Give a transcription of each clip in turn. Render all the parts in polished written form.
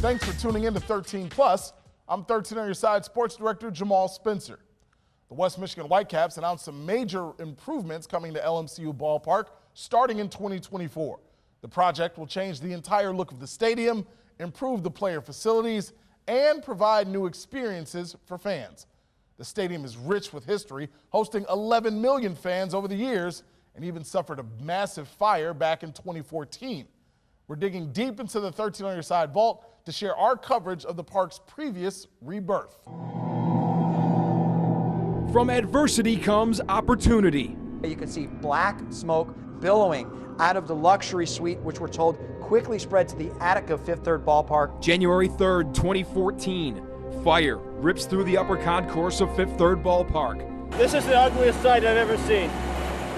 Thanks for tuning in to 13 Plus. I'm 13 on your side sports director Jamal Spencer. The West Michigan Whitecaps announced some major improvements coming to LMCU Ballpark starting in 2024. The project will change the entire look of the stadium, improve the player facilities, and provide new experiences for fans. The stadium is rich with history, hosting 11 million fans over the years, and even suffered a massive fire back in 2014. We're digging deep into the 13 on your side vault to share our coverage of the park's previous rebirth. From adversity comes opportunity. You can see black smoke billowing out of the luxury suite, which we're told quickly spread to the attic of Fifth Third Ballpark. January 3rd, 2014. Fire rips through the upper concourse of Fifth Third Ballpark. This is the ugliest sight I've ever seen.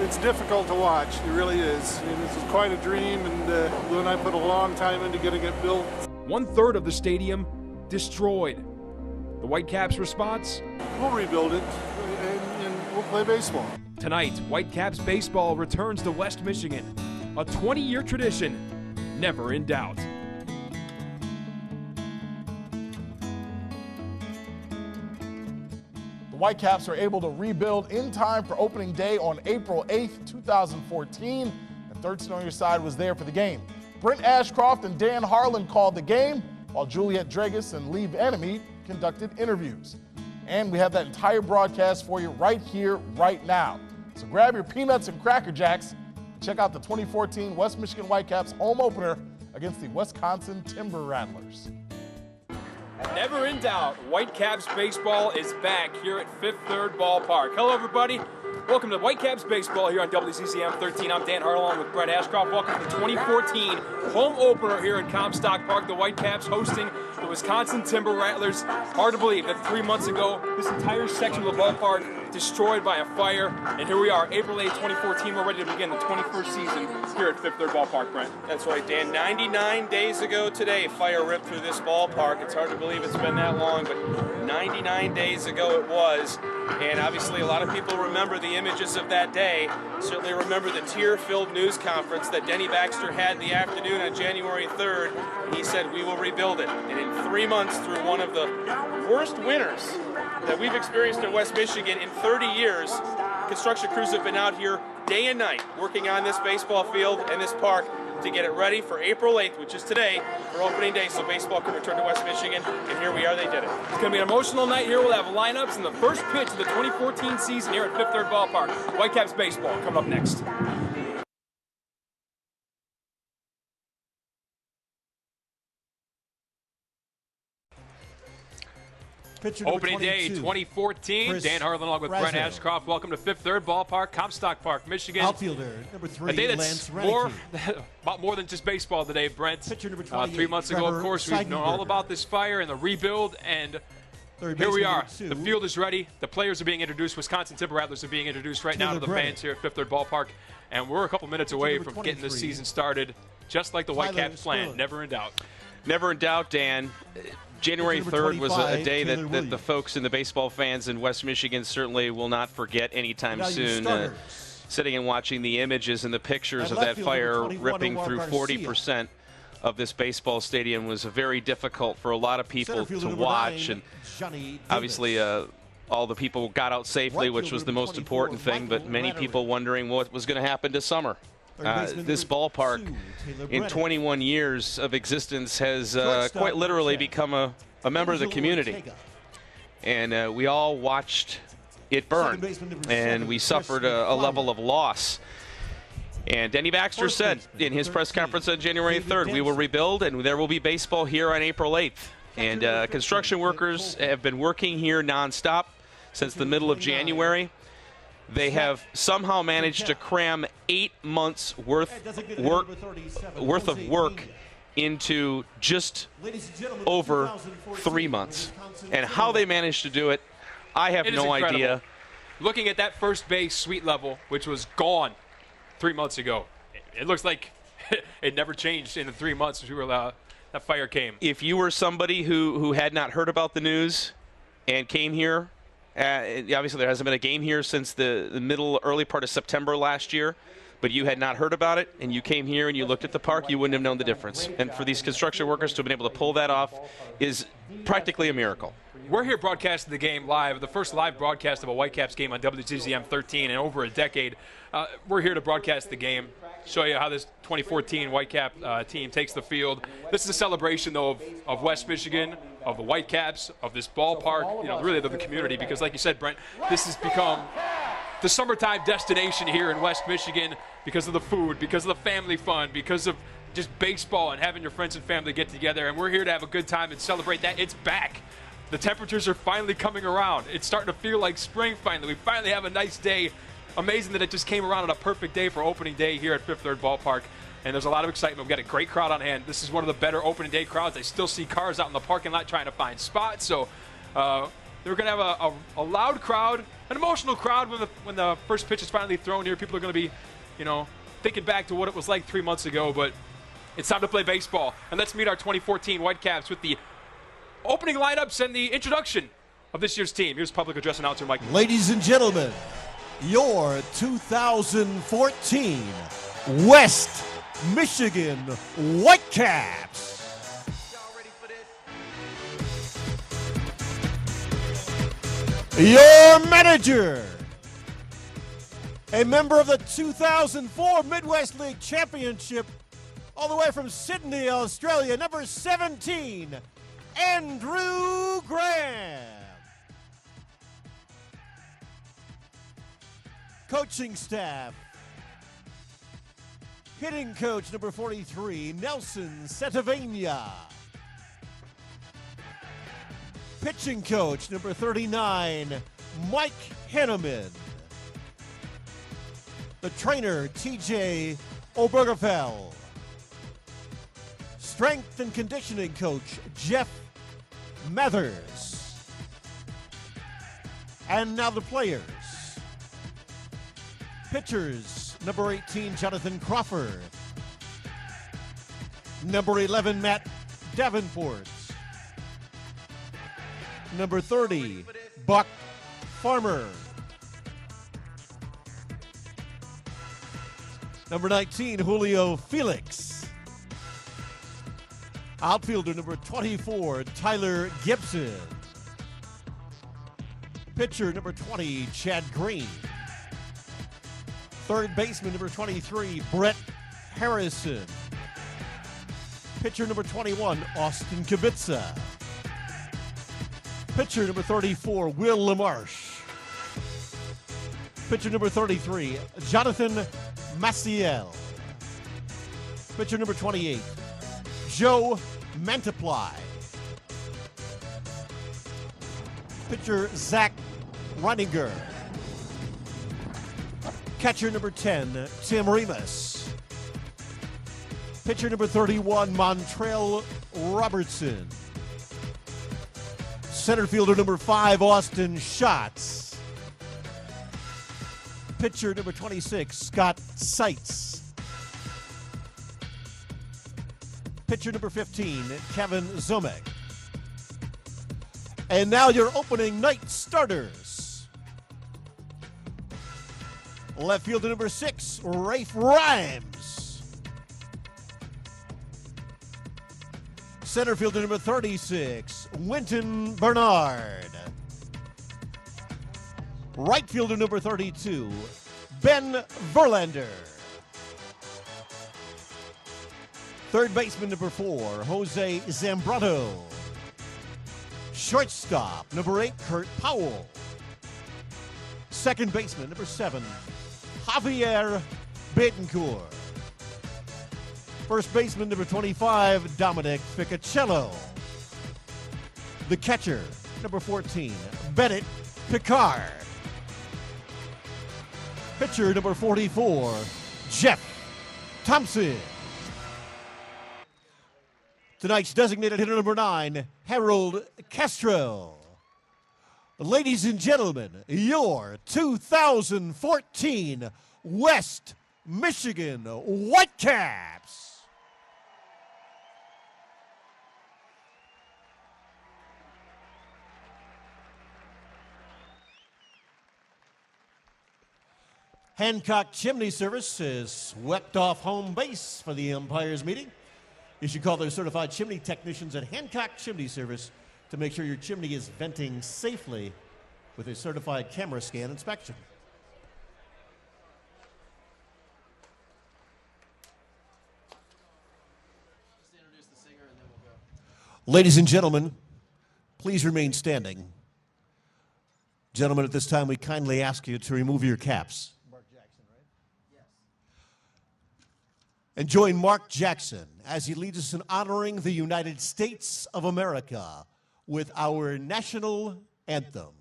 It's difficult to watch, it really is. I mean, this is quite a dream, and Lou and I put a long time into getting it built. 1/3 of the stadium destroyed. The Whitecaps' response? We'll rebuild it, and we'll play baseball. Tonight, Whitecaps baseball returns to West Michigan. A 20-year tradition, never in doubt. The Whitecaps are able to rebuild in time for opening day on April 8th, 2014, and 13 on your side was there for the game. Brent Ashcroft and Dan Harlan called the game, while Juliet Dragus and Lee Enemy conducted interviews. And we have that entire broadcast for you right here, right now. So grab your peanuts and Cracker Jacks and check out the 2014 West Michigan Whitecaps home opener against the Wisconsin Timber Rattlers. Never in doubt, Whitecaps baseball is back here at Fifth Third Ballpark. Hello, everybody. Welcome to Whitecaps baseball here on WCCM 13. I'm Dan Harlan with Brett Ashcroft. Welcome to the 2014 home opener here at Comstock Park. The Whitecaps hosting the Wisconsin Timber Rattlers. Hard to believe that 3 months ago, this entire section of the ballpark destroyed by a fire. And here we are, April 8, 2014. We're ready to begin the 21st season here at Fifth Third Ballpark, Brent. That's right, Dan. 99 days ago today, fire ripped through this ballpark. It's hard to believe it's been that long, but 99 days ago it was. And obviously a lot of people remember the images of that day. Certainly remember the tear-filled news conference that Denny Baxter had the afternoon on January 3rd. He said, we will rebuild it. And in 3 months, through one of the worst winters that we've experienced in West Michigan in 30 years, construction crews have been out here day and night working on this baseball field and this park to get it ready for April 8th, which is today, for opening day, so baseball can return to West Michigan, and here we are, they did it. It's going to be an emotional night here. We'll have lineups in the first pitch of the 2014 season here at Fifth Third Ballpark. Whitecaps baseball coming up next. Opening day 2014. Dan Harlan along with Brent Ashcroft. Welcome to Fifth Third Ballpark, Comstock Park, Michigan. Outfielder number 3, a day that's about more than just baseball today, Brent. Pitcher number 3 months ago, of course, we've known all about this fire and the rebuild, and here we are. The field is ready. The players are being introduced. Wisconsin Timber Rattlers are being introduced right now to the fans here at Fifth Third Ballpark, and we're a couple minutes away from getting this season started, just like the Whitecaps planned. Never in doubt. Never in doubt, Dan. January 3rd was a day that the folks and the baseball fans in West Michigan certainly will not forget anytime soon. Sitting and watching the images and the pictures of that fire ripping through 40% of this baseball stadium was very difficult for a lot of people to watch. And obviously all the people got out safely, which was the most important thing, but many people wondering what was going to happen to summer. This ballpark, in 21 years of existence, has quite literally become a member of the community. And we all watched it burn, and we suffered a level of loss. And Denny Baxter said in his press conference on January 3rd, we will rebuild, and there will be baseball here on April 8th. And construction workers have been working here nonstop since the middle of January. They have somehow managed to cram 8 months worth of work into just over 3 months. And how they managed to do it, I have no idea. Looking at that first base suite level, which was gone 3 months ago, it looks like it never changed in the 3 months since that fire came. If you were somebody who had not heard about the news and came here, obviously there hasn't been a game here since the early part of September last year, but you had not heard about it, and you came here and you looked at the park, you wouldn't have known the difference. And for these construction workers to have been able to pull that off is practically a miracle. We're here broadcasting the game live, the first live broadcast of a Whitecaps game on WCCM 13 in over a decade. We're here to broadcast the game, show you how this 2014 Whitecap team takes the field. This is a celebration, though, of West Michigan, of the Whitecaps, of this ballpark, really of the community, because like you said, Brent, this has become the summertime destination here in West Michigan because of the food, because of the family fun, because of just baseball and having your friends and family get together. And we're here to have a good time and celebrate that. It's back. The temperatures are finally coming around. It's starting to feel like spring finally. We finally have a nice day. Amazing that it just came around on a perfect day for opening day here at Fifth Third Ballpark. And there's a lot of excitement. We've got a great crowd on hand. This is one of the better opening day crowds. I still see cars out in the parking lot trying to find spots. So they're going to have a loud crowd, an emotional crowd when the first pitch is finally thrown here. People are going to be, thinking back to what it was like 3 months ago. But it's time to play baseball. And let's meet our 2014 Whitecaps with the opening lineups and the introduction of this year's team. Here's public address announcer Mike. Ladies and gentlemen, your 2014 West Michigan Whitecaps. Your manager, a member of the 2004 Midwest League Championship, all the way from Sydney, Australia, number 17, Andrew Graham. Coaching staff. Hitting coach number 43, Nelson Setavania. Pitching coach number 39, Mike Hanneman. The trainer, TJ Obergefell. Strength and conditioning coach, Jeff Mathers. And now the players. Pitchers, number 18, Jonathan Crawford. Number 11, Matt Davenport. Number 30, Buck Farmer. Number 19, Julio Felix. Outfielder number 24, Tyler Gibson. Pitcher number 20, Chad Green. Third baseman number 23, Brett Harrison. Pitcher number 21, Austin Kibitza. Pitcher number 34, Will LaMarche. Pitcher number 33, Jonathan Maciel. Pitcher number 28, Joe Mantiply. Pitcher Zach Reininger. Catcher number 10, Tim Remus. Pitcher number 31, Montrell Robertson. Center fielder number 5, Austin Schatz. Pitcher number 26, Scott Seitz. Pitcher number 15, Kevin Zomek. And now your opening night starters. Left fielder number 6, Rafe Rhymes. Center fielder number 36, Winton Bernard. Right fielder number 32, Ben Verlander. Third baseman number 4, Jose Zambrano. Shortstop number 8, Kurt Powell. Second baseman number 7, Javier Betancourt. First baseman number 25, Dominic Ficacello. The catcher, number 14, Bennett Picard. Pitcher number 44, Jeff Thompson. Tonight's designated hitter number 9, Harold Castro. Ladies and gentlemen, your 2014 West Michigan Whitecaps. Hancock Chimney Service has swept off home base for the umpires meeting. You should call their certified chimney technicians at Hancock Chimney Service to make sure your chimney is venting safely with a certified camera scan inspection. Ladies and gentlemen, please remain standing. Gentlemen, at this time, we kindly ask you to remove your caps. Mark Jackson, right? Yes. And join Mark Jackson as he leads us in honoring the United States of America with our national anthem.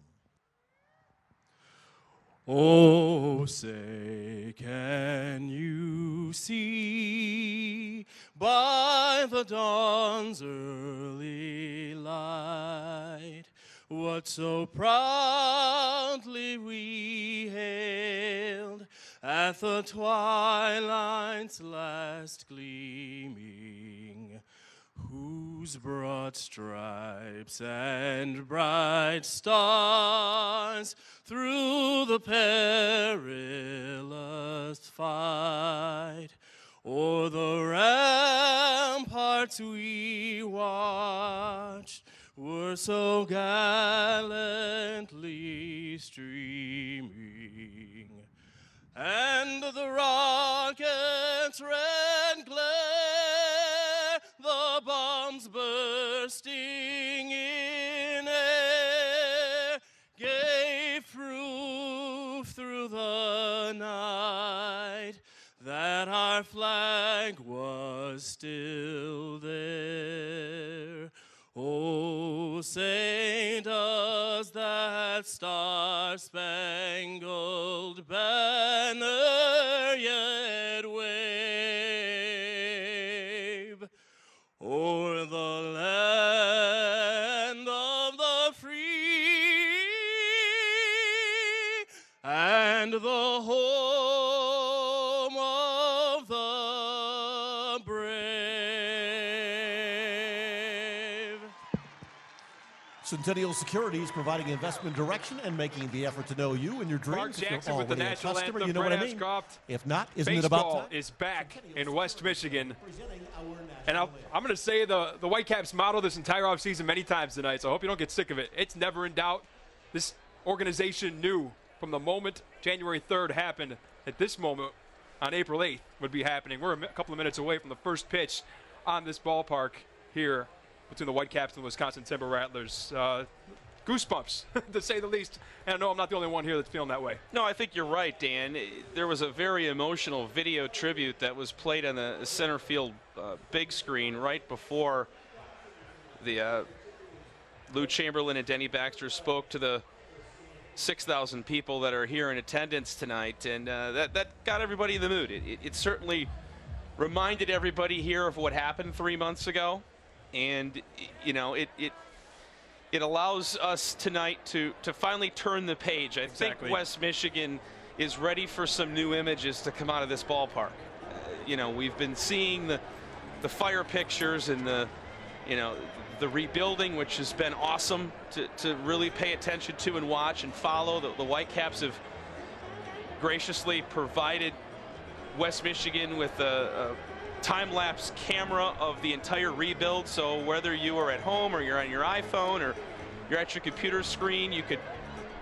Oh, say, can you see by the dawn's early light what so proudly we hailed at the twilight's last gleaming, whose broad stripes and bright stars through the perilous fight o'er the ramparts we watched were so gallantly streaming, and the rocket's red glare, the bombs bursting in air, gave proof through the night that our flag was still there. Oh, say does that star-spangled banner yet wave o'er the land of the free and the home of the brave? Centennial Security is providing investment direction and making the effort to know you and your dreams. Mark If you're Jackson with the already a national customer, anthem. you know what I Brett mean? Ashcroft. If not, isn't it about Baseball time? is back in West Michigan. And I'm going to say the Whitecaps motto this entire offseason many times tonight, so I hope you don't get sick of it. It's never in doubt. This organization knew from the moment January 3rd happened that this moment on April 8th would be happening. We're a couple of minutes away from the first pitch on this ballpark here between the Whitecaps and the Wisconsin Timber Rattlers. Goosebumps, to say the least. And I know I'm not the only one here that's feeling that way. No, I think you're right, Dan. There was a very emotional video tribute that was played on the center field big screen right before the Lou Chamberlain and Denny Baxter spoke to the 6,000 people that are here in attendance tonight, and that got everybody in the mood. It certainly reminded everybody here of what happened 3 months ago, and you know it allows us tonight to finally turn the page. I think West Michigan is ready for some new images to come out of this ballpark. You know, we've been seeing the fire pictures and the rebuilding, which has been awesome to really pay attention to and watch and follow. The Whitecaps have graciously provided West Michigan with a time-lapse camera of the entire rebuild, so whether you are at home or you're on your iPhone or you're at your computer screen, you could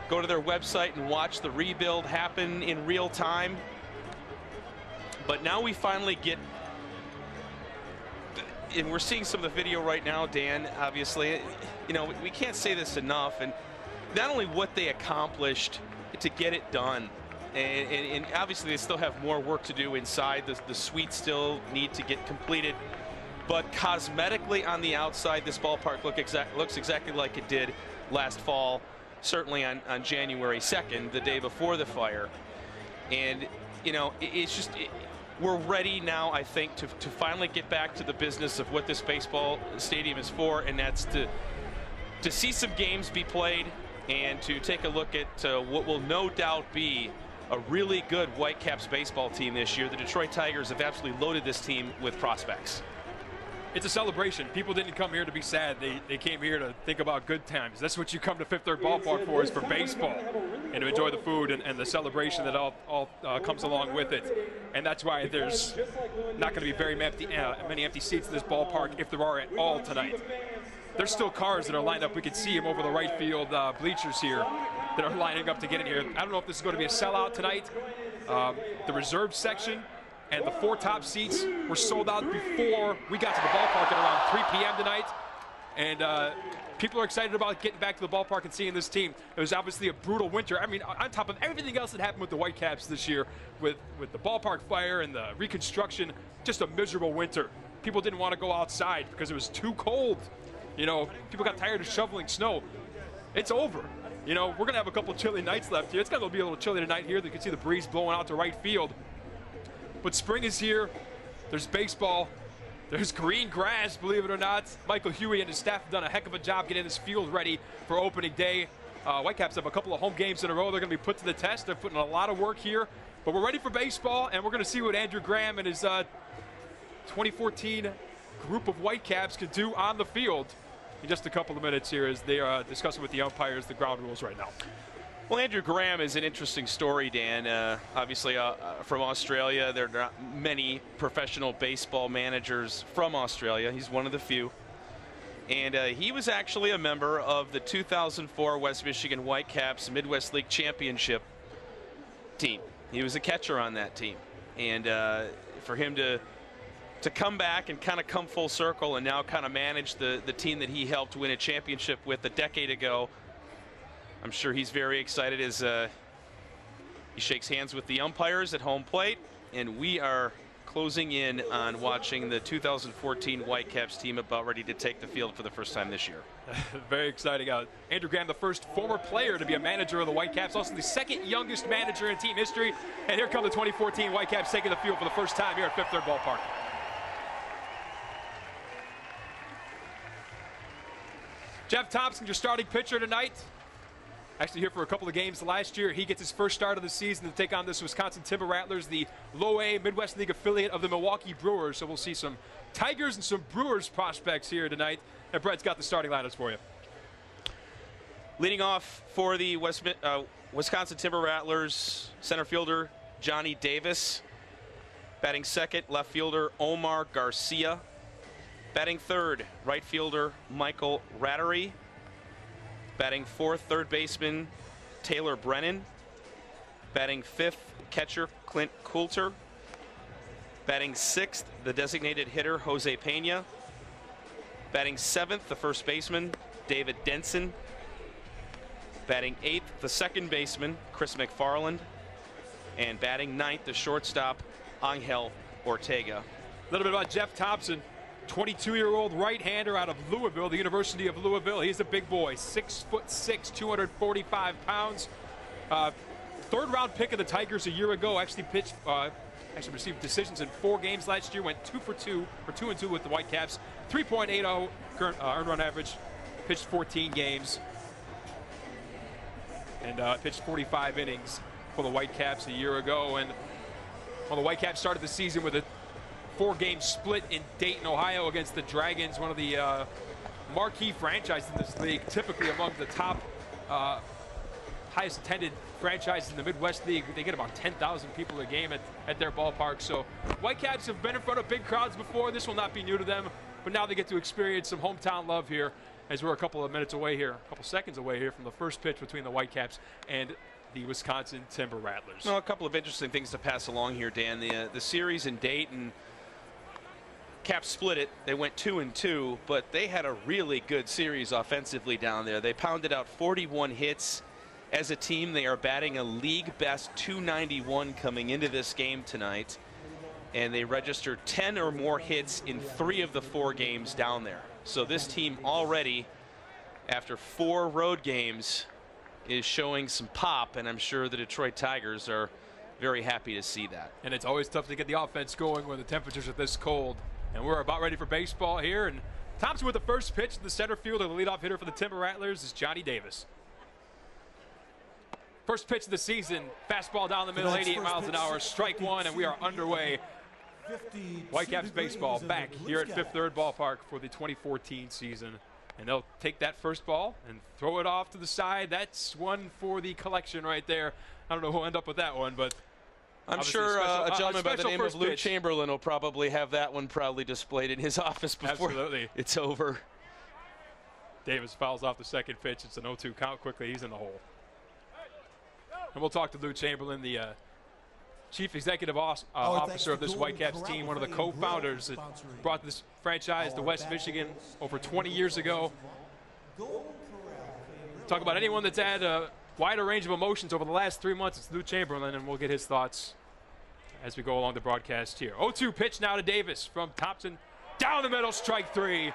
go to their website and watch the rebuild happen in real time. But now we finally get, and we're seeing some of the video right now, Dan, obviously. You know, we can't say this enough, and not only what they accomplished to get it done, and obviously they still have more work to do inside. The suites still need to get completed. But cosmetically on the outside, this ballpark looks exactly like it did last fall, certainly on January 2nd, the day before the fire. And, you know, it's just, we're ready now, I think, to finally get back to the business of what this baseball stadium is for, and that's to see some games be played and to take a look at what will no doubt be a really good Whitecaps baseball team this year. The Detroit Tigers have absolutely loaded this team with prospects. it's a celebration. People didn't come here to be sad. They came here to think about good times. That's what you come to Fifth Third Ballpark for, is for baseball and to enjoy the food and the celebration that all comes along with it. And that's why there's not going to be very many empty seats in this ballpark, if there are at all tonight. There's still cars that are lined up. We can see them over the right field bleachers here that are lining up to get in here. I don't know if this is going to be a sellout tonight. The reserve section and the 4 top seats were sold out before we got to the ballpark at around 3 p.m. tonight. And people are excited about getting back to the ballpark and seeing this team. It was obviously a brutal winter. I mean, on top of everything else that happened with the Whitecaps this year, with the ballpark fire and the reconstruction, just a miserable winter. People didn't want to go outside because it was too cold. You know, people got tired of shoveling snow. It's over. You know, we're going to have a couple chilly nights left here. It's going to be a little chilly tonight here. You can see the breeze blowing out to right field. But spring is here. There's baseball. There's green grass, believe it or not. Michael Huey and his staff have done a heck of a job getting this field ready for opening day. Whitecaps have a couple of home games in a row. They're going to be put to the test. They're putting a lot of work here. But we're ready for baseball, and we're going to see what Andrew Graham and his 2014 group of Whitecaps can do on the field in just a couple of minutes here as they are discussing with the umpires the ground rules right now. Well, Andrew Graham is an interesting story, Dan. Obviously, from Australia, there are not many professional baseball managers from Australia. He's one of the few. And he was actually a member of the 2004 West Michigan Whitecaps Midwest League Championship team. He was a catcher on that team. And for him to come back and kind of come full circle and now kind of manage the team that he helped win a championship with a decade ago, I'm sure he's very excited as he shakes hands with the umpires at home plate. And we are closing in on watching the 2014 Whitecaps team about ready to take the field for the first time this year. Very exciting. Andrew Graham, the first former player to be a manager of the Whitecaps, also the second youngest manager in team history. And here come the 2014 Whitecaps taking the field for the first time here at Fifth Third Ballpark. Jeff Thompson, your starting pitcher tonight. Actually here for a couple of games last year. He gets his first start of the season to take on this Wisconsin Timber Rattlers, the low-A Midwest League affiliate of the Milwaukee Brewers. So we'll see some Tigers and some Brewers prospects here tonight. And Brett's got the starting lineups for you. Leading off for the Wisconsin Timber Rattlers, center fielder Johnny Davis. Batting second, left fielder Omar Garcia. Batting third, right fielder Michael Rattery. Batting fourth, third baseman Taylor Brennan. Batting fifth, catcher Clint Coulter. Batting sixth, the designated hitter Jose Pena. Batting seventh, the first baseman David Denson. Batting eighth, the second baseman Chris McFarland. And batting ninth, the shortstop Angel Ortega. A little bit about Jeff Thompson. 22-year-old right-hander out of Louisville, the University of Louisville. He's a big boy, 6'6", 245 pounds. Third-round pick of the Tigers a year ago. Actually received decisions in 4 games last year. Went 2 for 2, or 2 and 2 with the Whitecaps. 3.80 current earned run average. Pitched 14 games and pitched 45 innings for the Whitecaps a year ago. And the Whitecaps started the season with a 4-game split in Dayton, Ohio against the Dragons, one of the marquee franchises in this league, typically among the top highest attended franchises in the Midwest League. They get about 10,000 people a game at their ballpark. So Whitecaps have been in front of big crowds before. This will not be new to them, but now they get to experience some hometown love here as we're a couple of minutes away here, a couple seconds away here from the first pitch between the Whitecaps and the Wisconsin Timber Rattlers. Well, a couple of interesting things to pass along here, Dan. The series in Dayton, Caps split it. They went 2-2, but they had a really good series offensively down there. They pounded out 41 hits. As a team, they are batting a league best 291 coming into this game tonight. And they registered 10 or more hits in 3 of the 4 games down there. So this team already, after 4 road games, is showing some pop, and I'm sure the Detroit Tigers are very happy to see that. And it's always tough to get the offense going when the temperatures are this cold. And we're about ready for baseball here. And Thompson with the first pitch in the center fielder. The leadoff hitter for the Timber Rattlers is Johnny Davis. First pitch of the season, fastball down the middle, 88 miles an hour, strike one, and we are underway Whitecaps baseball back here at Fifth Third Ballpark for the 2014 season. And they'll take that first ball and throw it off to the side. That's one for the collection right there. I don't know who'll end up with that one, but I'm sure a gentleman by the name of Lou Chamberlain will probably have that one proudly displayed in his office before it's over. Davis fouls off the second pitch. It's an 0-2 count quickly. He's in the hole. And we'll talk to Lou Chamberlain, the Chief Executive Officer of this Whitecaps team, one of the co-founders that brought this franchise to West Michigan over 20 years ago. Talk about anyone that's had a wider range of emotions over the last 3 months. It's Lou Chamberlain, and we'll get his thoughts as we go along the broadcast here. 0-2 pitch now to Davis from Thompson. Down the middle, strike three.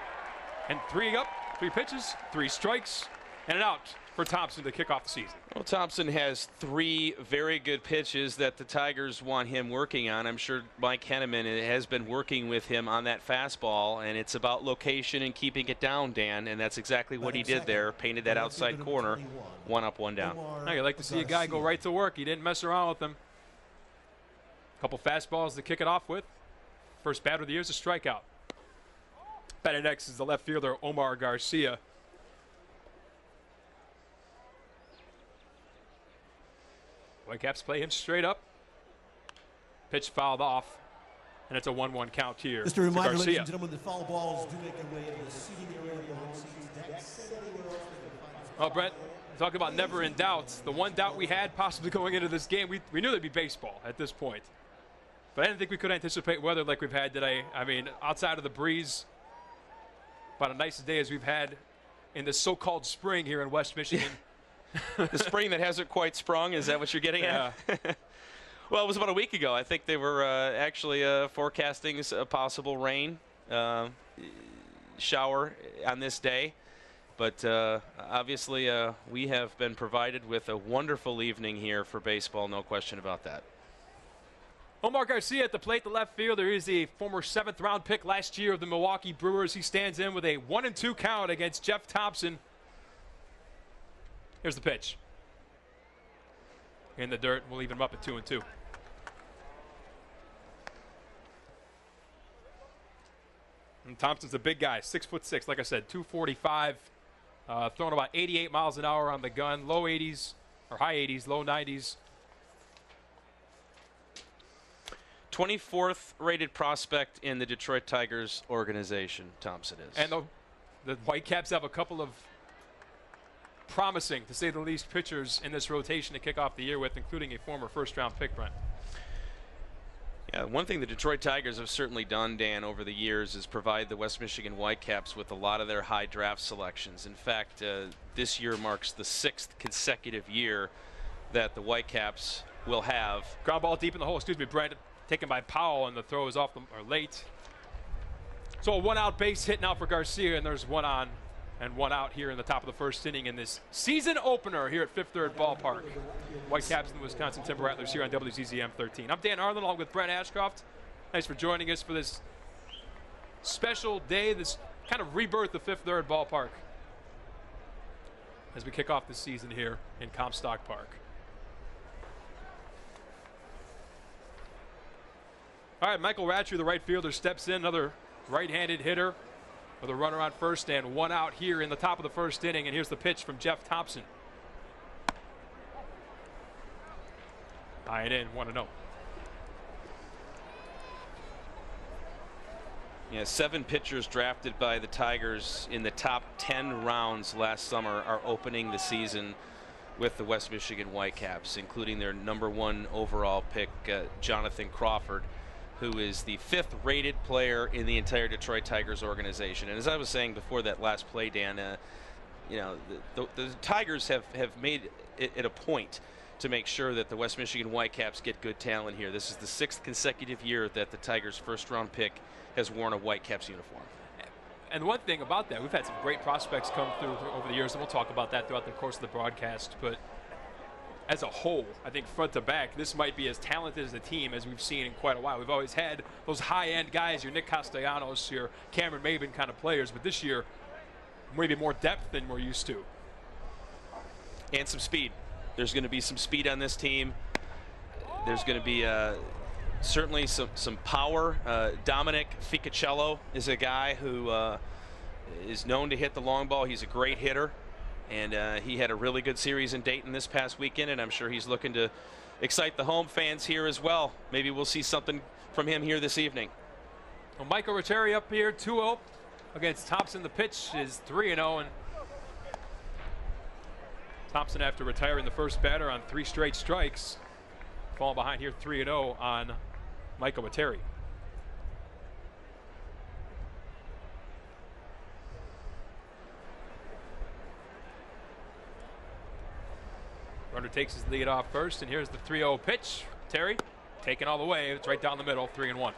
And 3 up, 3 pitches, 3 strikes, and an out for Thompson to kick off the season. Well, Thompson has 3 very good pitches that the Tigers want him working on. I'm sure Mike Henneman has been working with him on that fastball, and it's about location and keeping it down, Dan, and that's exactly what he did there. Painted that outside corner, 1 up, 1 down. Now you'd like to see a guy go right to work. He didn't mess around with them. A couple fastballs to kick it off with. First batter of the year is a strikeout. Batting next is the left fielder, Omar Garcia. Whitecaps play him straight up. Pitch fouled off, and it's a 1-1 count here. Just a reminder, ladies and gentlemen, that foul balls do make their way into the seating area. Well, Brent, talking about never in doubt. The one doubt we had possibly going into this game, we knew there'd be baseball at this point. But I didn't think we could anticipate weather like we've had today. I mean, outside of the breeze, about a nice day as we've had in the so-called spring here in West Michigan. The spring that hasn't quite sprung, is that what you're getting at? Well, it was about a week ago. I think they were actually forecasting a possible rain shower on this day. But obviously we have been provided with a wonderful evening here for baseball, no question about that. Omar Garcia at the plate, the left fielder. He's a former 7th-round pick last year of the Milwaukee Brewers. He stands in with a 1-2 count against Jeff Thompson. Here's the pitch. In the dirt, we'll even him up at 2-2. And Thompson's a big guy, 6'6", like I said, 245. Throwing about 88 miles an hour on the gun, low 80s, or high 80s, low 90s. 24th rated prospect in the Detroit Tigers organization, Thompson is. And the Whitecaps have a couple of promising, to say the least, pitchers in this rotation to kick off the year with, including a former first-round pick, Brent. Yeah, one thing the Detroit Tigers have certainly done, Dan, over the years is provide the West Michigan Whitecaps with a lot of their high draft selections. In fact, this year marks the 6th consecutive year that the Whitecaps will have. Ground ball deep in the hole, excuse me, Brent, taken by Powell, and the throw is off or late. So a 1-out base hit now for Garcia, and there's 1 on and 1 out here in the top of the first inning in this season opener here at Fifth Third Ballpark. Whitecaps and the Wisconsin Timber Rattlers here on WCZM 13. I'm Dan Harlan along with Brent Ashcroft. Thanks for joining us for this special day, this kind of rebirth of Fifth Third Ballpark as we kick off the season here in Comstock Park. All right, Michael Ratcher, the right fielder, steps in, another right-handed hitter with a runner on first and 1 out here in the top of the first inning. And here's the pitch from Jeff Thompson. High and in, 1-0. Yeah, 7 pitchers drafted by the Tigers in the top 10 rounds last summer are opening the season with the West Michigan Whitecaps, including their #1 overall pick, Jonathan Crawford, who is the 5th rated player in the entire Detroit Tigers organization. And as I was saying before that last play, Dan, you know, the Tigers have made it a point to make sure that the West Michigan Whitecaps get good talent here. This is the 6th consecutive year that the Tigers' first-round pick has worn a Whitecaps uniform. And one thing about that, we've had some great prospects come through over the years, and we'll talk about that throughout the course of the broadcast. But as a whole, I think front to back, this might be as talented as a team as we've seen in quite a while. We've always had those high-end guys, your Nick Castellanos, your Cameron Maben kind of players, but this year, maybe more depth than we're used to. And some speed. There's going to be some speed on this team. There's going to be certainly some power. Dominic Ficacello is a guy who is known to hit the long ball. He's a great hitter, and he had a really good series in Dayton this past weekend, and I'm sure he's looking to excite the home fans here as well. Maybe we'll see something from him here this evening. Well, Michael Ratteri up here, 2-0 against Thompson. The pitch is 3-0, and Thompson, after retiring the first batter on 3 straight strikes, falling behind here 3-0 on Michael Ratteri. Runner takes his lead off first, and here's the 3-0 pitch. Terry taken all the way. It's right down the middle, 3-1.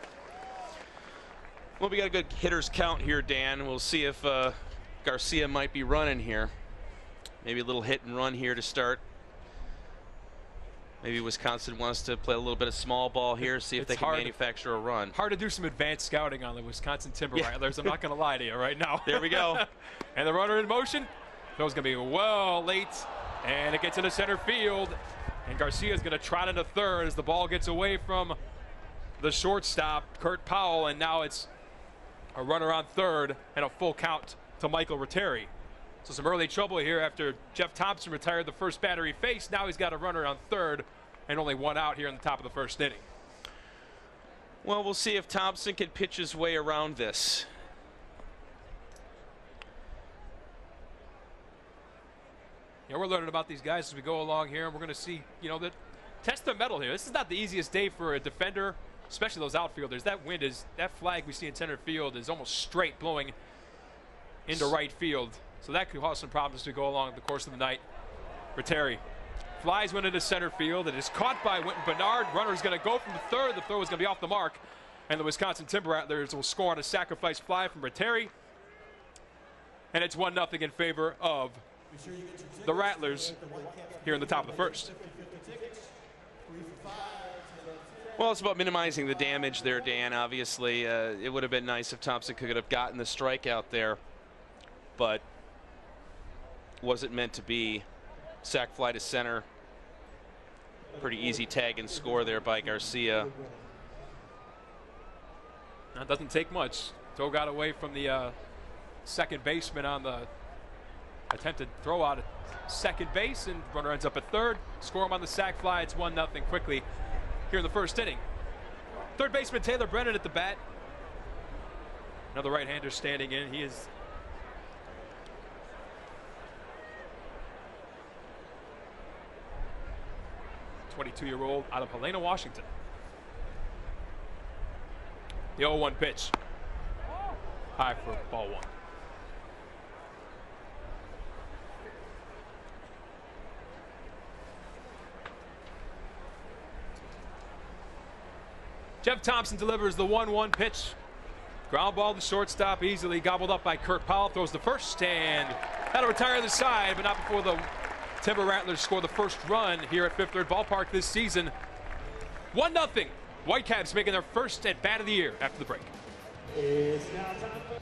Well, we got a good hitters count here, Dan. We'll see if Garcia might be running here. Maybe a little hit and run here to start. Maybe Wisconsin wants to play a little bit of small ball here, see if they can manufacture a run. Hard to do some advanced scouting on the Wisconsin Timber Rattlers. I'm not going to lie to you right now. There we go. And the runner in motion. Throws going to be well late. And it gets into center field. And Garcia is going to trot into third as the ball gets away from the shortstop, Kurt Powell. And now it's a runner on third and a full count to Michael Ratteri. So some early trouble here after Jeff Thompson retired the first batter he faced. Now he's got a runner on third and only 1 out here in the top of the first inning. Well, we'll see if Thompson can pitch his way around this. Yeah, we're learning about these guys as we go along here, and we're going to see, that test their mettle here. This is not the easiest day for a defender, especially those outfielders. That flag we see in center field is almost straight blowing into right field. So that could cause some problems to go along the course of the night. Ratteri flies one into center field. It is caught by Winton Bernard. Runner's going to go from the third. The throw is going to be off the mark. And the Wisconsin Timber Rattlers will score on a sacrifice fly from Ratteri. And it's 1-0 in favor of the Rattlers here in the top of the first. Well, it's about minimizing the damage there, Dan. Obviously, it would have been nice if Thompson could have gotten the strikeout there, but wasn't meant to be. Sac fly to center. Pretty easy tag and score there by Garcia. That doesn't take much. Throw got away from the second baseman on the attempted throw out at second base, and runner ends up at third. Score him on the sac fly. It's 1-0 quickly here in the first inning. Third baseman Taylor Brennan at the bat. Another right-hander standing in. He is a 22-year-old out of Helena, Washington. The 0-1 pitch. High for ball 1. Jeff Thompson delivers the 1-1 pitch. Ground ball to shortstop, easily gobbled up by Kurt Powell. Throws the first, and that'll retire the side, but not before the Timber Rattlers score the first run here at Fifth Third Ballpark this season. 1-0. Whitecaps making their first at bat of the year after the break. It's now time for...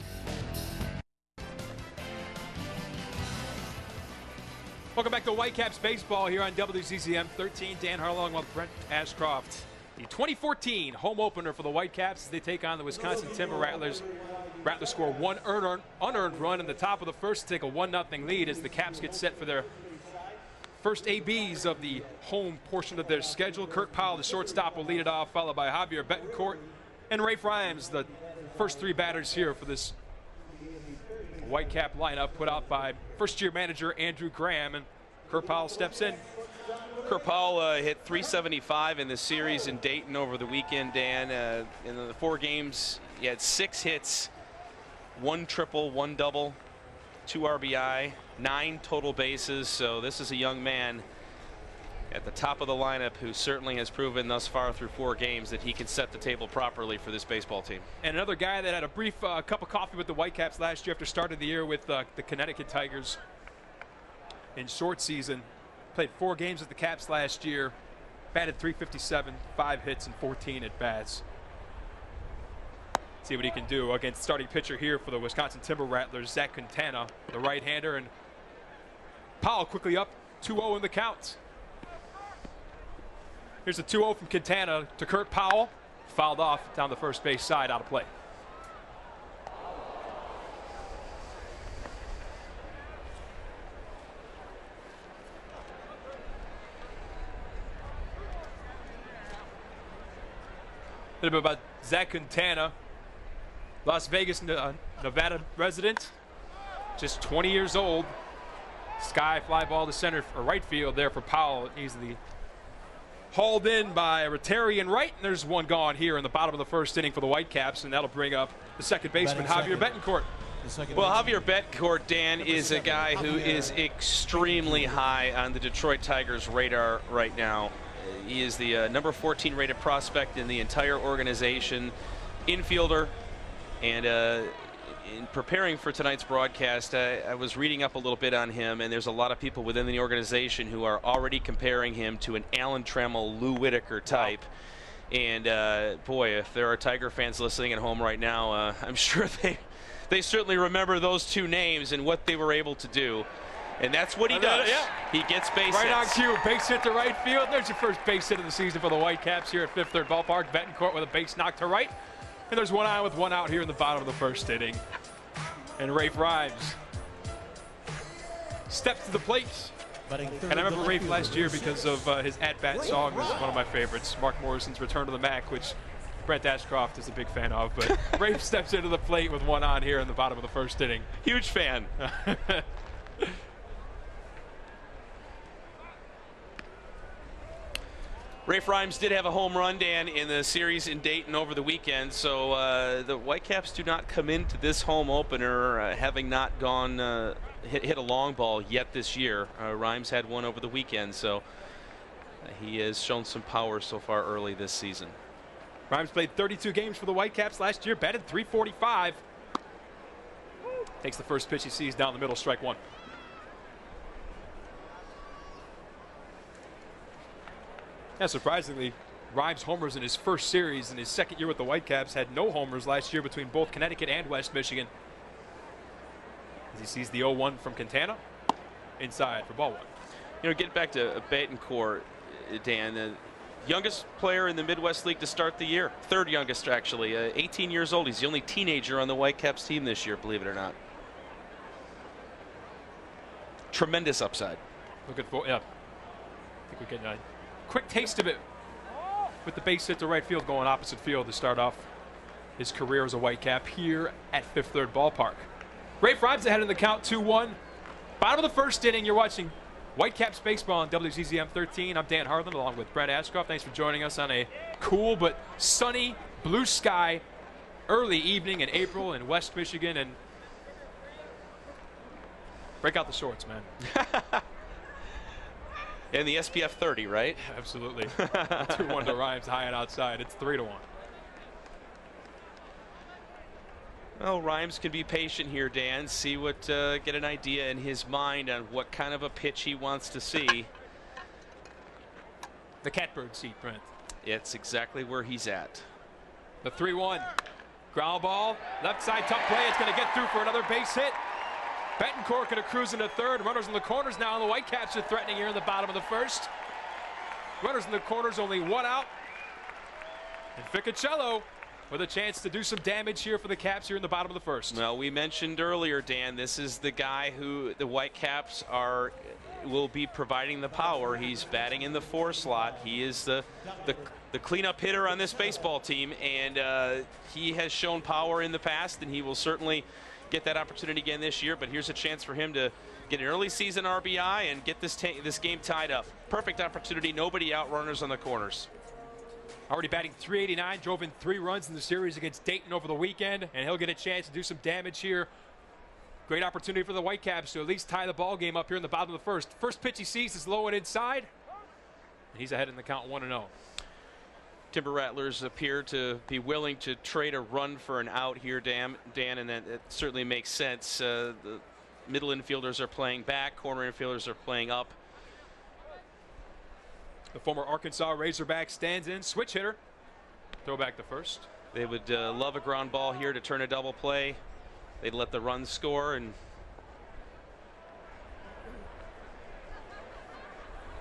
Welcome back to Whitecaps baseball here on WCCM 13. Dan Harlong with Brent Ashcroft. The 2014 home opener for the Whitecaps as they take on the Wisconsin Timber Rattlers. Rattlers score one unearned run in the top of the first to take a 1-0 lead as the Caps get set for their first ABs of the home portion of their schedule. Kurt Powell, the shortstop, will lead it off, followed by Javier Betancourt and Rafe Rhymes, the first 3 batters here for this Whitecap lineup put out by first-year manager Andrew Graham, and Kurt Powell steps in. Kurt Powell hit .375 in the series in Dayton over the weekend, Dan. In the 4 games, he had 6 hits, 1 triple, 1 double, 2 RBI, 9 total bases. So this is a young man at the top of the lineup who certainly has proven thus far through 4 games that he can set the table properly for this baseball team. And another guy that had a brief cup of coffee with the Whitecaps last year after starting the year with the Connecticut Tigers in short season. Played 4 games with the Caps last year, batted .357, 5 hits and 14 at bats. See what he can do against starting pitcher here for the Wisconsin Timber Rattlers, Zach Quintana, the right-hander, and Powell quickly up 2-0 in the count. Here's a 2-0 from Quintana to Kurt Powell. fouled off down the first base side, out of play. A little bit about Zach Quintana, Las Vegas, Nevada resident, just 20 years old. Sky fly ball to center or right field there for Powell, easily hauled in by Rotarian Wright, and there's one gone here in the bottom of the first inning for the Whitecaps, and that'll bring up the second baseman, Javier Betancourt. Well, Javier Betancourt, Dan, is a guy who is extremely high on the Detroit Tigers' radar right now. He is the number 14 rated prospect in the entire organization, infielder, and in preparing for tonight's broadcast, I was reading up a little bit on him, and there's a lot of people within the organization who are already comparing him to an Alan Trammell, Lou Whitaker type. And boy, if there are Tiger fans listening at home right now, I'm sure they certainly remember those two names and what they were able to do. And that's what he does. Yeah. He gets base right hits. on cue, base hit to right field. There's your first base hit of the season for the Whitecaps here at Fifth Third Ballpark. Betancourt with a base knock to right. And there's one on with one out here in the bottom of the first inning. And Rafe Rhymes steps to the plate. And I remember Rafe last year because of his at-bat song was one of my favorites, Mark Morrison's Return to the Mac, which Brent Ashcroft is a big fan of. But Rafe steps into the plate with one on here in the bottom of the first inning. Huge fan. Rafe Rhymes did have a home run, Dan, in the series in Dayton over the weekend, so the Whitecaps do not come into this home opener having not gone hit a long ball yet this year. Rhymes had one over the weekend, so he has shown some power so far early this season. Rhymes played 32 games for the Whitecaps last year, batted .345. Takes the first pitch he sees down the middle, strike one. Yeah, surprisingly, Rhymes homers in his first series in his second year with the Whitecaps. Had no homers last year between both Connecticut and West Michigan. As he sees the 0-1 from Quintana, inside for ball one. You know, getting back to Betancourt, Dan, the youngest player in the Midwest League to start the year. Third youngest, actually. 18 years old. He's the only teenager on the Whitecaps team this year, believe it or not. Tremendous upside. Looking for, yeah. I think we're getting a quick taste of it with the base hit to right field, going opposite field to start off his career as a Whitecap here at Fifth Third Ballpark. Rafe Rhymes ahead in the count, 2-1. Bottom of the first inning, you're watching Whitecaps baseball on WCZM 13. I'm Dan Harlan along with Brent Ashcroft. Thanks for joining us on a cool but sunny blue sky early evening in April in West Michigan. And break out the shorts, man. And the SPF 30, right? Absolutely. 2-1 to Rhymes, high and outside. It's 3-1. Well, Rhymes can be patient here, Dan. See what, get an idea in his mind on what kind of a pitch he wants to see. The catbird seat, Brent. It's exactly where he's at. The 3-1. Ground ball, left side, tough play. It's going to get through for another base hit. Betancourt going to cruise into third. Runners in the corners now, and the Whitecaps are threatening here in the bottom of the first. Runners in the corners, only one out. And Ficacello with a chance to do some damage here for the Caps here in the bottom of the first. Well, we mentioned earlier, Dan, this is the guy who the Whitecaps will be providing the power. He's batting in the 4 slot. He is the cleanup hitter on this baseball team, and he has shown power in the past, and he will certainly get that opportunity again this year. But here's a chance for him to get an early season RBI and get this game tied up. Perfect opportunity. Nobody out, runners on the corners. Already batting .389, drove in 3 runs in the series against Dayton over the weekend, and he'll get a chance to do some damage here. Great opportunity for the Whitecaps to at least tie the ball game up here in the bottom of the first. First pitch he sees is low and inside, and he's ahead in the count 1-0. Timber Rattlers appear to be willing to trade a run for an out here, Dan, and that certainly makes sense. The middle infielders are playing back, corner infielders are playing up. The former Arkansas Razorback stands in, switch hitter. Throw back to first. They would love a ground ball here to turn a double play. They'd let the run score. And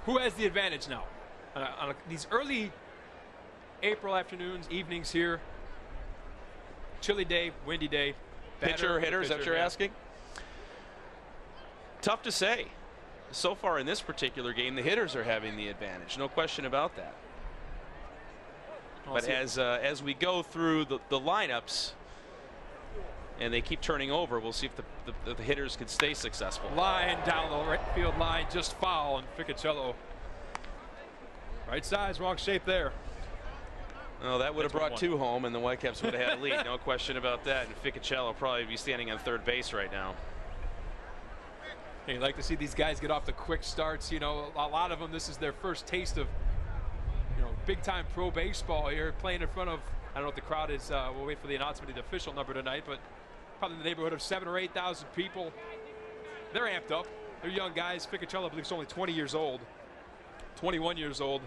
who has the advantage now? On these early April afternoons, evenings here. Chilly day, windy day. Pitcher, hitter, is that what you're asking? Tough to say. So far in this particular game, the hitters are having the advantage. No question about that. But as we go through the lineups and they keep turning over, we'll see if the hitters can stay successful. Line down the right field line, just foul, and Ficacello. Right size, wrong shape there. Oh, that would have brought 2 home, and the Whitecaps would have had a lead. No question about that. And Ficacello probably be standing on third base right now. Hey, you like to see these guys get off the quick starts. You know, a lot of them, this is their first taste of, you know, big-time pro baseball here, playing in front of, I don't know what the crowd is. We'll wait for the announcement of the official number tonight, but probably in the neighborhood of 7,000 or 8,000 people. They're amped up. They're young guys. Ficacello, I believe, is only 20 years old, 21 years old.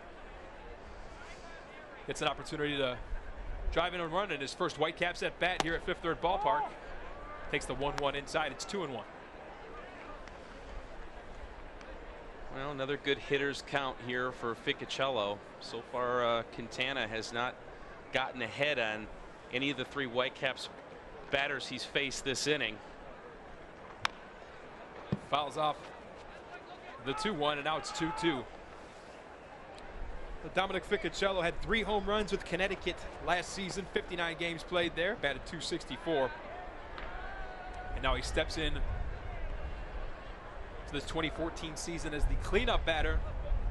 Gets an opportunity to drive in and run in his first Whitecaps at bat here at Fifth Third Ballpark. Takes the 1-1 inside. It's 2-1. Well, another good hitters count here for Ficacello. So far, Quintana has not gotten ahead on any of the 3 Whitecaps batters he's faced this inning. Fouls off the 2-1, and now it's 2-2. Dominic Ficacello had 3 home runs with Connecticut last season, 59 games played there, batted .264. And now he steps in to this 2014 season as the cleanup batter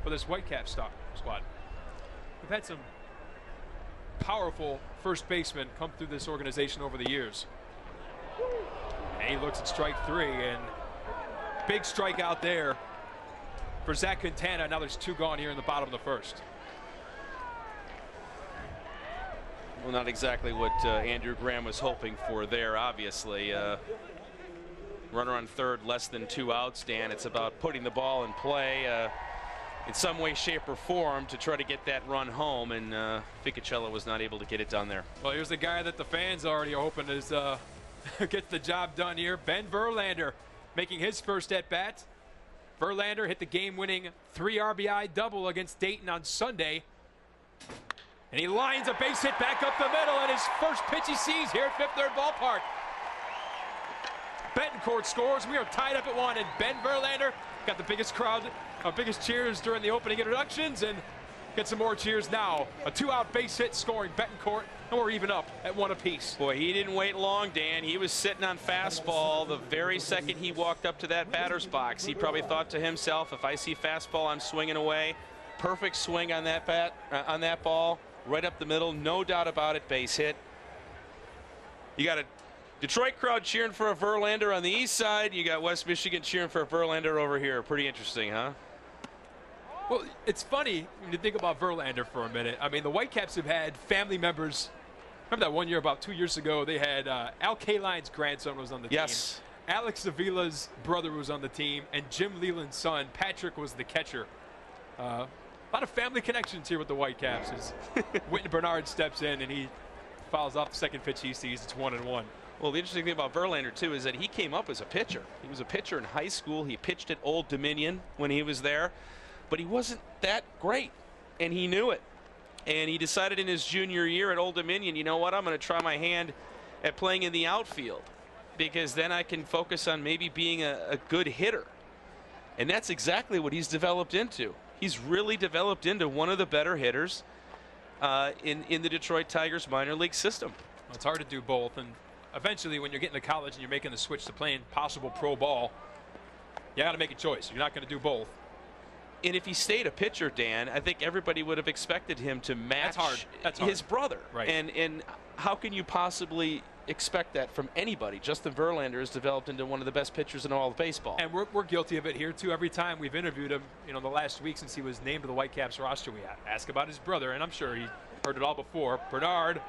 for this Whitecaps squad. We've had some powerful first basemen come through this organization over the years. And he looks at strike 3, and big strikeout there for Zach Quintana. Now there's 2 gone here in the bottom of the first. Well, not exactly what Andrew Graham was hoping for there, obviously. Runner on third, less than 2 outs, Dan. It's about putting the ball in play in some way, shape, or form to try to get that run home, and Ficacello was not able to get it done there. Well, here's the guy that the fans already are hoping is gets the job done here. Ben Verlander making his first at-bat. Verlander hit the game-winning 3 RBI double against Dayton on Sunday. And he lines a base hit back up the middle, and his first pitch he sees here at Fifth Third Ballpark. Betancourt scores. We are tied up at 1, and Ben Verlander got the biggest crowd, biggest cheers during the opening introductions, and get some more cheers now. A 2-out base hit scoring Betancourt, and we're even up at 1 apiece. Boy, he didn't wait long, Dan. He was sitting on fastball the very second he walked up to that batter's box. He probably thought to himself, if I see fastball, I'm swinging away. Perfect swing on that on that ball. Right up the middle, no doubt about it, base hit. You got a Detroit crowd cheering for a Verlander on the east side. You got West Michigan cheering for a Verlander over here. Pretty interesting, huh? Well, it's funny when you think about Verlander for a minute. I mean, the Whitecaps have had family members. Remember that one year, about 2 years ago, they had Al Kaline's grandson was on the team. Yes. Alex Avila's brother was on the team, and Jim Leland's son, Patrick, was the catcher. A lot of family connections here with the Whitecaps as Whitney Bernard steps in and he fouls off the second pitch he sees. It's 1-1. Well, the interesting thing about Verlander, too, is that he came up as a pitcher. He was a pitcher in high school. He pitched at Old Dominion when he was there, but he wasn't that great, and he knew it. And he decided in his junior year at Old Dominion, you know what, I'm going to try my hand at playing in the outfield because then I can focus on maybe being a good hitter. And that's exactly what he's developed into. He's really developed into one of the better hitters in the Detroit Tigers minor league system. Well, it's hard to do both, and eventually when you're getting to college and you're making the switch to playing possible pro ball, you got to make a choice. You're not going to do both. And if he stayed a pitcher, Dan, I think everybody would have expected him to match his brother. Right. And how can you possibly expect that from anybody? Justin Verlander has developed into one of the best pitchers in all of baseball. And we're guilty of it here, too. Every time we've interviewed him, you know, the last week since he was named to the Whitecaps roster, we ask about his brother, and I'm sure he heard it all before. Bernard,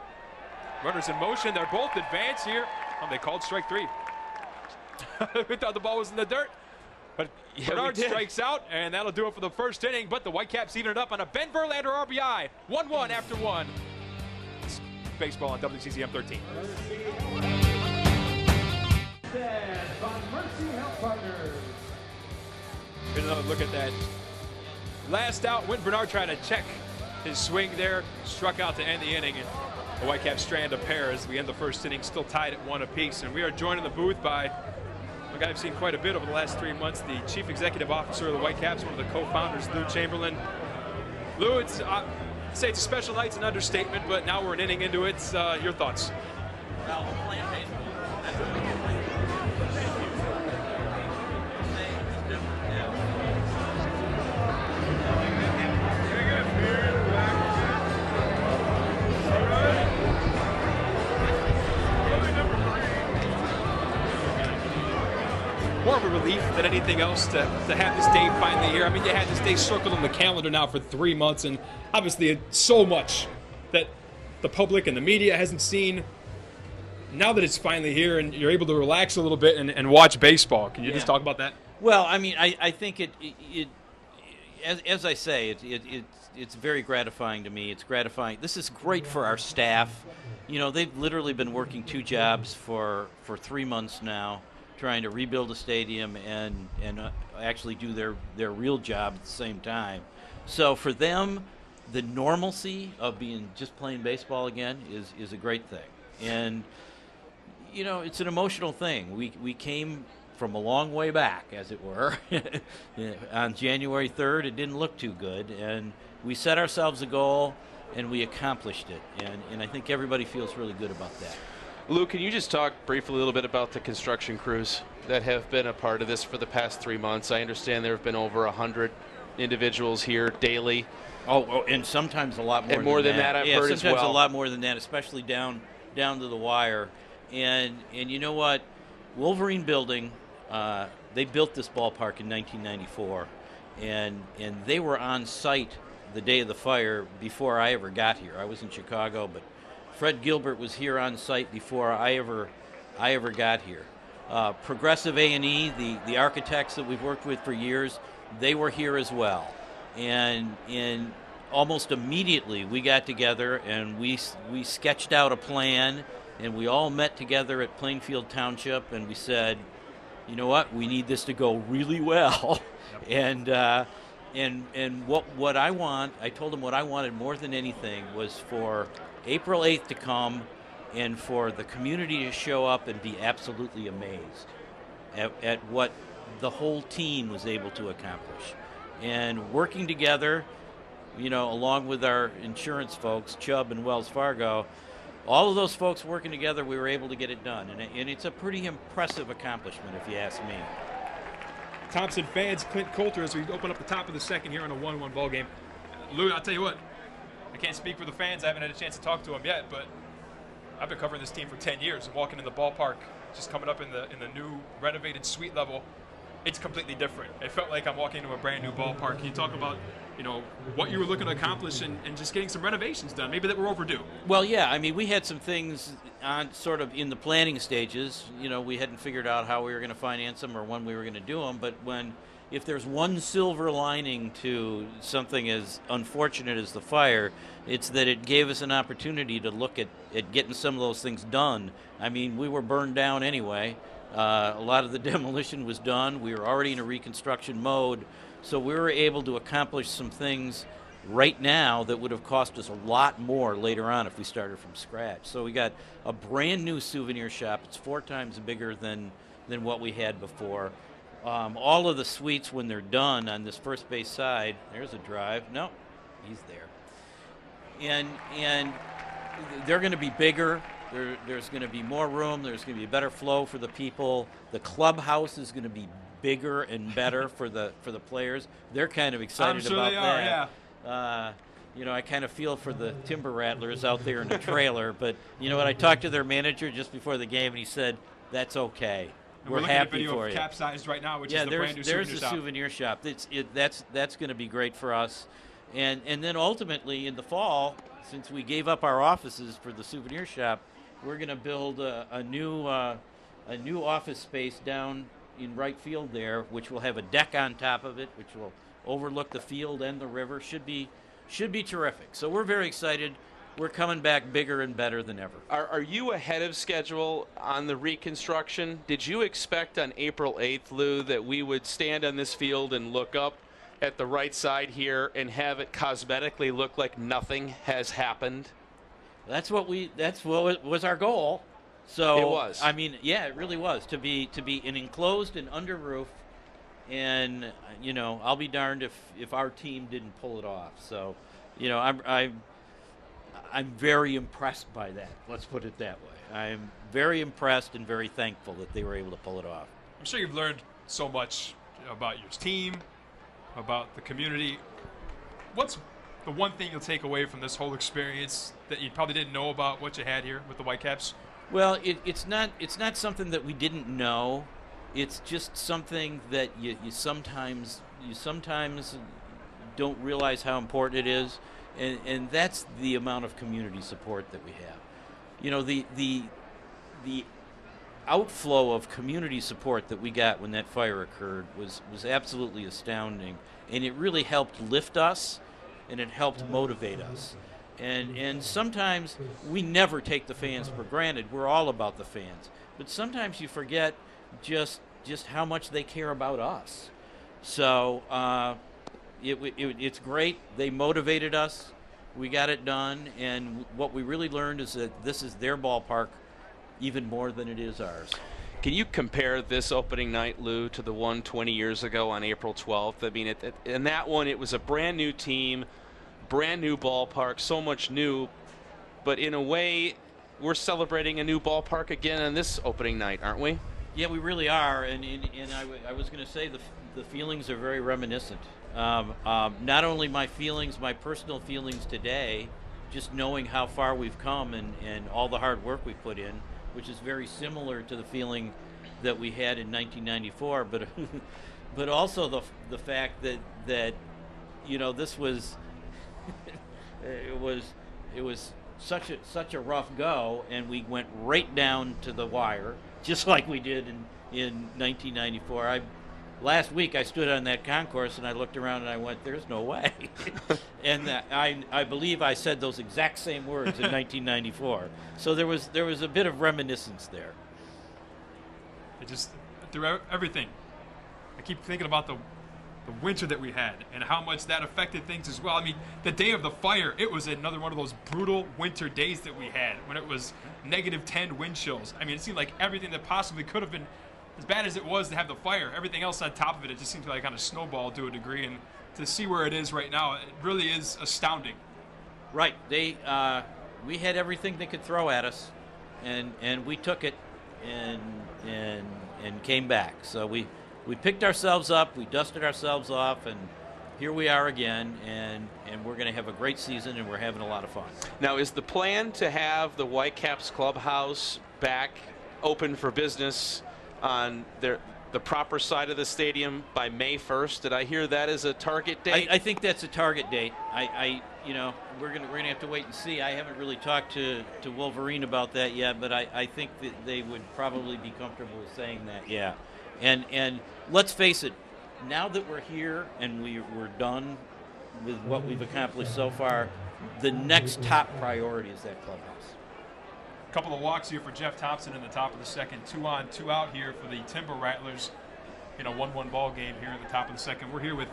runners in motion. They're both advanced here. They called strike 3. We thought the ball was in the dirt. But yeah, Bernard strikes out, and that'll do it for the first inning. But the Whitecaps even it up on a Ben Verlander RBI. 1-1 after 1. It's baseball on WCCM 13. Here's another look at that. Last out, Wynn Bernard trying to check his swing there, struck out to end the inning. And the Whitecaps strand a pair as we end the first inning, still tied at 1 apiece. And we are joined in the booth by a guy I've seen quite a bit over the last 3 months, the Chief Executive Officer of the Whitecaps, one of the co-founders, Lou Chamberlain. Lou, it's say it's a special night, it's an understatement, but now we're an inning into it. Your thoughts? Well, playing baseball. More of a relief than anything else to have this day finally here. I mean, you had this day circled on the calendar now for 3 months, and obviously so much that the public and the media hasn't seen. Now that it's finally here and you're able to relax a little bit and watch baseball, can you just talk about that? Well, I mean, I think it as I say, it's very gratifying to me. It's gratifying. This is great for our staff. You know, they've literally been working 2 jobs for 3 months now, trying to rebuild a stadium and actually do their real job at the same time. So for them, the normalcy of just playing baseball again is a great thing. And you know, it's an emotional thing. We came from a long way back, as it were. On January 3rd, it didn't look too good, and we set ourselves a goal, and we accomplished it. And I think everybody feels really good about that. Lou, can you just talk briefly a little bit about the construction crews that have been a part of this for the past 3 months? I understand there have been over 100 individuals here daily. Oh, and sometimes a lot more. And more than that, I've heard as well. Sometimes a lot more than that, especially down to the wire. And you know what? Wolverine Building, they built this ballpark in 1994, and they were on site the day of the fire before I ever got here. I was in Chicago, but Fred Gilbert was here on site before I ever got here. Progressive A&E, the architects that we've worked with for years, they were here as well. And almost immediately we got together and we sketched out a plan. And we all met together at Plainfield Township, and we said, you know what, we need this to go really well. Yep. And what I want, I told them what I wanted more than anything was for April 8th to come and for the community to show up and be absolutely amazed at what the whole team was able to accomplish. And working together, you know, along with our insurance folks, Chubb and Wells Fargo, all of those folks working together, we were able to get it done. And it's a pretty impressive accomplishment, if you ask me. Thompson fans, Clint Coulter, as we open up the top of the second here on a 1-1 ball game. Lou, I'll tell you what, I can't speak for the fans. I haven't had a chance to talk to them yet, but I've been covering this team for 10 years and walking in the ballpark, just coming up in the new renovated suite level. It's completely different. It felt like I'm walking into a brand new ballpark. Can you talk about, you know, what you were looking to accomplish and just getting some renovations done, maybe that were overdue? Well, yeah, I mean, we had some things on sort of in the planning stages. You know, we hadn't figured out how we were going to finance them or when we were going to do them, but if there's one silver lining to something as unfortunate as the fire, it's that it gave us an opportunity to look at getting some of those things done. I mean, we were burned down anyway. A lot of the demolition was done. We were already in a reconstruction mode, so we were able to accomplish some things right now that would have cost us a lot more later on if we started from scratch. So we got a brand new souvenir shop. It's 4 times bigger than what we had before. All of the suites, when they're done on this first base side, there's a drive. No, he's there. And they're going to be bigger. There's going to be more room. There's going to be better flow for the people. The clubhouse is going to be bigger and better for the players. They're kind of excited about that. Yeah. You know, I kind of feel for the Timber Rattlers out there in the trailer. But you know what? I talked to their manager just before the game, and he said, "That's okay. We're happy at a video for of you." Capsized right now, which is the brand new souvenir shop. There's the souvenir shop. That's going to be great for us. And then ultimately in the fall, since we gave up our offices for the souvenir shop, we're going to build a new office space down in right field there, which will have a deck on top of it, which will overlook the field and the river. Should be terrific. So we're very excited. We're coming back bigger and better than ever. Are you ahead of schedule on the reconstruction? Did you expect on April 8th, Lou, that we would stand on this field and look up at the right side here and have it cosmetically look like nothing has happened? That's what was our goal. So it was. I mean, yeah, it really was to be an enclosed and under roof, and I'll be darned if our team didn't pull it off. So, I'm very impressed by that. Let's put it that way. I'm very impressed and very thankful that they were able to pull it off. I'm sure you've learned so much about your team, about the community. What's the one thing you'll take away from this whole experience that you probably didn't know about what you had here with the Whitecaps? Well, it's not something that we didn't know. It's just something that you sometimes don't realize how important it is, and that's the amount of community support that we have. The outflow of community support that we got when that fire occurred was absolutely astounding, and it really helped lift us, and it helped motivate us. And sometimes we never take the fans for granted. We're all about the fans, but sometimes you forget just how much they care about us. So it's great. They motivated us. We got it done, and what we really learned is that this is their ballpark even more than it is ours. Can you compare this opening night, Lou, to the one 20 years ago on April 12th? I mean, in that one, it was a brand new team, brand new ballpark, so much new, but in a way, we're celebrating a new ballpark again on this opening night, aren't we? Yeah, we really are, and I was going to say the feelings are very reminiscent. Not only my personal feelings today, just knowing how far we've come and all the hard work we put in, which is very similar to the feeling that we had in 1994, but also the fact that this was it was such a rough go, and we went right down to the wire, just like we did in 1994. Last week I stood on that concourse and I looked around and I went, "There's no way," and I believe I said those exact same words in 1994. So there was a bit of reminiscence there. It just through everything. I keep thinking about the winter that we had and how much that affected things as well. I mean, the day of the fire, it was another one of those brutal winter days that we had when it was -10 wind chills. I mean, it seemed like everything that possibly could have been, as bad as it was to have the fire, everything else on top of it, it just seemed to like kind of snowball to a degree. And to see where it is right now, it really is astounding. Right. We had everything they could throw at us, and we took it and came back. So we picked ourselves up, we dusted ourselves off, and here we are again, and we're going to have a great season, and we're having a lot of fun. Now, is the plan to have the Whitecaps clubhouse back open for business on the proper side of the stadium by May 1st? Did I hear that as a target date? I think that's a target date. We're gonna have to wait and see. I haven't really talked to Wolverine about that yet, but I think that they would probably be comfortable with saying that. Yeah, and let's face it, now that we're here and we're done with what we've accomplished so far, the next top priority is that clubhouse. A couple of walks here for Jeff Thompson in the top of the second. 2 on, 2 out here for the Timber Rattlers in a 1-1 ball game here in the top of the second. We're here with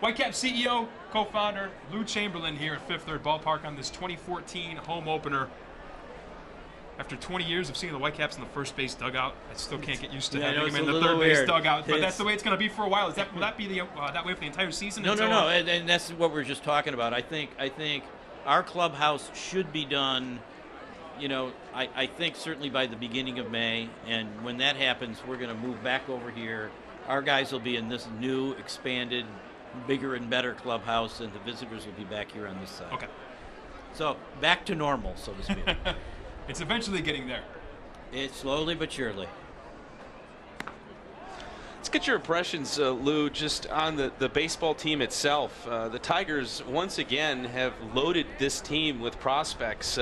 Whitecaps CEO, co-founder Lou Chamberlain here at Fifth Third Ballpark on this 2014 home opener. After 20 years of seeing the Whitecaps in the first base dugout, I still can't get used to having them in the third base dugout. But that's the way it's going to be for a while. Will that be that way for the entire season? No. And that's what we're just talking about. I think our clubhouse should be done. I think certainly by the beginning of May, and when that happens, we're going to move back over here. Our guys will be in this new, expanded, bigger and better clubhouse, and the visitors will be back here on this side. Okay. So back to normal, so to speak. It's eventually getting there. It's slowly but surely. Let's get your impressions, Lou, just on the baseball team itself. The Tigers, once again, have loaded this team with prospects.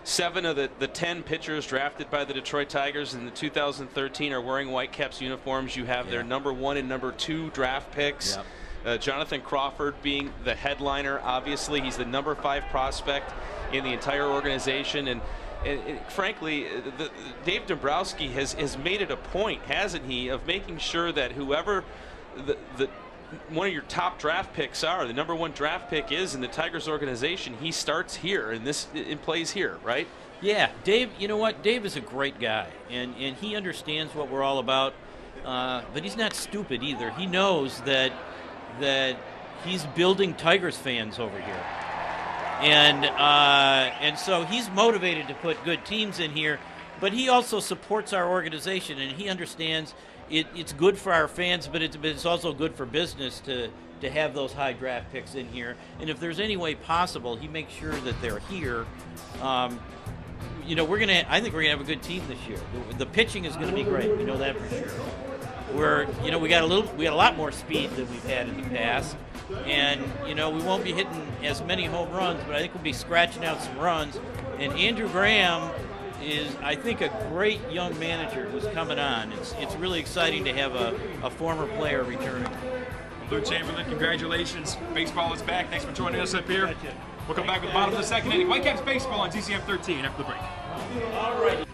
7 of the 10 pitchers drafted by the Detroit Tigers in the 2013 are wearing Whitecaps uniforms. You have their number 1 and number 2 draft picks. Yep. Jonathan Crawford being the headliner. Obviously, he's the number 5 prospect in the entire organization. And frankly, Dave Dombrowski has made it a point, hasn't he, of making sure that whoever the one of your top draft picks are, the #1 draft pick is in the Tigers organization, he starts here and plays here, right? Yeah, Dave, you know what? Dave is a great guy, and he understands what we're all about, but he's not stupid either. He knows that he's building Tigers fans over here. And so he's motivated to put good teams in here, but he also supports our organization, and he understands it's good for our fans, but it's also good for business to have those high draft picks in here. And if there's any way possible, he makes sure that they're here. You know, I think we're gonna have a good team this year. The pitching is gonna be great. We know that for sure. We got a lot more speed than we've had in the past, and we won't be hitting as many home runs, but I think we'll be scratching out some runs. And Andrew Graham is, I think, a great young manager who's coming on. It's really exciting to have a former player returning. Lou Chamberlain, congratulations. Baseball is back. Thanks for joining us up here. We'll come back with the bottom of the second inning. Whitecaps baseball on TCM 13 after the break. All right.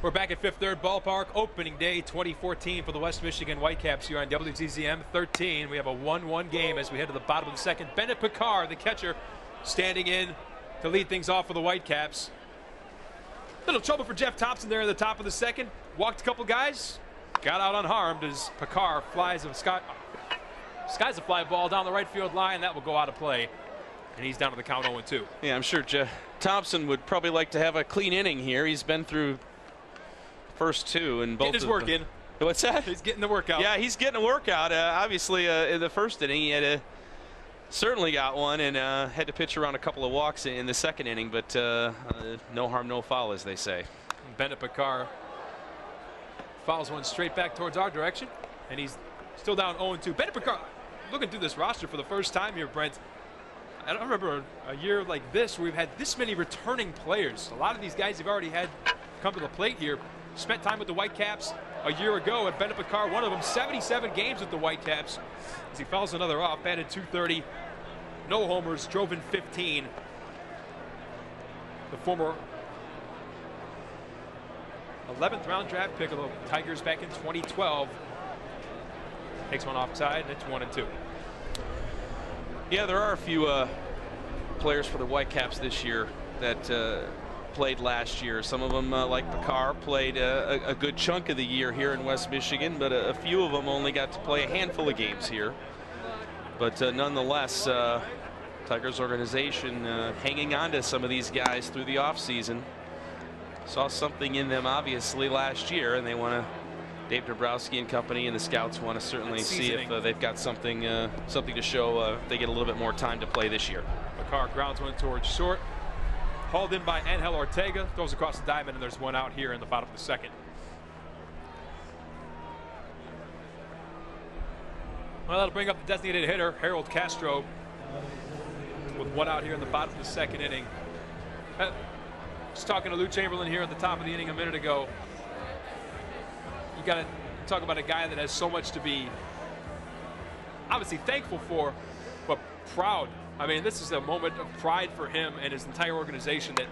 We're back at Fifth Third Ballpark, opening day 2014 for the West Michigan Whitecaps here on WCCM 13. We have a 1-1 game as we head to the bottom of the second. Bennett Picard, the catcher, standing in to lead things off for the Whitecaps. Little trouble for Jeff Thompson there at the top of the second. Walked a couple guys, got out unharmed as Picard skies a fly ball down the right field line. That will go out of play, and he's down to the count 0-2. Yeah, I'm sure Jeff Thompson would probably like to have a clean inning here. He's been through first two and both. Getting his work in. What's that? He's getting the workout. Yeah, he's getting a workout. Obviously, in the first inning, he had certainly got one and had to pitch around a couple of walks in the second inning, but no harm, no foul, as they say. Bennett Picard fouls one straight back towards our direction, and he's still down 0-2. Bennett Picard, looking through this roster for the first time here, Brent. I don't remember a year like this where we've had this many returning players. A lot of these guys have already had come to the plate here. Spent time with the Whitecaps a year ago, and Bennett Picard, one of them, 77 games with the Whitecaps as he fouls another off, batted .230, no homers, drove in 15. The former 11th round draft pick of the Tigers back in 2012 takes one offside, and it's 1-2. Yeah, there are a few players for the Whitecaps this year that played last year. Some of them, like Picard, played a good chunk of the year here in West Michigan, but a few of them only got to play a handful of games here. But nonetheless, Tigers organization hanging on to some of these guys through the offseason. Saw something in them, obviously, last year, and they want to. Dave Dabrowski and company and the scouts want to certainly see if they've got something to show if they get a little bit more time to play this year. Picard grounds one towards short. Hauled in by Angel Ortega. Throws across the diamond, and there's one out here in the bottom of the second. Well, that'll bring up the designated hitter, Harold Castro, with one out here in the bottom of the second inning. Just talking to Lou Chamberlain here at the top of the inning a minute ago. You got to talk about a guy that has so much to be obviously thankful for, but proud. I mean, this is a moment of pride for him and his entire organization that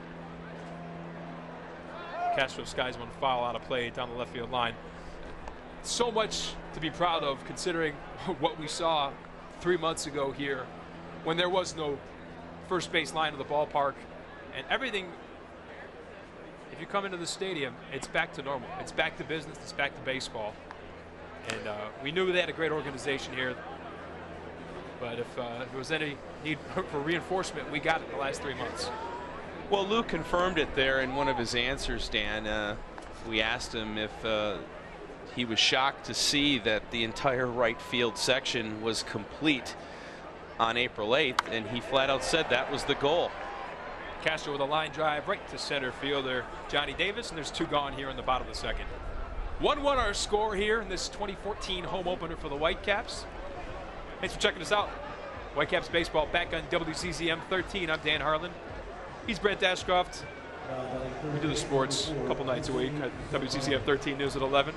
Castro skies one foul out of play down the left field line. So much to be proud of, considering what we saw 3 months ago here when there was no first base line of the ballpark, and everything. If you come into the stadium, it's back to normal. It's back to business. It's back to baseball. And we knew they had a great organization here. But if there was any need for reinforcement, we got it in the last 3 months. Well, Lou confirmed it there in one of his answers, Dan. We asked him if he was shocked to see that the entire right field section was complete on April 8th, and he flat out said that was the goal. Castro with a line drive right to center fielder Johnny Davis, and there's two gone here in the bottom of the second. 1-1 our score here in this 2014 home opener for the Whitecaps. Thanks for checking us out. Whitecaps baseball back on WCCM 13. I'm Dan Harlan. He's Brent Ashcroft. We do the sports a couple nights a week at WCCM 13 News at 11.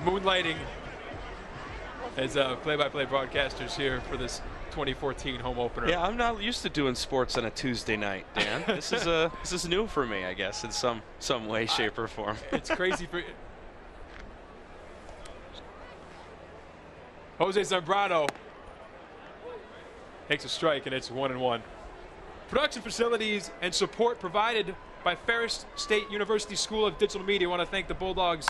Moonlighting as play-by-play broadcasters here for this 2014 home opener. Yeah, I'm not used to doing sports on a Tuesday night, Dan. This is new for me, I guess, in some way, shape, or form. It's crazy Jose Zambrano takes a strike, and it's 1-1. Production facilities and support provided by Ferris State University School of Digital Media. I want to thank the Bulldogs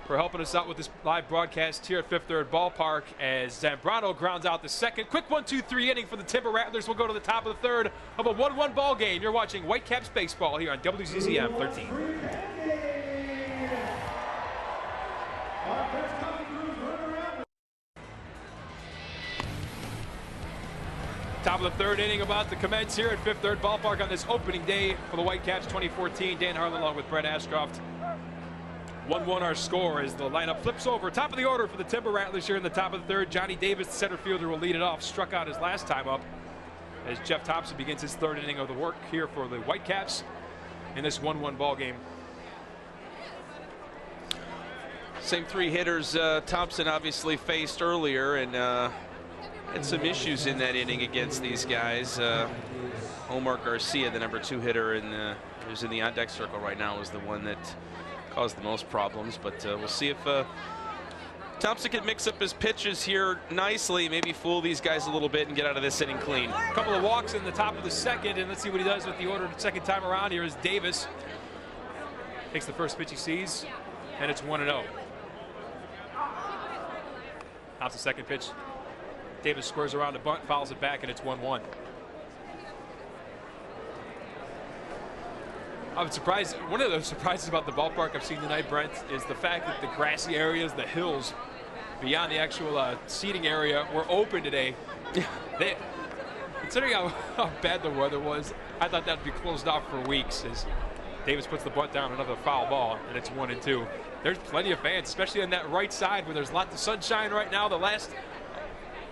for helping us out with this live broadcast here at Fifth Third Ballpark as Zambrano grounds out the second. Quick 1-2-3 inning for the Timber Rattlers. We'll go to the top of the third of a 1-1 ball game. You're watching Whitecaps baseball here on WCCM 13. Top of the third inning about to commence here at Fifth Third Ballpark on this opening day for the Whitecaps 2014. Dan Harlan along with Brett Ashcroft. 1-1 our score as the lineup flips over. Top of the order for the Timber Rattlers here in the top of the third. Johnny Davis, the center fielder, will lead it off. Struck out his last time up as Jeff Thompson begins his third inning of the work here for the Whitecaps in this 1-1 ball game. Same three hitters Thompson obviously faced earlier, and had some issues in that inning against these guys. Omar Garcia, the number 2 hitter, and who's in the on-deck circle right now, is the one that caused the most problems. But we'll see if Thompson can mix up his pitches here nicely, maybe fool these guys a little bit and get out of this inning clean. A couple of walks in the top of the second, and let's see what he does with the order the second time around. Here is Davis. Takes the first pitch he sees, and it's 1-0. Off the second pitch. Davis squares around the bunt, fouls it back, and it's 1-1. I'm surprised. One of the surprises about the ballpark I've seen tonight, Brent, is the fact that the grassy areas, the hills, beyond the actual seating area, were open today. Considering how bad the weather was, I thought that would be closed off for weeks as Davis puts the bunt down, another foul ball, and it's 1-2. There's plenty of fans, especially on that right side where there's lots of sunshine right now. The last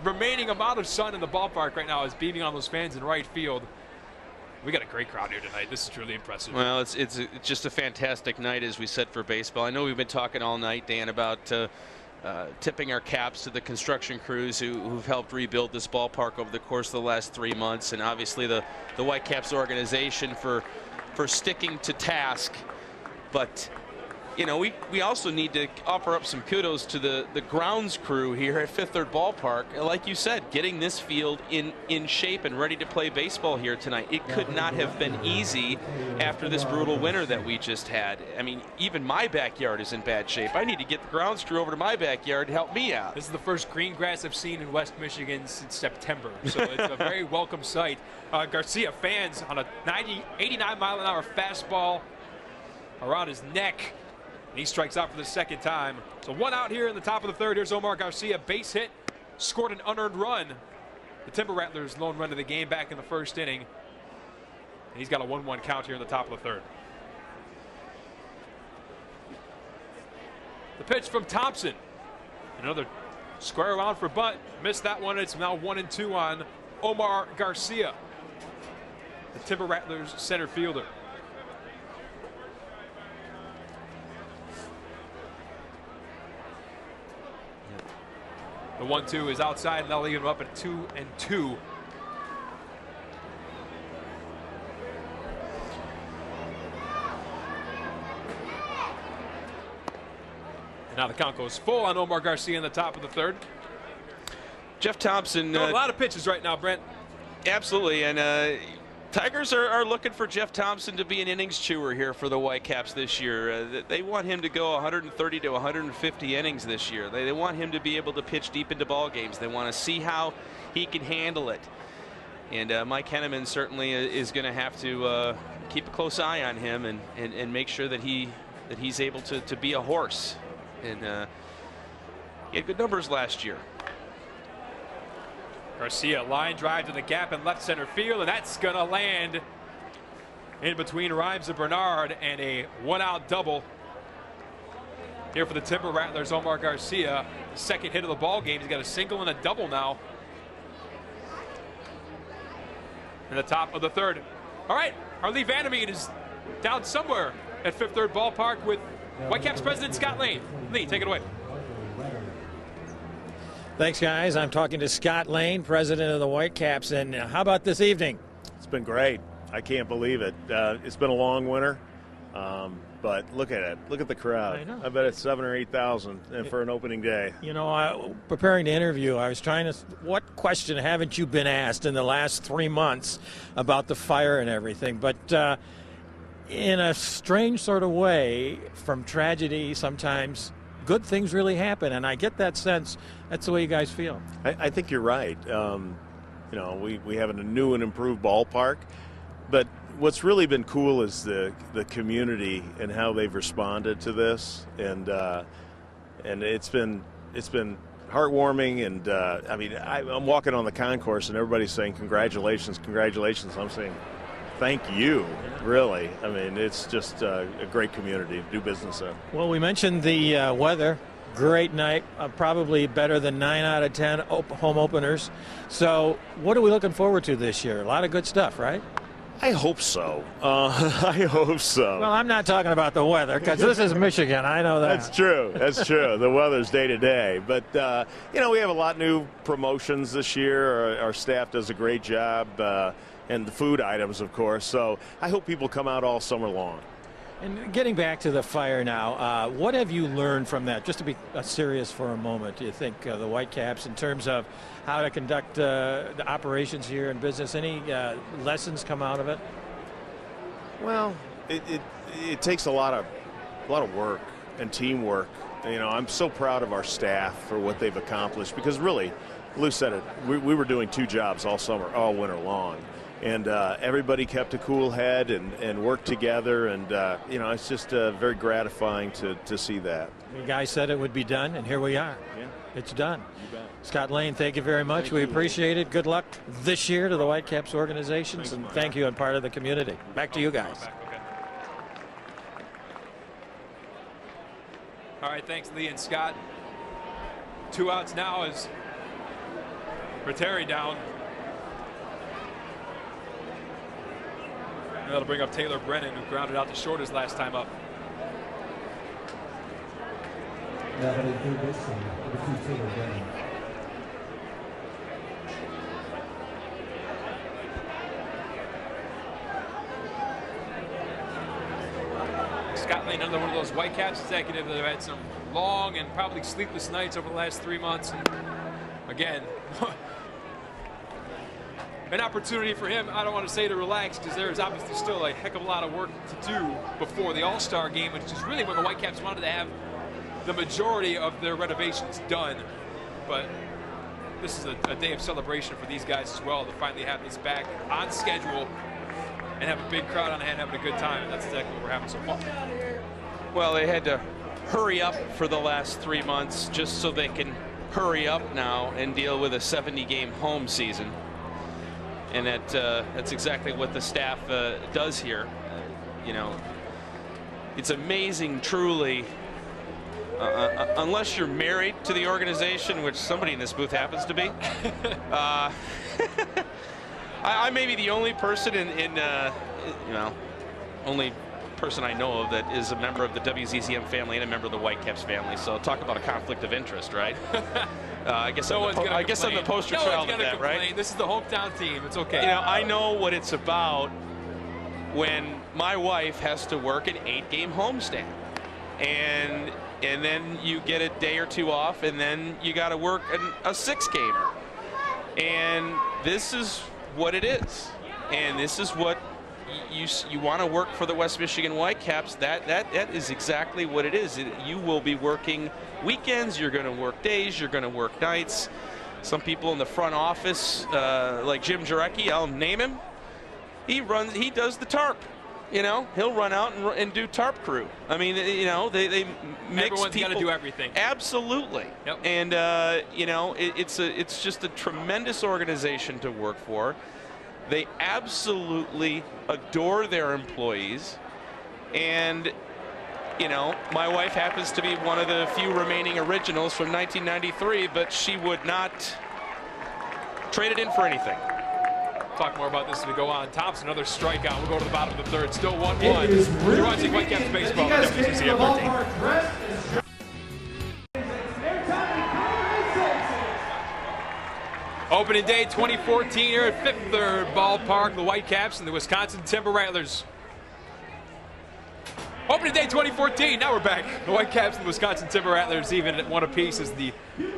remaining amount of sun in the ballpark right now is beaming on those fans in right field. We got a great crowd here tonight. This is truly impressive. Well, it's just a fantastic night, as we said, for baseball. I know we've been talking all night, Dan, about tipping our caps to the construction crews who've helped rebuild this ballpark over the course of the last 3 months, and obviously the Whitecaps organization for sticking to task. But you know, we also need to offer up some kudos to the grounds crew here at Fifth Third Ballpark. Like you said, getting this field in shape and ready to play baseball here tonight. It could not have been easy after this brutal winter that we just had. I mean, even my backyard is in bad shape. I need to get the grounds crew over to my backyard to help me out. This is the first green grass I've seen in West Michigan since September, so it's a very welcome sight. Garcia fans on a 89-mile-an-hour fastball around his neck. He strikes out for the second time. So 1 out here in the top of the third. Here's Omar Garcia, base hit, scored an unearned run. The Timber Rattlers' lone run of the game back in the first inning. And he's got a 1-1 count here in the top of the third. The pitch from Thompson. Another square around for bunt. Missed that one. It's now 1-2 on Omar Garcia, the Timber Rattlers center fielder. The 1-2 is outside, and that'll leave him up at 2-2. And now the count goes full on Omar Garcia in the top of the third. Jeff Thompson. A lot of pitches right now, Brent. Absolutely, and Tigers are looking for Jeff Thompson to be an innings chewer here for the Whitecaps this year. They want him to go 130 to 150 innings this year. They want him to be able to pitch deep into ball games. They want to see how he can handle it. And Mike Henneman certainly is going to have to keep a close eye on him and make sure that he's able to be a horse. And he had good numbers last year. Garcia line drive to the gap in left center field, and that's going to land in between Rhymes and Bernard, and a 1-out double here for the Timber Rattlers. Omar Garcia, second hit of the ball game. He's got a single and a double now in the top of the third. All right, our Lee Vandermeer is down somewhere at Fifth Third Ballpark with Whitecaps president Scott Lane. Lee, take it away. Thanks, guys. I'm talking to Scott Lane, president of the Whitecaps. And how about this evening? It's been great. I can't believe it. It's been a long winter. But look at it. Look at the crowd. I know. I bet it's 7,000 or 8,000 for an opening day. You know, preparing the interview, I was trying to, what question haven't you been asked in the last 3 months about the fire and everything? But in a strange sort of way, from tragedy, sometimes good things really happen. And I get that sense that's the way you guys feel. I think you're right. You know, we have a new and improved ballpark. But what's really been cool is the community and how they've responded to this, and it's been heartwarming. And I mean, I'm walking on the concourse and everybody's saying congratulations, congratulations. I'm saying thank you, really. I mean, it's just a great community to do business in. Well, we mentioned the weather. Great night, probably better than 9 out of 10 home openers. So what are we looking forward to this year? A lot of good stuff, right? I hope so. I hope so. Well, I'm not talking about the weather because this is Michigan. I know that. That's true. That's true. The weather's day to day. But, you know, we have a lot of new promotions this year. Our staff does a great job, and the food items, of course. So I hope people come out all summer long. And getting back to the fire now, what have you learned from that? Just to be serious for a moment, do you think the Whitecaps, in terms of how to conduct the operations here in business, any lessons come out of it? Well, it takes a lot of work and teamwork. You know, I'm so proud of our staff for what they've accomplished, because really, Lou said it, we were doing 2 jobs all summer, all winter long. And everybody kept a cool head and worked together, and you know, it's just very gratifying to see that. You guys said it would be done, and here we are. Yeah, it's done. You bet. Scott Lane, thank you very much. We appreciate it. Good luck this year to the Whitecaps organizations, and thank you on part of the community. Back to you guys. All right, thanks, Lee and Scott. 2 outs now as Terry down. And that'll bring up Taylor Brennan, who grounded out to short his last time up. Scott Lane, another one of those Whitecaps executives that have had some long and probably sleepless nights over the last 3 months. And again, an opportunity for him, I don't want to say to relax, because there's obviously still a heck of a lot of work to do before the All-Star game, which is really when the Whitecaps wanted to have the majority of their renovations done. But this is a day of celebration for these guys as well, to finally have this back on schedule and have a big crowd on hand having a good time. And that's exactly what we're having so far. Well, they had to hurry up for the last 3 months just so they can hurry up now and deal with a 70-game home season. And that's exactly what the staff does here. You know, it's amazing, truly, unless you're married to the organization, which somebody in this booth happens to be. I may be the only person you know, only person I know of that is a member of the WZZM family and a member of the Whitecaps family. So talk about a conflict of interest, right? I guess I'm the poster child of that, right? This is the hometown team. It's okay. You know, I know what it's about when my wife has to work an 8-game homestand, and then you get a day or 2 off, and then you got to work a 6-gamer. And this is what it is, and this is what you want to work for the West Michigan Whitecaps. That is exactly what it is. You will be working weekends, you're going to work days, you're going to work nights. Some people in the front office, like Jim Jarecki, I'll name him, he does the tarp. You know, he'll run out and do tarp crew. I mean, you know, they mix Everyone's people. got to do everything. Absolutely. Yep. And you know, it's just a tremendous organization to work for. They absolutely adore their employees, and you know, my wife happens to be one of the few remaining originals from 1993, but she would not trade it in for anything. Talk more about this as we go on. Thompson, another strikeout. We'll go to the bottom of the 3rd. Still 1-1. You're watching Whitecaps baseball on WCCM 13. Opening day 2014 here at Fifth Third Ballpark. The Whitecaps and the Wisconsin Timber Rattlers. Opening day 2014, now we're back. The Whitecaps and the Wisconsin Timber Rattlers even at 1 apiece as the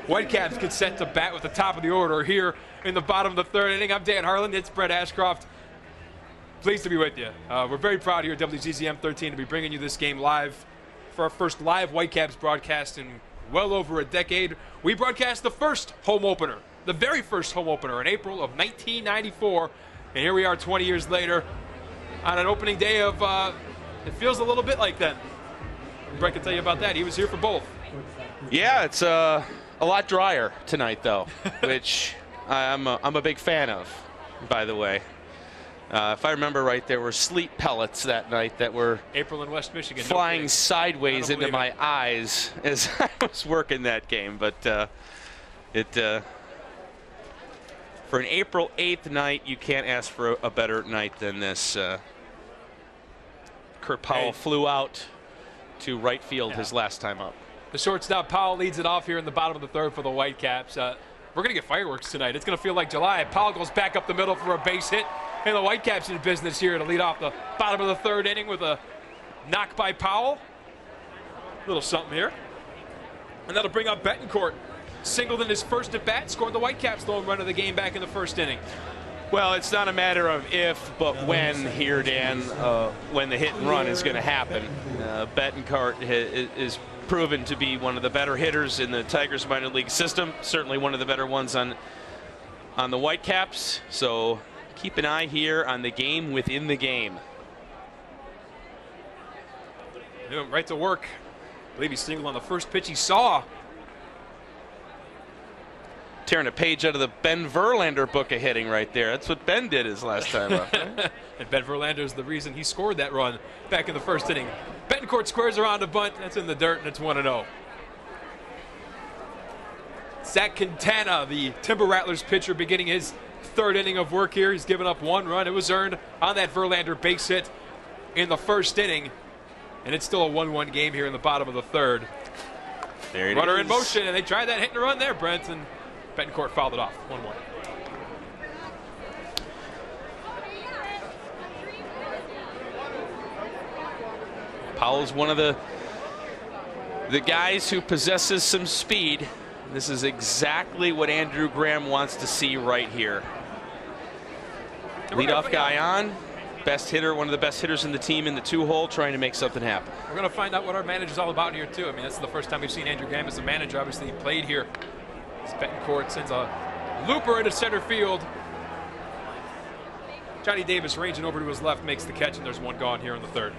Whitecaps get set to bat with the top of the order here in the bottom of the 3rd inning. I'm Dan Harlan, it's Brett Ashcroft. Pleased to be with you. We're very proud here at WCCM 13 to be bringing you this game live for our first live Whitecaps broadcast in well over a decade. We broadcast the first home opener, the very first home opener in April of 1994, and here we are 20 years later on an opening day of it feels a little bit like that. Brett can tell you about that. He was here for both. Yeah, it's a lot drier tonight, though, which I'm a big fan of, by the way. If I remember right, there were sleet pellets that night that were April in West Michigan, flying sideways into my eyes as I was working that game. But for an April 8th night, you can't ask for a better night than this. Kurt Powell flew out to right field his last time up. The shortstop Powell leads it off here in the bottom of the 3rd for the Whitecaps. We're going to get fireworks tonight. It's going to feel like July. Powell goes back up the middle for a base hit. And the Whitecaps in business here to lead off the bottom of the 3rd inning with a knock by Powell. Little something here. And that'll bring up Betancourt. Singled in his first at bat, scored the Whitecaps' lone run of the game back in the 1st inning. Well, it's not a matter of if, but when here, Dan, when the hit and run is going to happen. Betancourt is proven to be one of the better hitters in the Tigers minor league system, certainly one of the better ones on the Whitecaps. So keep an eye here on the game within the game. Right to work. I believe he singled on the first pitch he saw. Tearing a page out of the Ben Verlander book of hitting right there. That's what Ben did his last time up. Right? And Ben Verlander is the reason he scored that run back in the 1st inning. Betancourt squares around a bunt. That's in the dirt, and it's 1-0. Zach Quintana, the Timber Rattlers pitcher, beginning his 3rd inning of work here. He's given up 1 run. It was earned on that Verlander base hit in the 1st inning. And it's still a 1-1 game here in the bottom of the 3rd. There it Runner is. in motion, and they tried that hit and run there, Brent, and Betancourt fouled it off. 1-1. Powell's one of the guys who possesses some speed. This is exactly what Andrew Graham wants to see right here. Leadoff guy on, best hitter, one of the best hitters in the team in the 2-hole, trying to make something happen. We're going to find out what our manager's all about here, too. I mean, that's the first time we've seen Andrew Graham as a manager. Obviously, he played here. Betancourt sends a looper into center field. Johnny Davis ranging over to his left makes the catch, and there's 1 gone here in the 3rd.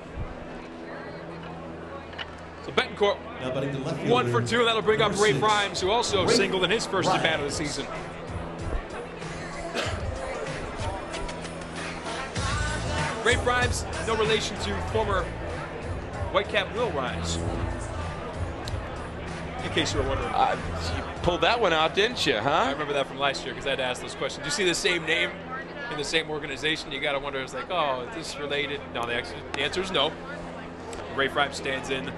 So Betancourt, 1 for 2. That'll bring up Ray Frimes, who also singled in his first at bat of the season. Ray Frimes, no relation to former Whitecap Will Rhymes. In case you were wondering. You pulled that one out, didn't you, huh? I remember that from last year because I had to ask those questions. You see the same name in the same organization, you got to wonder, it's like, oh, is this related? No, the answer is no. Ray Frimes stands in,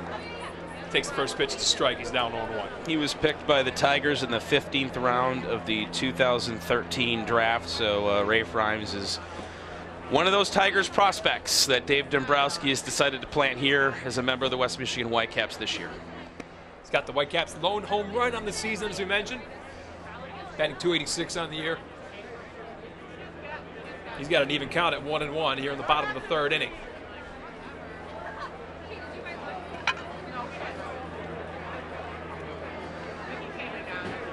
takes the first pitch to strike. He's down 0-1. He was picked by the Tigers in the 15th round of the 2013 draft, so Ray Frimes is one of those Tigers prospects that Dave Dombrowski has decided to plant here as a member of the West Michigan Whitecaps this year. He's got the Whitecaps' lone home run on the season, as we mentioned. Batting .286 on the year. He's got an even count at 1-1 here in the bottom of the 3rd inning.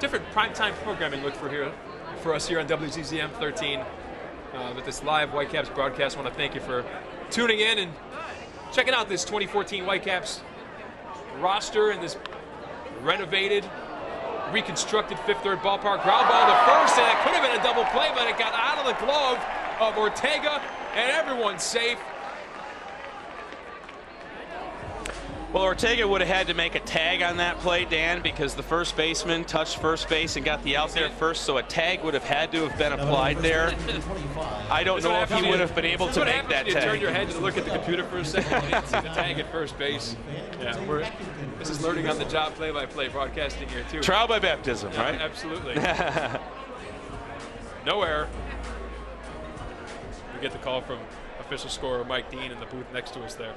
Different primetime programming look for us here on WCCM 13 with this live Whitecaps broadcast. I want to thank you for tuning in and checking out this 2014 Whitecaps roster and this renovated, reconstructed Fifth Third ballpark. Ground ball to first, and it could have been a double play, but it got out of the glove of Ortega, and everyone's safe. Well, Ortega would have had to make a tag on that play, Dan, because the first baseman touched first base and got the out there first, so a tag would have had to have been applied there. I don't know if he would have been able to make that tag. You turn your head to look at the computer for a second. You didn't see the tag at first base. Yeah, this is learning on the job play-by-play broadcasting here, too. Trial by baptism, right? Absolutely. No error. We get the call from official scorer Mike Dean in the booth next to us there.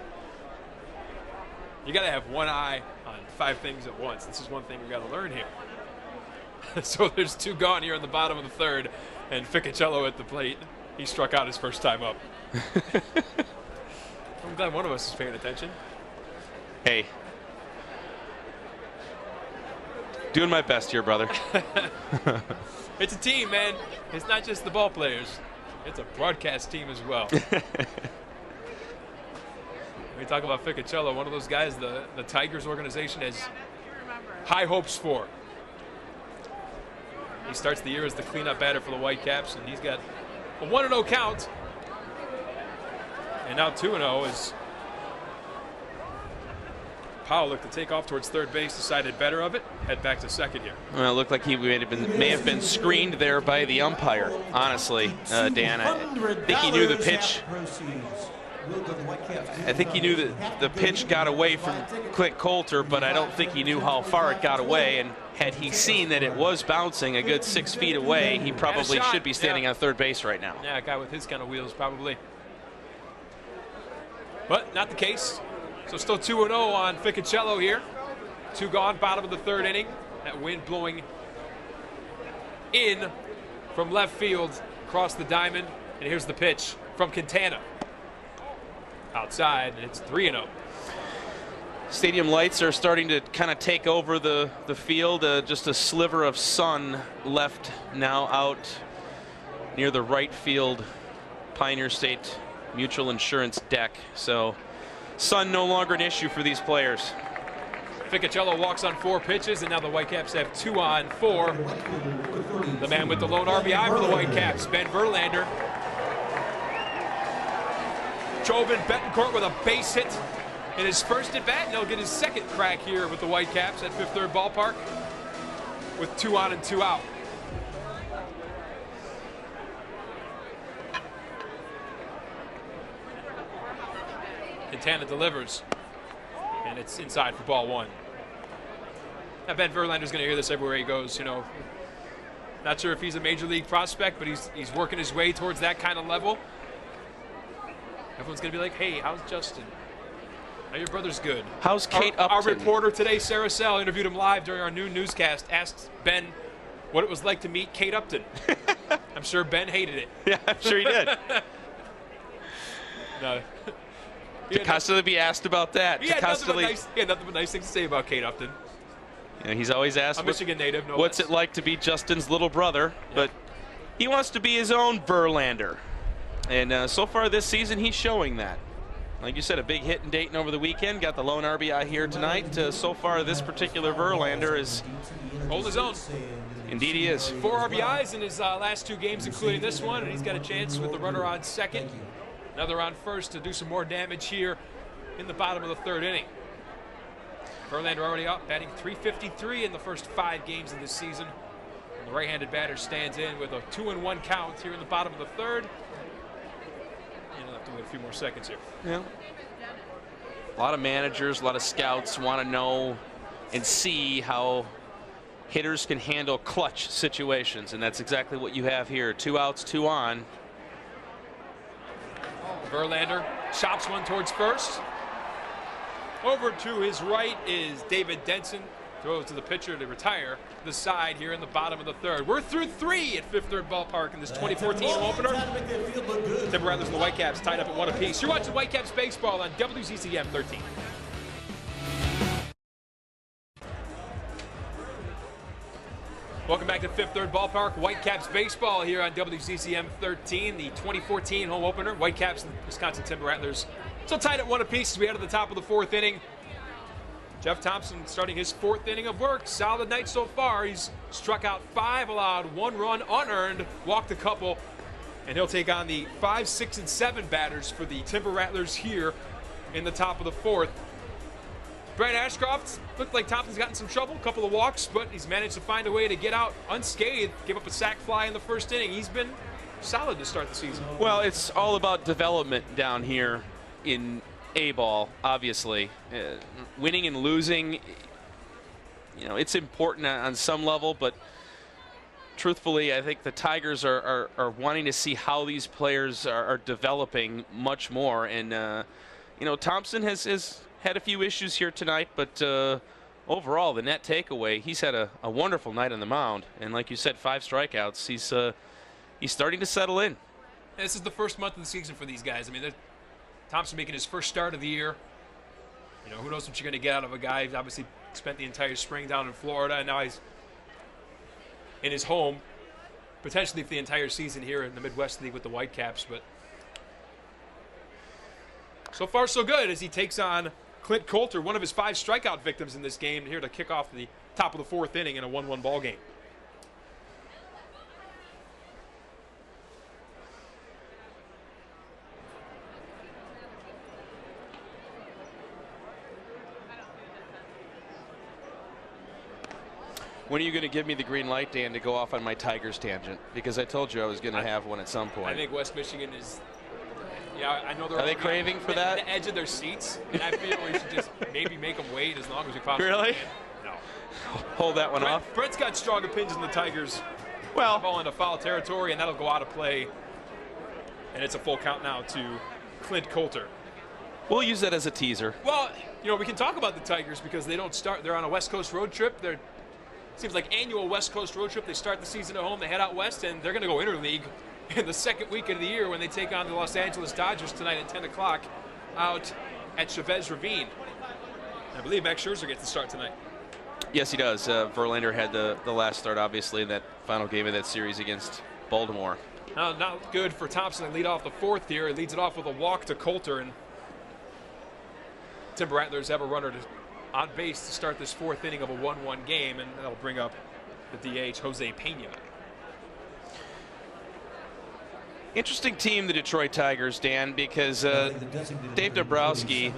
You got to have one eye on 5 things at once. This is one thing we got to learn here. So there's 2 gone here in the bottom of the 3rd, and Ficacello at the plate. He struck out his first time up. I'm glad one of us is paying attention. Hey. Doing my best here, brother. It's a team, man. It's not just the ball players. It's a broadcast team as well. We talk about Ficacello, one of those guys the Tigers organization has high hopes for. He starts the year as the cleanup batter for the Whitecaps, and he's got a 1-0 count. And now 2-0 as Powell looked to take off towards third base, decided better of it, head back to second here. Well, it looked like he may have been screened there by the umpire, honestly, Dan. I think he knew the pitch. I think he knew that the pitch got away from Clint Coulter, but I don't think he knew how far it got away. And had he seen that it was bouncing a good 6 feet away, he probably should be standing on third base right now. Yeah, a guy with his kind of wheels probably. But not the case. So still 2-0 on Ficacello here. 2 gone, bottom of the 3rd inning. That wind blowing in from left field across the diamond. And here's the pitch from Quintana. Outside, and it's 3-0. Stadium lights are starting to kind of take over the field. Just a sliver of sun left now out near the right field Pioneer State Mutual Insurance deck. So sun no longer an issue for these players. Ficacello walks on 4 pitches, and now the Whitecaps have 2 on 4. The man with the lone RBI for the Whitecaps, Ben Verlander. Jovan Betancourt with a base hit in his first at bat, and he'll get his second crack here with the Whitecaps at Fifth Third Ballpark with 2 on and 2 out. Quintana delivers, and it's inside for ball 1. Now Ben Verlander's going to hear this everywhere he goes. You know, not sure if he's a major league prospect, but he's working his way towards that kind of level. Everyone's going to be like, hey, how's Justin? Now your brother's good. How's Kate Upton? Our reporter today, Sarah Sell, interviewed him live during our noon newscast, asked Ben what it was like to meet Kate Upton. I'm sure Ben hated it. Yeah, I'm sure he did. No. To constantly be asked about that. He had nothing but nice things to say about Kate Upton. Yeah, he's always asked, a Michigan native, no what's less. it like to be Justin's little brother? Yeah. But he wants to be his own Verlander. And so far this season, he's showing that. Like you said, a big hit in Dayton over the weekend. Got the lone RBI here tonight. So far, this particular Verlander is holding his own. Indeed he is. 4 RBIs in his last 2 games, including this one. And he's got a chance with the runner on second. Another on first to do some more damage here in the bottom of the 3rd inning. Verlander already up, batting .353 in the first 5 games of this season. And the right-handed batter stands in with a 2-1 count here in the bottom of the 3rd. You'll have to wait a few more seconds here. Yeah. A lot of managers, a lot of scouts want to know and see how hitters can handle clutch situations, and that's exactly what you have here. 2 outs, 2 on. Verlander chops one towards first. Over to his right is David Denson. Throws to the pitcher to retire the side here in the bottom of the 3rd. We're through 3 at Fifth Third Ballpark in this 2014 opener. Timber Rattlers and the Whitecaps tied up at 1 apiece. You're watching Whitecaps baseball on WCCM 13. Welcome back to Fifth Third Ballpark. Whitecaps baseball here on WCCM 13, the 2014 home opener. Whitecaps and Wisconsin Timber Rattlers still tied at 1 apiece as we head to the top of the 4th inning. Jeff Thompson starting his 4th inning of work. Solid night so far. He's struck out 5, allowed 1 run unearned, walked a couple, and he'll take on the 5, 6, and 7 batters for the Timber Rattlers here in the top of the 4th. Brad Ashcroft looked like Thompson's gotten some trouble, a couple of walks, but he's managed to find a way to get out unscathed, give up a sac fly in the 1st inning. He's been solid to start the season. Well, it's all about development down here in A-ball, obviously. Winning and losing, you know, it's important on some level, but truthfully, I think the Tigers are wanting to see how these players are developing much more. And, you know, Thompson has had a few issues here tonight, but overall, the net takeaway, he's had a wonderful night on the mound. And like you said, 5 strikeouts. He's starting to settle in. This is the first month of the season for these guys. I mean, Thompson making his first start of the year. You know, who knows what you're going to get out of a guy who's obviously spent the entire spring down in Florida, and now he's in his home, potentially for the entire season here in the Midwest League with the Whitecaps. But so far, so good as he takes on Clint Coulter, one of his 5 strikeout victims in this game, here to kick off the top of the 4th inning in a 1-1 ball game. When are you going to give me the green light, Dan, to go off on my Tigers tangent? Because I told you I was going to have one at some point. I think West Michigan is, yeah, I know they're Are they craving for that? The edge of their seats, and I feel we should just maybe make them wait as long as we possibly Really? can. No. Hold that one off. Brett's got strong opinions on the Tigers. Well, ball into foul territory, and that'll go out of play. And it's a full count now to Clint Coulter. We'll use that as a teaser. Well, you know, we can talk about the Tigers because they don't start. They're on a West Coast road trip. Seems like annual West Coast road trip. They start the season at home, they head out west, and they're going to go interleague in the second weekend of the year when they take on the Los Angeles Dodgers tonight at 10 o'clock out at Chavez Ravine. I believe Max Scherzer gets the start tonight. Yes, he does. Verlander had the last start, obviously, in that final game of that series against Baltimore. Not good for Thompson to lead off the 4th here. He leads it off with a walk to Coulter, and Timber Rattlers have a runner on base to start this 4th inning of a 1-1 game, and that'll bring up the DH, Jose Pena. Interesting team, the Detroit Tigers, Dan, because Dave Dombrowski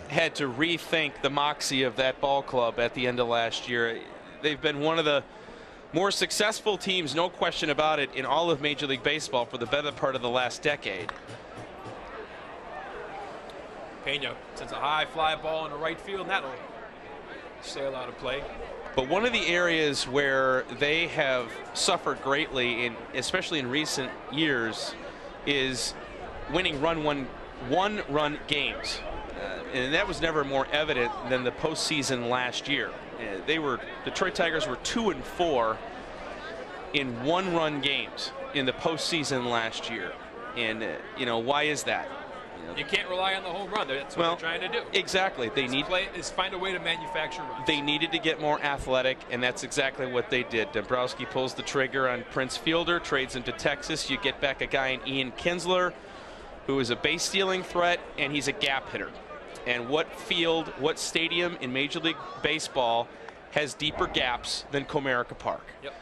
had to rethink the moxie of that ball club at the end of last year. They've been one of the more successful teams, no question about it, in all of Major League Baseball for the better part of the last decade. Pena sends a high fly ball into right field, and that'll sail out of play. But one of the areas where they have suffered greatly, especially in recent years, is winning one-run games. And that was never more evident than the postseason last year. Detroit Tigers were 2-4 in one-run games in the postseason last year. And, why is that? You can't rely on the home run. That's what they're trying to do. Exactly. Find a way to manufacture runs. They needed to get more athletic, and that's exactly what they did. Dombrowski pulls the trigger on Prince Fielder, trades him to Texas. You get back a guy in Ian Kinsler, who is a base-stealing threat, and he's a gap hitter. And what stadium in Major League Baseball has deeper gaps than Comerica Park? Yep.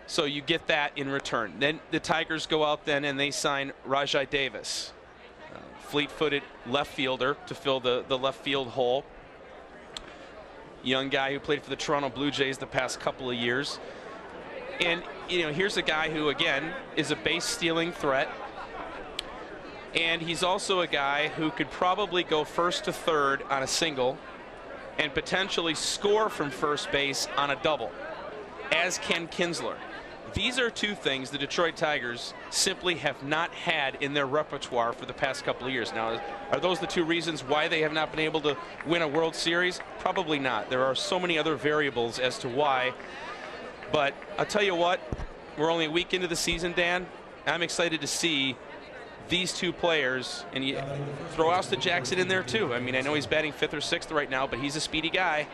So you get that in return. Then the Tigers go out then and they sign Rajai Davis, fleet-footed left fielder to fill the left field hole. Young guy who played for the Toronto Blue Jays the past couple of years. And, here's a guy who, again, is a base-stealing threat. And he's also a guy who could probably go first to third on a single and potentially score from first base on a double, as can Kinsler. These are two things the Detroit Tigers simply have not had in their repertoire for the past couple of years. Now, are those the two reasons why they have not been able to win a World Series? Probably not. There are so many other variables as to why. But I'll tell you what, we're only a week into the season, Dan. I'm excited to see these two players, and you throw Austin Jackson in there too. I mean, I know he's batting 5th or 6th right now, but he's a speedy guy.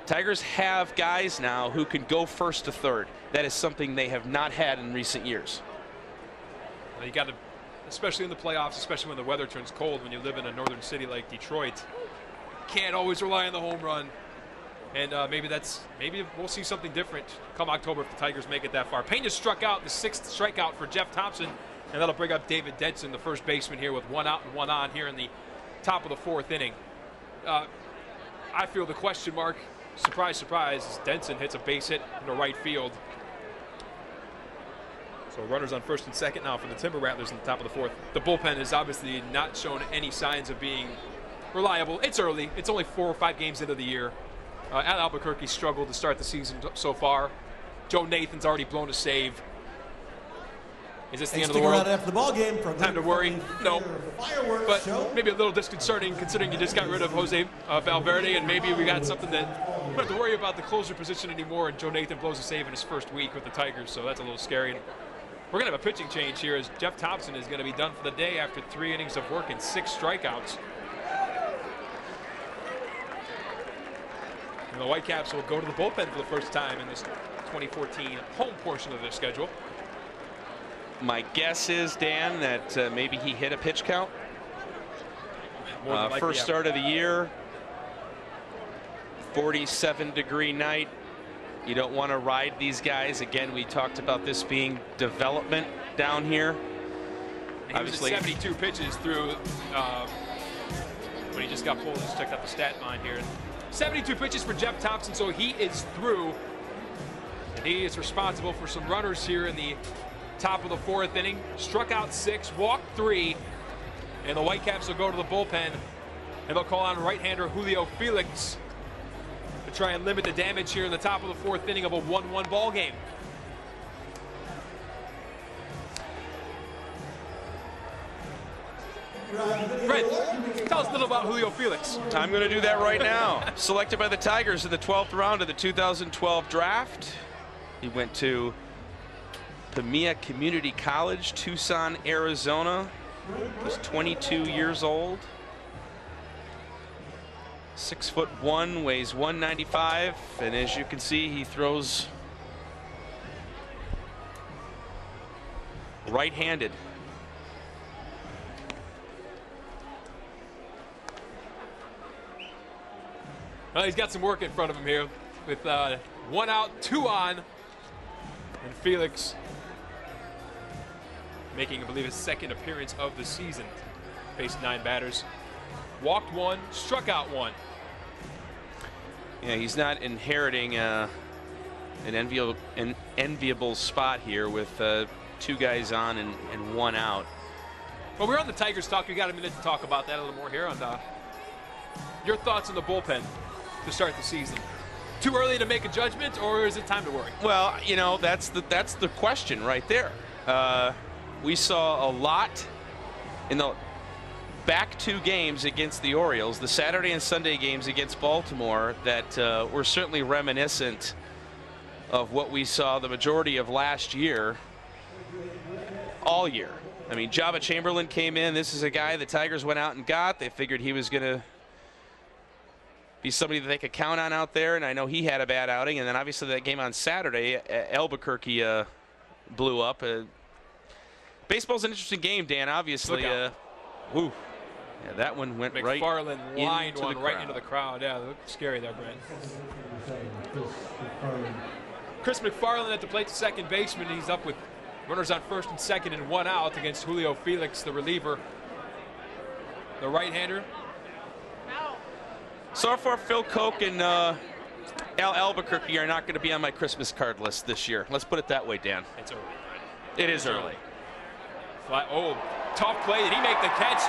Tigers have guys now who can go first to third. That is something they have not had in recent years. Well, you got to, especially in the playoffs, especially when the weather turns cold, when you live in a northern city like Detroit, can't always rely on the home run. And maybe we'll see something different come October if the Tigers make it that far. Pena struck out, the 6th strikeout for Jeff Thompson, and that'll bring up David Denson, the first baseman here, with 1 out and 1 on here in the top of the 4th inning. I feel the question mark, surprise, surprise, as Denson hits a base hit in the right field. So runners on 1st and 2nd now for the Timber Rattlers in the top of the 4th. The bullpen has obviously not shown any signs of being reliable. It's early. It's only 4 or 5 games into the year. Al Albuquerque struggled to start the season so far. Joe Nathan's already blown a save. Is this the Hey, end of the stick world? around after the ball game for a Time to worry? No. fireworks But show. maybe a little disconcerting considering you just got rid of Jose Valverde, and maybe we got something that we don't have to worry about the closer position anymore, and Joe Nathan blows a save in his first week with the Tigers, so that's a little scary. And we're going to have a pitching change here as Jeff Thompson is going to be done for the day after 3 innings of work and 6 strikeouts. And the Whitecaps will go to the bullpen for the first time in this 2014 home portion of their schedule. My guess is, Dan, that maybe he hit a pitch count. More than likely, First yeah. start of the year, 47-degree night. You don't want to ride these guys. Again, we talked about this being development down here. He Obviously, was at 72 pitches through when he just got pulled. Just checked out the stat line here. 72 pitches for Jeff Thompson, so he is through. And he is responsible for some runners here in the top of the 4th inning. Struck out 6, walked 3, and the Whitecaps will go to the bullpen, and they'll call on right-hander Julio Felix to try and limit the damage here in the top of the 4th inning of a 1-1 ball game. Fred, tell us a little about Julio Felix. I'm going to do that right now. Selected by the Tigers in the 12th round of the 2012 draft. He went to Pamia Community College, Tucson, Arizona. He's 22 years old. 6'1", weighs 195, and as you can see, he throws right-handed. Well, he's got some work in front of him here with 1 out, 2 on, and Felix making, I believe, his 2nd appearance of the season. Faced 9 batters, walked 1, struck out 1. Yeah, he's not inheriting an enviable spot here with 2 guys on and 1 out. Well, we're on the Tigers talk. We got a minute to talk about that a little more here. On your thoughts on the bullpen to start the season. Too early to make a judgment, or is it time to worry? Well, you know, that's the question right there. We saw a lot in the back 2 games against the Orioles, the Saturday and Sunday games against Baltimore, that were certainly reminiscent of what we saw the majority of last year, all year. I mean, Java Chamberlain came in. This is a guy the Tigers went out and got. They figured he was going to be somebody that they could count on out there, and I know he had a bad outing. And then obviously that game on Saturday, Albuquerque blew up. Baseball's an interesting game, Dan, obviously. Woo. Yeah, that one went right lined into one the right crowd. into the crowd. Yeah, it looked scary there, Brent. Chris McFarland at the plate, second baseman. He's up with runners on 1st and 2nd and 1 out against Julio Felix, the reliever, the right-hander. So far, Phil Koch and Al Albuquerque are not going to be on my Christmas card list this year. Let's put it that way, Dan. It's early. It is early. Oh, tough play. Did he make the catch?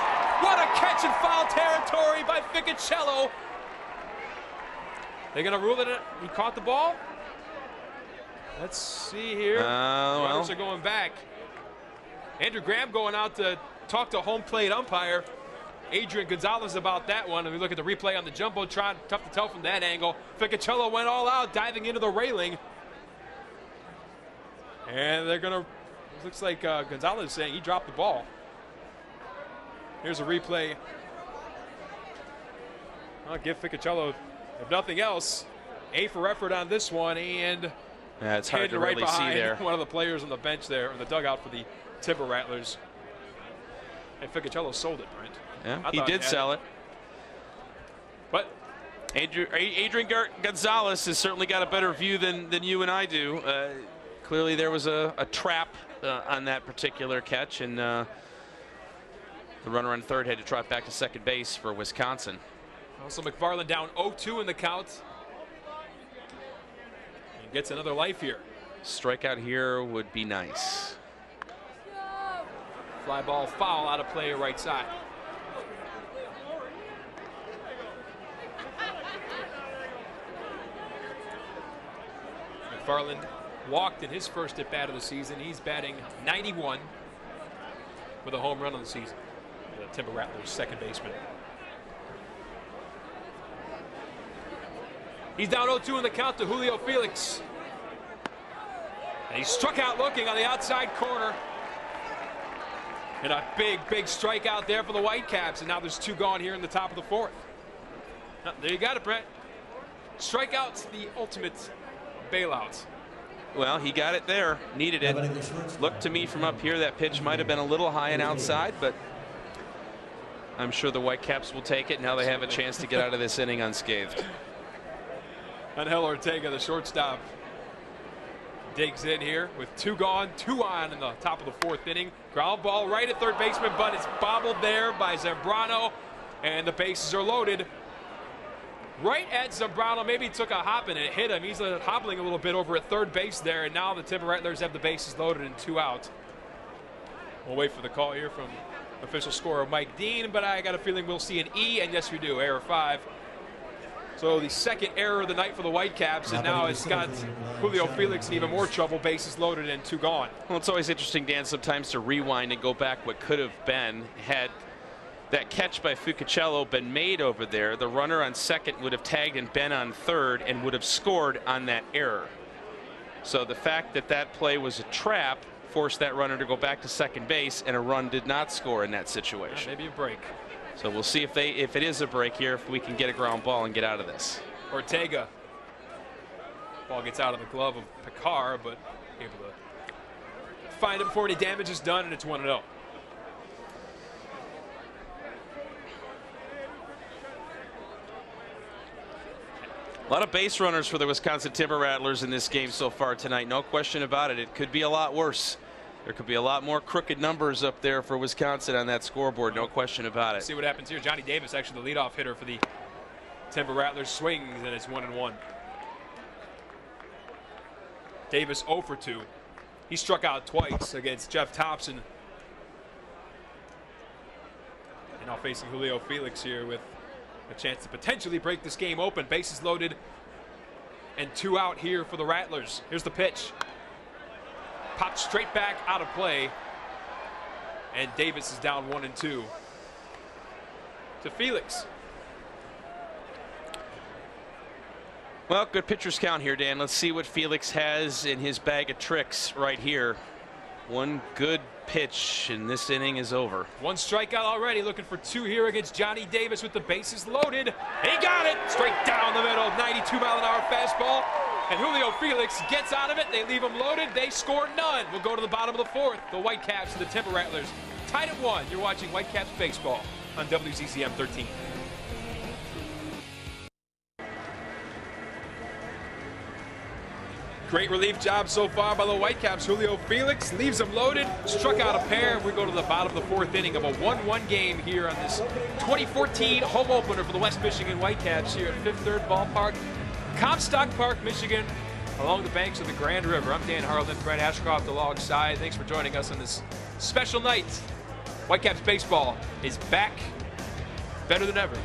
What a catch in foul territory by Ficacello. They're going to rule that he caught the ball? Let's see here. Runners are going back. Andrew Graham going out to talk to home plate umpire Adrian Gonzalez about that one. And we look at the replay on the Jumbotron. Tough to tell from that angle. Ficacello went all out, diving into the railing. And they're going to, looks like Gonzalez is saying he dropped the ball. Here's a replay. I'll give Ficacello, if nothing else, A for effort on this one, and it's hard to right really see there. One of the players on the bench there, in the dugout for the Timber Rattlers. And Ficacello sold it, Brent. Yeah, he did sell it. But Adrian Gonzalez has certainly got a better view than you and I do. Clearly there was a trap on that particular catch, and the runner on 3rd had to trot back to 2nd base for Wisconsin. Also McFarland down 0-2 in the count. And gets another life here. Strikeout here would be nice. Fly ball foul out of play right side. McFarland walked in his first at bat of the season. He's batting 91 with a home run on the season. The Timber Rattlers second baseman. He's down 0-2 in the count to Julio Felix. And he struck out looking on the outside corner. And a big strikeout there for the Whitecaps. And now there's 2 gone here in the top of the 4th. There you got it, Brett. Strikeouts, the ultimate bailout. Well, he got it there. Needed it. Looked to me from up here that pitch might have been a little high and outside, but I'm sure the Whitecaps will take it. Now they have a chance to get out of this inning unscathed. Angel Ortega, the shortstop, digs in here with 2 gone, 2 on in the top of the 4th inning. Ground ball right at third baseman, but it's bobbled there by Zambrano, and the bases are loaded. Right at Zambrano, maybe he took a hop and it hit him. He's hobbling a little bit over at third base there, and now the Timber Rattlers have the bases loaded and 2 out. We'll wait for the call here from official scorer Mike Dean, but I got a feeling we'll see an E, and yes we do, error 5. So the second error of the night for the Whitecaps, and now it's got Julio Felix in even more trouble, bases loaded and 2 gone. Well, it's always interesting, Dan, sometimes to rewind and go back what could have been. Had that catch by Fucichello been made over there, the runner on second would have tagged and been on third and would have scored on that error. So the fact that that play was a trap forced that runner to go back to second base, and a run did not score in that situation. Maybe a break. So we'll see if it is a break here, if we can get a ground ball and get out of this. Ortega. Ball gets out of the glove of Picard, but able to find it before any damage is done, and it's 1-0. A lot of base runners for the Wisconsin Timber Rattlers in this game so far tonight. No question about it. It could be a lot worse. There could be a lot more crooked numbers up there for Wisconsin on that scoreboard. No question about it. See what happens here. Johnny Davis, actually the leadoff hitter for the Timber Rattlers, swings, and it's 1-1. Davis 0 for 2. He struck out twice against Jeff Thompson. And now facing Julio Felix here with a chance to potentially break this game open. Bases loaded and 2 out here for the Rattlers. Here's the pitch. Popped straight back out of play. And Davis is down 1-2 to Felix. Well, good pitcher's count here, Dan. Let's see what Felix has in his bag of tricks right here. One good pitch, and this inning is over. 1 strikeout already, looking for 2 here against Johnny Davis with the bases loaded. He got it straight down the middle. 92-mile-an-hour fastball. And Julio Felix gets out of it. They leave him loaded. They score none. We'll go to the bottom of the 4th. The Whitecaps and the Timber Rattlers tied at 1. You're watching Whitecaps baseball on WCCM 13. Great relief job so far by the Whitecaps. Julio Felix leaves them loaded, struck out a pair. We go to the bottom of the 4th inning of a 1-1 game here on this 2014 home opener for the West Michigan Whitecaps here at Fifth Third Ballpark, Comstock Park, Michigan, along the banks of the Grand River. I'm Dan Harlan, Brett Ashcroft alongside. Thanks for joining us on this special night. Whitecaps baseball is back better than ever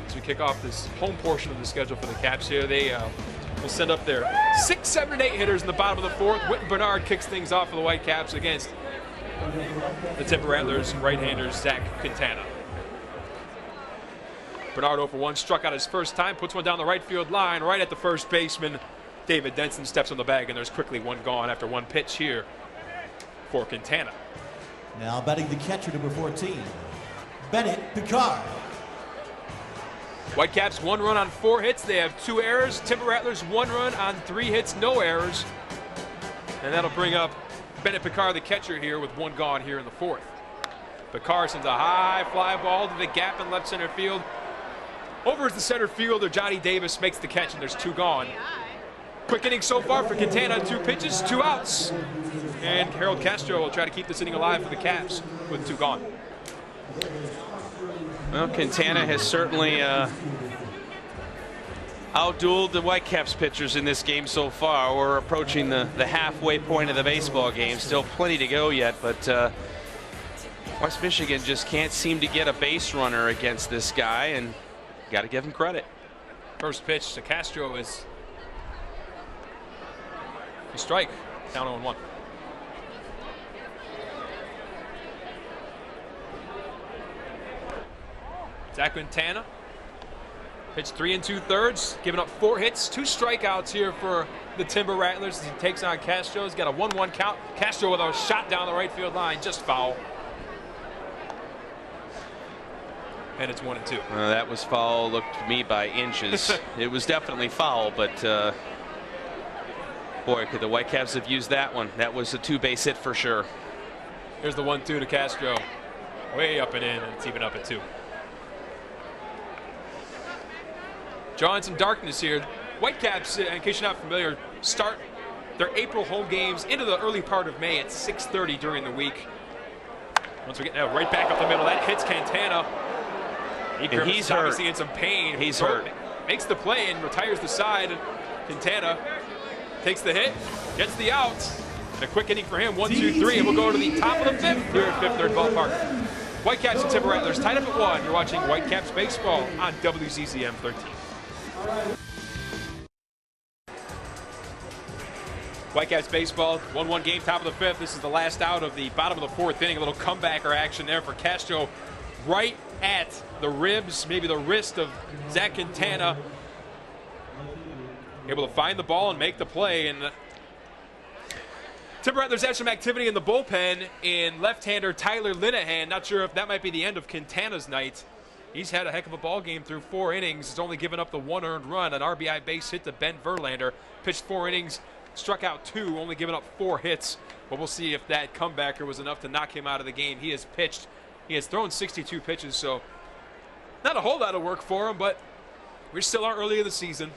as we kick off this home portion of the schedule for the Caps here. They will send up their 6, 7, and 8 hitters in the bottom of the 4th. Whitten Bernard kicks things off for the Whitecaps against the Timber Rattlers right-hander Zach Quintana. Bernard 0 for 1, struck out his first time, puts one down the right field line, right at the first baseman. David Denson steps on the bag, and there's quickly 1 gone after 1 pitch here for Quintana. Now batting the catcher, number 14, Bennett Picard. Whitecaps 1 run on 4 hits. They have 2 errors. Timber Rattlers 1 run on 3 hits, no errors. And that'll bring up Bennett Picard, the catcher, here with 1 gone here in the 4th. Picard sends a high fly ball to the gap in left center field. Over is the center fielder, Johnny Davis, makes the catch, and there's 2 gone. Quick inning so far for Quintana, 2 pitches, 2 outs. And Harold Castro will try to keep this inning alive for the Caps with 2 gone. Well, Quintana has certainly outdueled the Whitecaps pitchers in this game so far. We're approaching the halfway point of the baseball game. Still plenty to go yet, but West Michigan just can't seem to get a base runner against this guy, and got to give him credit. First pitch to Castro is A strike, down 0-1. Zach Quintana, pitched 3 2/3, giving up 4 hits, 2 strikeouts here for the Timber Rattlers as he takes on Castro. He's got a 1-1 count. Castro with a shot down the right field line, just foul. And it's 1-2. That was foul. Looked to me by inches. It was definitely foul, but boy, could the Whitecaps have used that one. That was a 2-base hit for sure. Here's the 1-2 to Castro. Way up and in, and it's even up at 2. Drawing some darkness here. Whitecaps, in case you're not familiar, start their April home games into the early part of May at 6:30 during the week. Once we get right back up the middle, that hits Quintana. He's obviously in some pain. He's hurt. Makes the play and retires the side. Quintana takes the hit, gets the out. And a quick inning for him, 1, 2, 3, and we'll go to the top of the 5th here at Fifth Third Ballpark. Whitecaps and Timber Rattlers tied up at 1. You're watching Whitecaps baseball on WCCM 13. Whitecaps baseball, 1-1 game, top of the 5th. This is the last out of the bottom of the 4th inning. A little comebacker action there for Castro, right at the ribs, maybe the wrist of Zach Quintana. Able to find the ball and make the play. And Timber Rattlers had some activity in the bullpen in left-hander Tyler Linehan. Not sure if that might be the end of Quintana's night. He's had a heck of a ball game through 4 innings. He's only given up the 1 earned run, an RBI base hit to Ben Verlander. Pitched 4 innings, struck out 2, only given up 4 hits. But we'll see if that comebacker was enough to knock him out of the game. He has pitched. He has thrown 62 pitches, so not a whole lot of work for him, but we still are early in the season.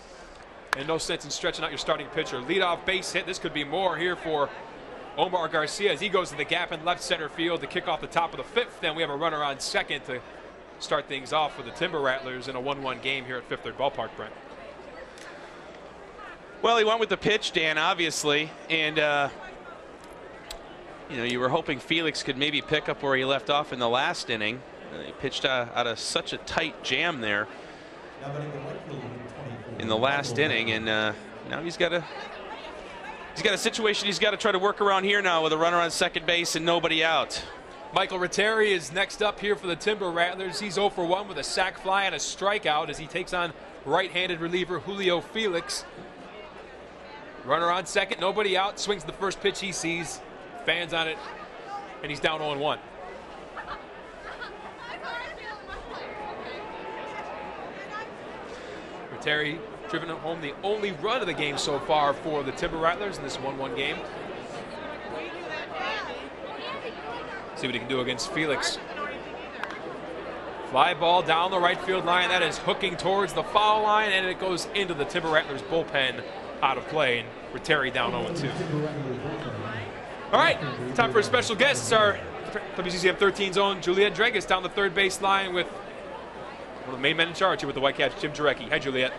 And no sense in stretching out your starting pitcher. Leadoff base hit. This could be more here for Omar Garcia as he goes to the gap in left center field to kick off the top of the 5th. Then we have a runner on second to start things off for the Timber Rattlers in a 1-1 game here at Fifth Third Ballpark, Brent. Well, he went with the pitch, Dan, obviously, and you know, you were hoping Felix could maybe pick up where he left off in the last inning. He pitched out of such a tight jam there in the last inning, and now he's got a situation he's got to try to work around here now with a runner on second base and nobody out. Michael Ratteri is next up here for the Timber Rattlers. He's 0 for 1 with a sac fly and a strikeout as he takes on right-handed reliever Julio Felix. Runner on second, nobody out, swings the first pitch he sees, fans on it, and he's down 0-1. Ratteri driven home the only run of the game so far for the Timber Rattlers in this 1-1 game. See what he can do against Felix. Fly ball down the right field line. That is hooking towards the foul line, and it goes into the Timber Rattlers bullpen out of play, and Ratteri down 0-2. All right, time for a special guest. It's our WCCM 13's own Juliet Dregas down the third base line with one of the main men in charge here with the Whitecaps, Jim Jarecki. Hi, Juliet.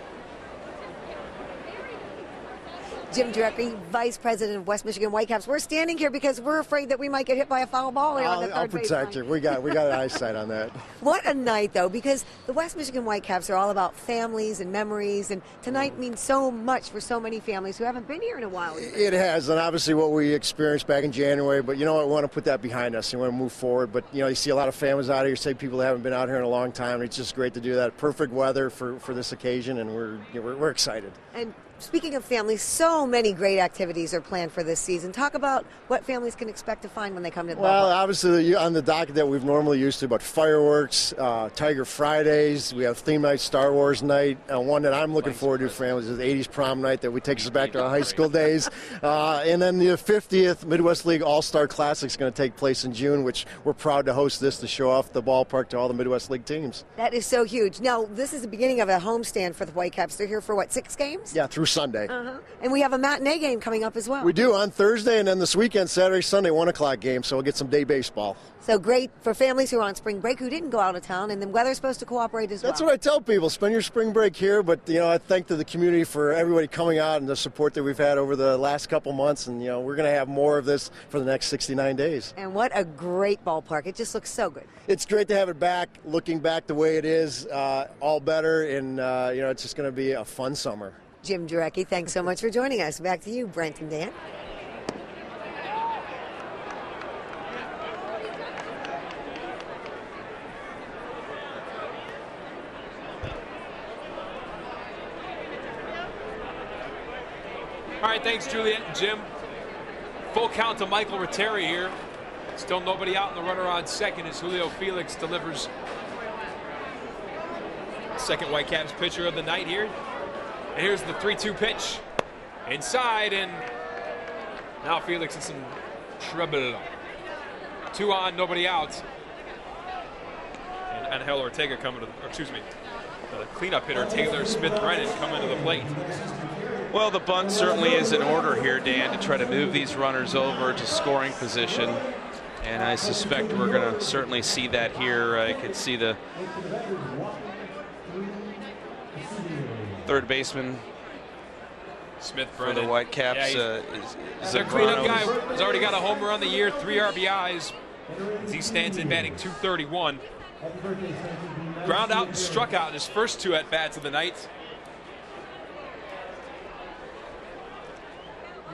Jim Jarecki, Vice President of West Michigan Whitecaps. We're standing here because we're afraid that we might get hit by a foul ball here on the third base line. I'll protect you. We got eyesight on that. What a night, though, because the West Michigan Whitecaps are all about families and memories, and tonight means so much for so many families who haven't been here in a while. It has, and obviously what we experienced back in January, but you know what, we want to put that behind us and we want to move forward. But you know, you see a lot of families out here, say people that haven't been out here in a long time, and it's just great to do that. Perfect weather for this occasion, and we're excited. And speaking of families, so many great activities are planned for this season. Talk about what families can expect to find when they come to the ballpark. Well, obviously on the docket that we've normally used to, but fireworks, Tiger Fridays, we have theme night, Star Wars night. One that I'm looking forward to for families is the 80s prom night that takes us back to our high school days. And then the 50th Midwest League All-Star Classic is going to take place in June, which we're proud to host this to show off the ballpark to all the Midwest League teams. That is so huge. Now, this is the beginning of a homestand for the Whitecaps. They're here for, what, 6 games? Yeah, through Sunday. And we have a matinee game coming up as well. We do on Thursday, and then this weekend, Saturday, Sunday, 1 o'clock game, so we'll get some day baseball. So great for families who are on spring break who didn't go out of town, and the weather's supposed to cooperate as well. That's what I tell people. Spend your spring break here, but you know, I thank the community for everybody coming out and the support that we've had over the last couple months, and you know, we're going to have more of this for the next 69 days. And what a great ballpark. It just looks so good. It's great to have it back, looking back the way it is, all better, and you know, it's just going to be a fun summer. Jim Jarecki, thanks so much for joining us. Back to you, Brent and Dan. All right, thanks, Juliet and Jim. Full count to Michael Ratteri here. Still nobody out in the runner on second as Julio Felix delivers second Whitecaps pitcher of the night here. And here's the 3-2 pitch. Inside, and now Felix in some trouble. 2 on, nobody out. And Angel Ortega coming to the, the cleanup hitter, Taylor Smith-Brennan, coming to the plate. Well, the bunt certainly is in order here, Dan, to try to move these runners over to scoring position. And I suspect we're going to certainly see that here. I could see the third baseman Smith-Brennan for the Whitecaps. Their cleanup guy has already got a homer on the year, 3 RBIs. As he stands in batting .231. Ground out and struck out in his first 2 at-bats of the night.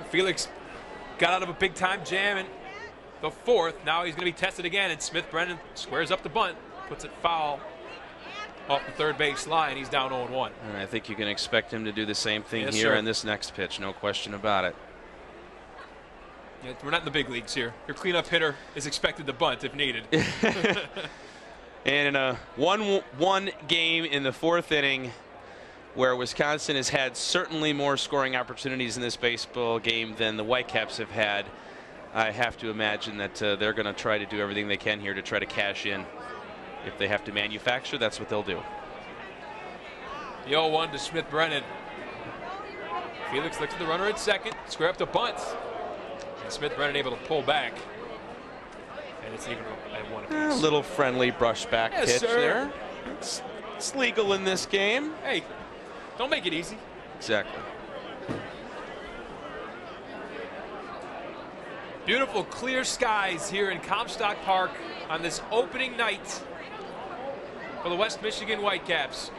Felix got out of a big-time jam in the 4th. Now he's going to be tested again, and Smith-Brennan squares up the bunt, puts it foul off the third base line. He's down 0-1. And I think you can expect him to do the same thing here in this next pitch, no question about it. Yeah, we're not in the big leagues here. Your cleanup hitter is expected to bunt if needed. And in a 1-1 game in the 4th inning, where Wisconsin has had certainly more scoring opportunities in this baseball game than the Whitecaps have had, I have to imagine that they're going to try to do everything they can here to try to cash in. If they have to manufacture, that's what they'll do. The 0-1 to Smith-Brennan. Felix looks at the runner at second, square up the bunt. And Smith-Brennan able to pull back. And it's even at 1 apiece. A little friendly brushback pitch there. It's legal in this game. Hey, don't make it easy. Exactly. Beautiful clear skies here in Comstock Park on this opening night for the West Michigan Whitecaps.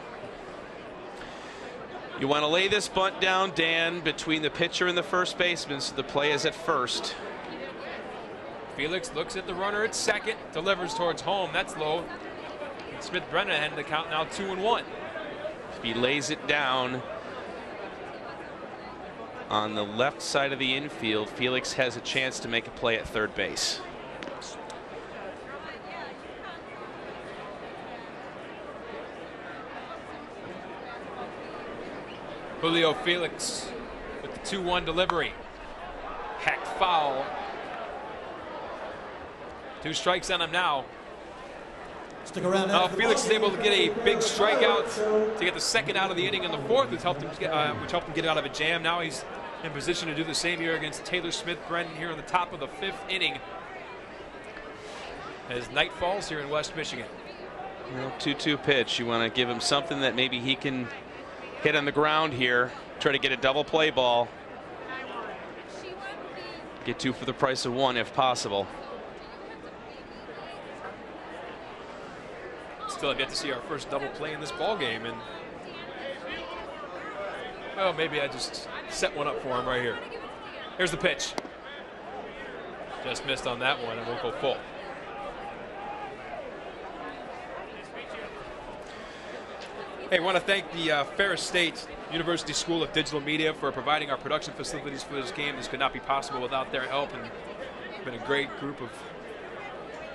You want to lay this bunt down, Dan, between the pitcher and the first baseman, so the play is at first. Felix looks at the runner at second, delivers towards home. That's low. Smith-Brennan had the count now 2-1. If he lays it down on the left side of the infield, Felix has a chance to make a play at third base. Julio Felix with the 2-1 delivery. Hacked foul. 2 strikes on him now. Stick around. Felix is able to get a big strikeout to get the second out of the inning in the 4th, which helped him get out of a jam. Now he's in position to do the same here against Taylor Smith-Brennan here in the top of the 5th inning. As night falls here in West Michigan. Well, 2-2 pitch. You want to give him something that maybe he can hit on the ground here. Try to get a double play ball. Get 2 for the price of 1 if possible. Still have yet to see our first double play in this ball game, and well, maybe I just set one up for him right here. Here's the pitch. Just missed on that one, and we'll go full. Hey, I want to thank the Ferris State University School of Digital Media for providing our production facilities for this game. This could not be possible without their help, and it's been a great group of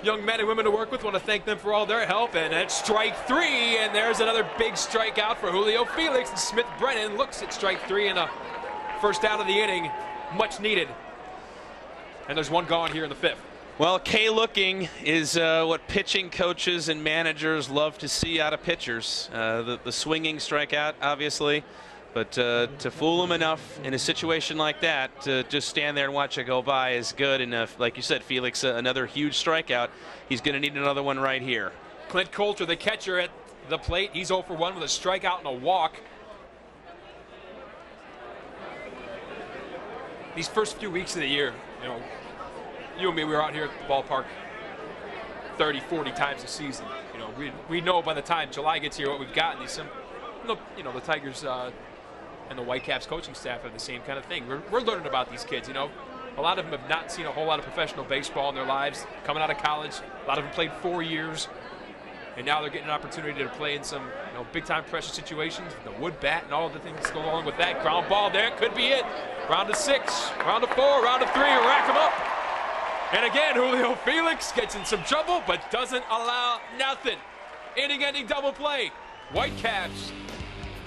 young men and women to work with. Want to thank them for all their help. And that's strike 3, and there's another big strikeout for Julio Felix. And Smith-Brennan looks at strike 3 in a first out of the inning, much needed. And there's 1 gone here in the 5th. Well, K-looking is what pitching coaches and managers love to see out of pitchers. The swinging strikeout, obviously, but to fool them enough in a situation like that to just stand there and watch it go by is good enough. Like you said, Felix, another huge strikeout. He's going to need another one right here. Clint Coulter, the catcher at the plate. He's 0 for 1 with a strikeout and a walk. These first few weeks of the year, you know, you and me, we were out here at the ballpark 30, 40 times a season. You know, we know by the time July gets here what we've got. And the Tigers and the Whitecaps coaching staff have the same kind of thing. We're learning about these kids, you know. A lot of them have not seen a whole lot of professional baseball in their lives. Coming out of college, a lot of them played 4 years, and now they're getting an opportunity to play in some, you know, big-time pressure situations, the wood bat and all the things that go along with that. Ground ball there, could be it. Round of 6, round of 4, round of 3, rack them up. And again, Julio Felix gets in some trouble, but doesn't allow nothing. Inning-ending double play. Whitecaps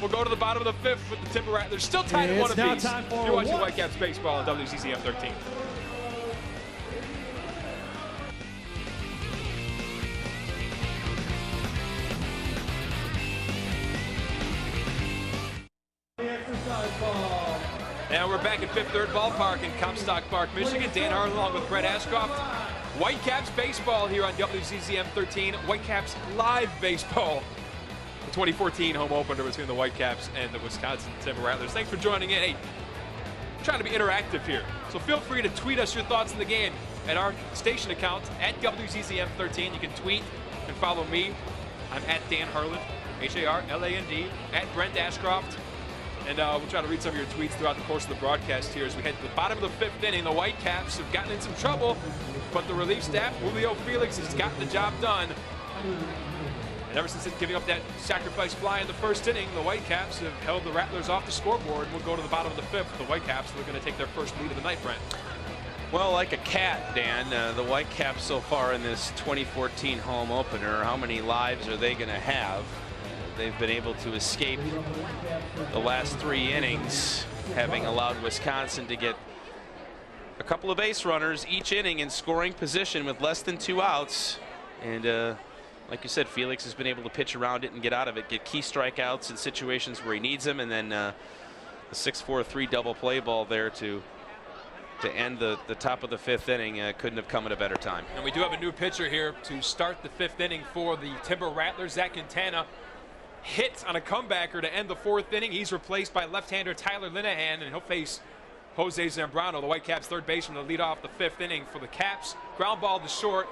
will go to the bottom of the 5th with the Timber Rattlers still tied at 1 apiece. You're watching Whitecaps baseball on WCCM 13. Now we're back at Fifth Third Ballpark in Comstock Park, Michigan. Dan Harlan along with Brett Ashcroft. Whitecaps baseball here on WCCM 13. Whitecaps live baseball. The 2014 home opener between the Whitecaps and the Wisconsin Timber Rattlers. Thanks for joining in. Hey, I'm trying to be interactive here, so feel free to tweet us your thoughts in the game at our station account at WCCM 13. You can tweet and follow me. I'm at Dan Harlan, Harland, at Brent Ashcroft. And we'll try to read some of your tweets throughout the course of the broadcast here as we head to the bottom of the 5th inning. The Whitecaps have gotten in some trouble, but the relief staff, Julio Felix, has gotten the job done. And ever since giving up that sacrifice fly in the 1st inning, the Whitecaps have held the Rattlers off the scoreboard. We'll go to the bottom of the 5th. The Whitecaps are going to take their first lead of the night, Brent. Well, like a cat, Dan, the Whitecaps so far in this 2014 home opener, how many lives are they going to have? They've been able to escape the last 3 innings, having allowed Wisconsin to get a couple of base runners each inning in scoring position with less than 2 outs. And like you said, Felix has been able to pitch around it and get out of it, get key strikeouts in situations where he needs them, and then the 6-4-3 double play ball there to end the top of the 5th inning. Couldn't have come at a better time. And we do have a new pitcher here to start the 5th inning for the Timber Rattlers. Zach Quintana hit on a comebacker to end the 4th inning. He's replaced by left-hander Tyler Linehan, and he'll face Jose Zambrano, the Whitecaps' third baseman, to lead off the 5th inning for the Caps. Ground ball to short,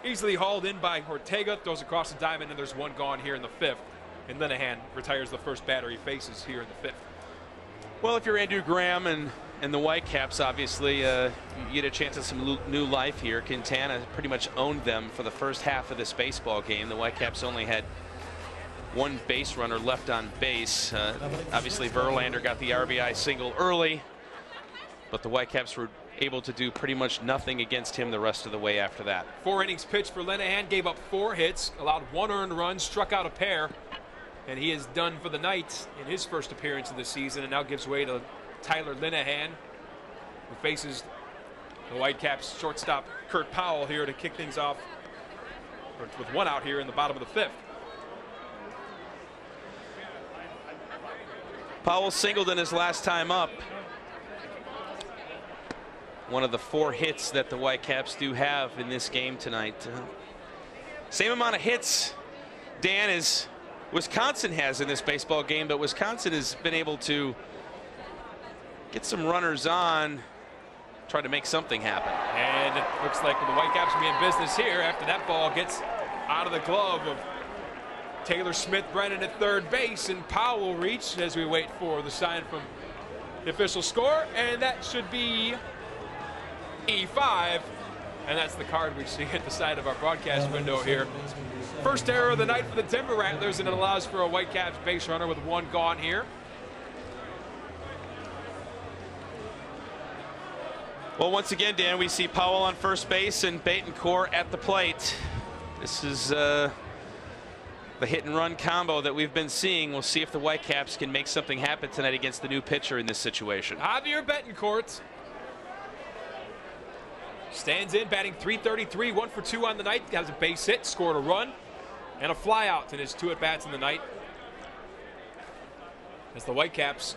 easily hauled in by Ortega, throws across the diamond, and there's 1 gone here in the 5th. And Linehan retires the first batter he faces here in the 5th. Well, if you're Andrew Graham and the Whitecaps, obviously, you get a chance at some new life here. Quintana pretty much owned them for the first half of this baseball game. The Whitecaps only had 1 base runner left on base. Obviously, Verlander got the RBI single early, but the Whitecaps were able to do pretty much nothing against him the rest of the way after that. 4 innings pitched for Linehan, gave up 4 hits, allowed 1 earned run, struck out a pair, and he is done for the night in his first appearance of the season, and now gives way to Tyler Linehan, who faces the Whitecaps shortstop Kurt Powell here to kick things off with 1 out here in the bottom of the 5th. Powell singled in his last time up. One of the 4 hits that the Whitecaps do have in this game tonight. Same amount of hits, Dan, as Wisconsin has in this baseball game, but Wisconsin has been able to get some runners on, try to make something happen. And it looks like the Whitecaps will be in business here after that ball gets out of the glove of Taylor Smith-Brennan at third base, and Powell will reach as we wait for the sign from the official score, and that should be E5, and that's the card we see at the side of our broadcast window here. First error of the night for the Timber Rattlers, and it allows for a Whitecaps base runner with 1 gone here. Well, once again, Dan, we see Powell on first base and Betancourt at the plate. This is the hit and run combo that we've been seeing. We'll see if the Whitecaps can make something happen tonight against the new pitcher in this situation. Javier Betancourt stands in, batting .333, 1 for 2 on the night. Has a base hit, scored a run, and a fly out in his 2 at-bats in the night. As the Whitecaps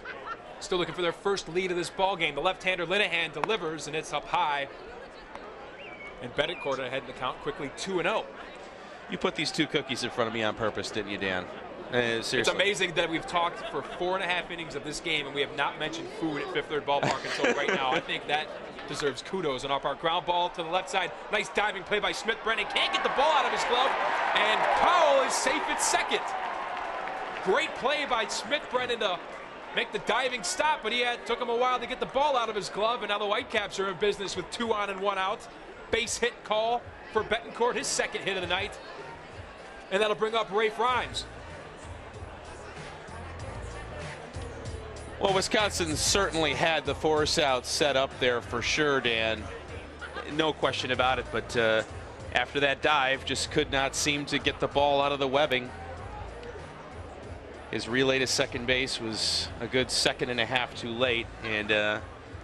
still looking for their first lead of this ball game. The left-hander Linehan delivers, and it's up high. And Betancourt ahead in the count quickly, 2-0. You put these 2 cookies in front of me on purpose, didn't you, Dan? Seriously. It's amazing that we've talked for 4.5 innings of this game, and we have not mentioned food at Fifth Third Ballpark until right now. I think that deserves kudos on our part. Ground ball to the left side. Nice diving play by Smith-Brennan. Can't get the ball out of his glove, and Powell is safe at second. Great play by Smith-Brennan to make the diving stop, but took him a while to get the ball out of his glove, and now the Whitecaps are in business with 2 on and 1 out. Base hit call for Betancourt, his second hit of the night, and that'll bring up Rafe Rhymes. Well, Wisconsin certainly had the force out set up there for sure, Dan. No question about it, but after that dive, just could not seem to get the ball out of the webbing. His relay to second base was a good 2.5 seconds too late, and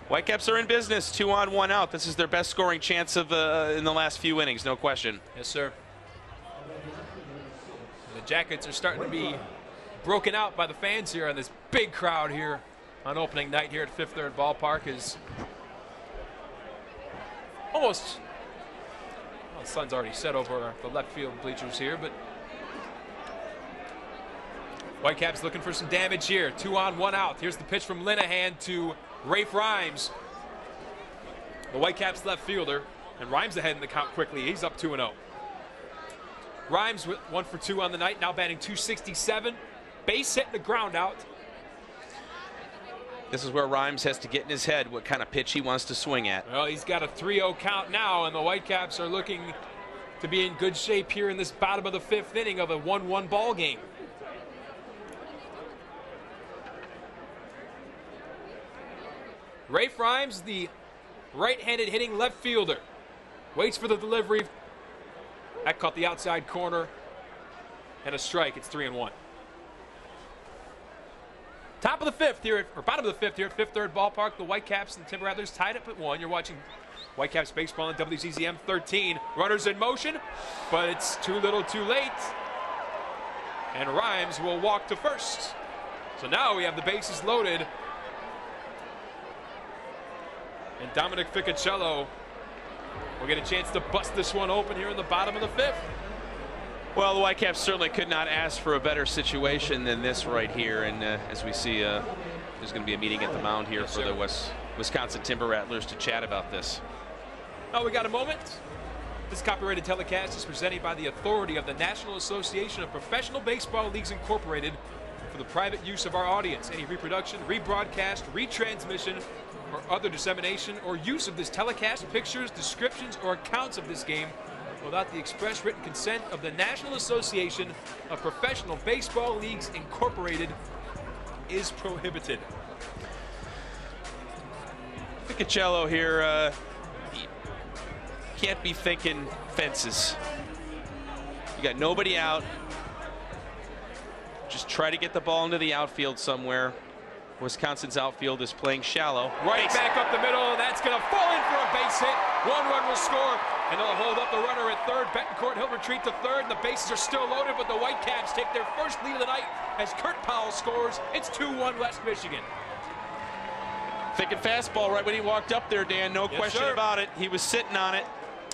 Whitecaps are in business, 2 on 1 out. This is their best scoring chance of in the last few innings, no question. Yes, sir. The Jackets are starting to be broken out by the fans here, and this big crowd here on opening night here at Fifth Third Ballpark is almost, well, the sun's already set over the left field bleachers here, but Whitecaps looking for some damage here. 2 on 1 out. Here's the pitch from Linehan to Rafe Rhymes, the Whitecaps left fielder, and Rhymes ahead in the count quickly. He's up 2-0. Rhymes with 1 for 2 on the night, now batting .267. Base hit and a ground out. This is where Rhymes has to get in his head what kind of pitch he wants to swing at. Well, he's got a 3-0 count now, and the Whitecaps are looking to be in good shape here in this bottom of the 5th inning of a 1-1 ball game. Rafe Rhymes, the right-handed hitting left fielder, waits for the delivery. That caught the outside corner, and a strike. It's 3-1. Top of the 5th here, or bottom of the 5th here at Fifth Third Ballpark. The Whitecaps and Timber Rattlers tied up at 1. You're watching Whitecaps baseball on WCCM 13. Runners in motion, but it's too little too late. And Rhymes will walk to first. So now we have the bases loaded. And Dominic Ficacello will get a chance to bust this one open here in the bottom of the 5th. Well, the Whitecaps certainly could not ask for a better situation than this right here. And as we see, there's going to be a meeting at the mound here for the Wisconsin Timber Rattlers to chat about this. Oh, we got a moment. This copyrighted telecast is presented by the authority of the National Association of Professional Baseball Leagues Incorporated for the private use of our audience. Any reproduction, rebroadcast, retransmission, or other dissemination or use of this telecast, pictures, descriptions, or accounts of this game without the express written consent of the National Association of Professional Baseball Leagues Incorporated is prohibited. Ficacello here, he can't be thinking fences. You got nobody out. Just try to get the ball into the outfield somewhere. Wisconsin's outfield is playing shallow. Right back up the middle, and that's going to fall in for a base hit. 1 run will score, and they'll hold up the runner at third. Betancourt, he'll retreat to third, and the bases are still loaded, but the Whitecaps take their first lead of the night as Kurt Powell scores. It's 2-1 West Michigan. Thinking fastball right when he walked up there, Dan. No question sir. about it. He was sitting on it.